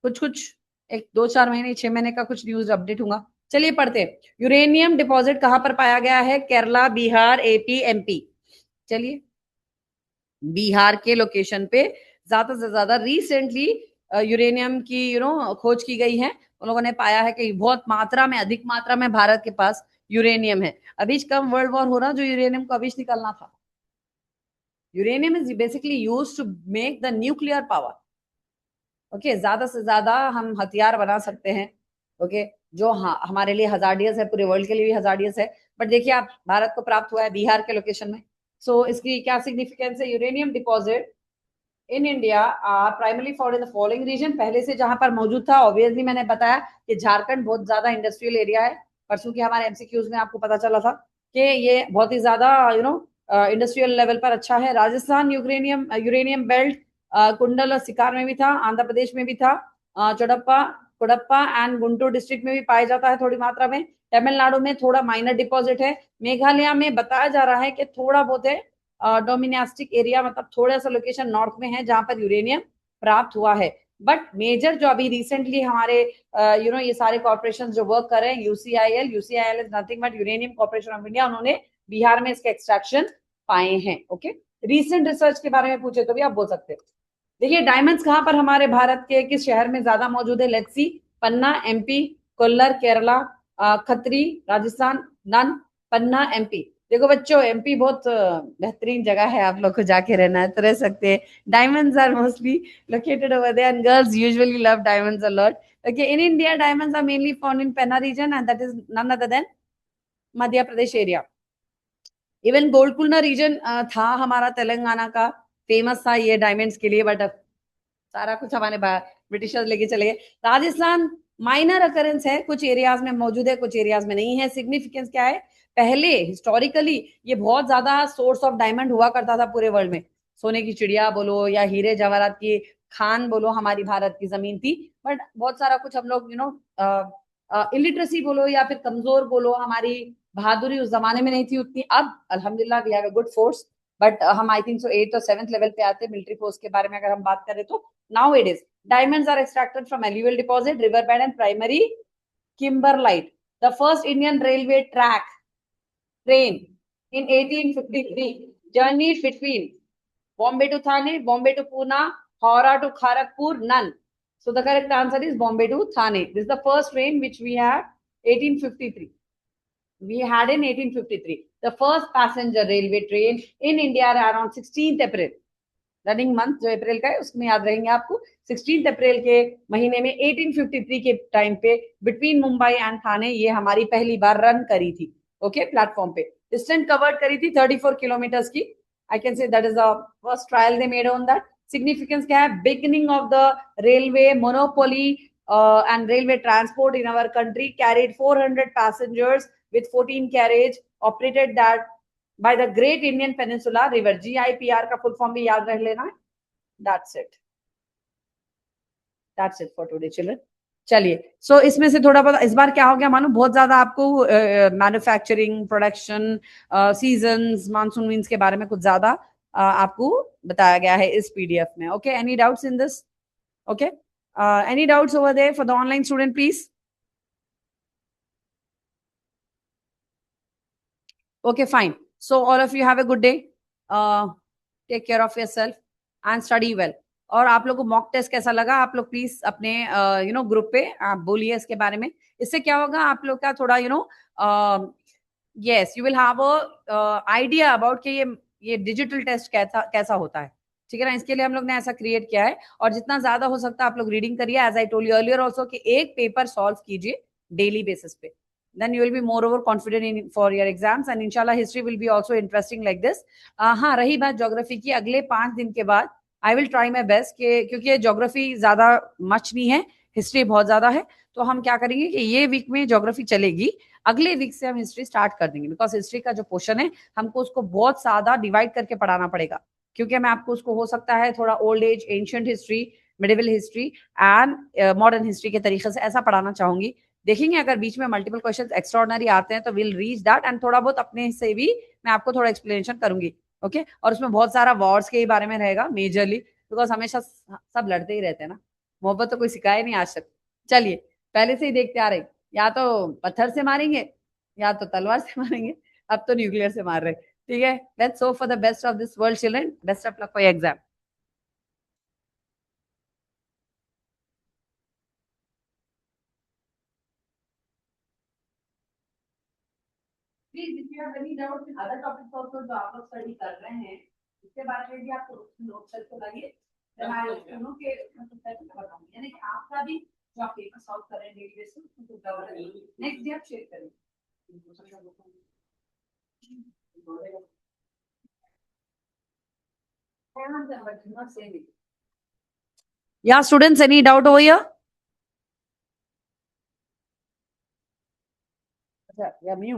कुछ 1-2-4 महीने 6 महीने का कुछ न्यूज अपडेट होगा. चलिए पढ़ते हैं. यूरेनियम डिपॉजिट कहां पर पाया गया है? Kerala, Bihar, AP, MP. चलिए, बिहार के लोकेशन पे ज्यादा से ज्यादा रिसेंटली यूरेनियम की खोज की गई है. उन लोगों ने पाया है कि बहुत मात्रा में, अधिक मात्रा में भारत के पास यूरेनियम है. अभी कम वर्ल्ड वॉर हो रहा, जो यूरेनियम को अभी निकालना था. Uranium is basically used to make the nuclear power. Okay, ज्यादा से ज्यादा हम हथियार बना सकते हैं. ओके, जो हमारे लिए हजार्डियस है, पूरे वर्ल्ड के लिए भी हजार्डियस है. बट देखिए आप, भारत को प्राप्त हुआ है बिहार के लोकेशन में. सो इसकी क्या सिग्निफिकेंस है? Uranium deposit in India are primarily found in the following region. पहले से जहां पर मौजूद था, ऑब्वियसली मैंने बताया कि झारखंड बहुत ज्यादा इंडस्ट्रियल एरिया है. परसों के हमारे एमसीक्यूज में आपको पता चला था कि ये बहुत ही ज्यादा इंडस्ट्रियल लेवल पर अच्छा है. राजस्थान यूरेनियम बेल्ट, कुंडल और सिकार में भी था, आंध्र प्रदेश में भी था, चोडप्पा, कुडप्पा एंड गुंटूर डिस्ट्रिक्ट में भी पाया जाता है थोड़ी मात्रा में। तमिलनाडु में थोड़ा माइनर डिपॉजिट है। मेघालय में बताया जा रहा है कि थोड़ा बहुत है डोमिनास्टिक एरिया, मतलब थोड़ा सा लोकेशन नॉर्थ में है जहां पर यूरेनियम प्राप्त हुआ है। बट मेजर जो अभी रिसेंटली हमारे ये सारे कॉर्पोरेशन जो वर्क कर रहे हैं, UCIL is nothing but uranium corporation of India, उन्होंने बिहार में इसके एक्सट्रैक्शन पाए हैं। ओके, रिसेंट रिसर्च के बारे में पूछे तो भी आप बोल सकते हो। देखिए डायमंड्स कहां पर हमारे भारत के किस शहर में ज्यादा मौजूद है? Let's see, Panna MP, Kolar Kerala, Khetri Rajasthan, none, Panna MP. देखो बच्चों, एमपी बहुत बेहतरीन जगह है, आप लोग को जाके रहना है तो रह सकते हैं। Diamonds are mostly located over there and girls usually love diamonds a lot. Okay, in India diamonds are mainly found in Penna region and that is none other than Madhya Pradesh area. Even Golconda region था हमारा तेलंगाना का, famous था ये diamonds के लिए, but अब सारा कुछ हमारे ब्रिटिशर्स लेके चले गए। राजस्थान माइनर अकरेंस है, कुछ एरियाज में मौजूद है, कुछ एरियाज में नहीं है। सिग्निफिकेंस क्या है? पहले हिस्टोरिकली ये बहुत ज्यादा सोर्स ऑफ डायमंड हुआ करता था पूरे वर्ल्ड में। सोने की चिड़िया बोलो या हीरे जवाहरात की खान बोलो, हमारी भारत की जमीन थी। बट बहुत सारा कुछ हम लोग इलिटरेसी बोलो या फिर कमजोर बोलो, हमारी बहादुरी उस जमाने में नहीं थी उतनी। अब अल्हम्दुलिल्लाह we have a good force, but हम आई थिंक सो 8th और 7th लेवल पे आते हैं मिलिट्री फोर्स के बारे में अगर हम बात करें तो। Now it is diamonds are extracted from alluvial deposit, riverbed and primary kimberlite. The first Indian railway train in 1853 journeyed between Bombay to Thane, Bombay to Pune, Howrah to Kharagpur, none. So the correct answer is Bombay to Thane. This is the first train which we have 1853. We had in 1853. The first passenger railway train in India ran on 16th April. Running month जो अप्रैल का है उसमें याद रहेंगे आपको, 16 अप्रैल के महीने में 1853 के टाइम पे बिटवीन मुंबई एंड थाने ये हमारी पहली बार रन करी थी। ओके, प्लेटफॉर्म पे डिस्टेंस कवर्ड करी थी 34 किलोमीटर्स की। I can say that is the first trial they made on that. Significance क्या है? Beginning of the railway monopoly and railway transport in our country, carried 400 passengers with 14 carriage, operated that by the Great Indian Peninsula River. GIPR का full form भी याद रख लेना है। That's it. That's it for today children. चलिए, सो इसमें से थोड़ा बहुत इस बार क्या हो गया मानो, बहुत ज्यादा आपको manufacturing, production, seasons, monsoon means के बारे में कुछ ज्यादा आपको बताया गया है इस पीडीएफ में। Okay, any doubts in this? Okay, any doubts over there for the online student please? Okay, fine. So all of you have a good day. Take care of yourself and study well. और आप लोग को mock test कैसा लगा? आप लोग please अपने group पे आप बोलिए इसके बारे में। इससे क्या होगा आप लोग का थोड़ा yes, you will have a idea about कि ये डिजिटल टेस्ट कैसा होता है, ठीक है ना। इसके लिए हम लोग ने ऐसा क्रिएट किया है, और जितना ज्यादा हो सकता है आप लोग रीडिंग करिए, as I told you earlier also, कि एक पेपर सॉल्व कीजिए डेली बेसिस पे, then you will be moreover confident in for your exams, and inshallah history will be also interesting like this. हाँ, रही बात ज्योग्राफी की, अगले 5 दिन के बाद I will try my best क्योंकि ज्योग्राफी ज्यादा मच नहीं है, हिस्ट्री बहुत ज्यादा है, तो हम क्या करेंगे कि ये वीक में ज्योग्राफी चलेगी, अगले वीक से हम हिस्ट्री स्टार्ट कर देंगे। बिकॉज हिस्ट्री का जो पोर्शन है हमको उसको बहुत ज्यादा डिवाइड करके पढ़ाना पड़ेगा, क्योंकि मैं आपको उसको हो सकता है थोड़ा old age, ancient history, medieval history and modern history के तरीके से ऐसा पढ़ाना चाहूंगी। देखेंगे अगर बीच में मल्टीपल क्वेश्चंस एक्स्ट्राऑर्डिनरी आते हैं तो विल रीच दैट, एंड थोड़ा बहुत अपने से भी मैं आपको थोड़ा एक्सप्लेनेशन करूंगी। ओके, और उसमें बहुत सारा वॉर्स के ही बारे में रहेगा मेजरली, बिकॉज हमेशा सब लड़ते ही रहते हैं ना, मोहब्बत तो कोई सिखाया नहीं आज तक। चलिए, पहले से ही देखते आ रहे, या तो पत्थर से मारेंगे या तो तलवार से मारेंगे, अब तो न्यूक्लियर से मार रहे। ठीक है, let's hope for the best of this world children, best of luck for your exam. Please if you have any doubt in other topics also जो आप लोग स्टडी कर रहे हैं, इसके बारे में भी आपको नोट करके लगे, देन आई विल नो के बताऊंगी, यानी कि आपका भी जो आप पेपर सॉल्व कर रहे हैं डेली बेसिस पे, कवर नेक्स्ट डे आप शेयर करें। Yeah, students, any doubt over here? Yeah, me.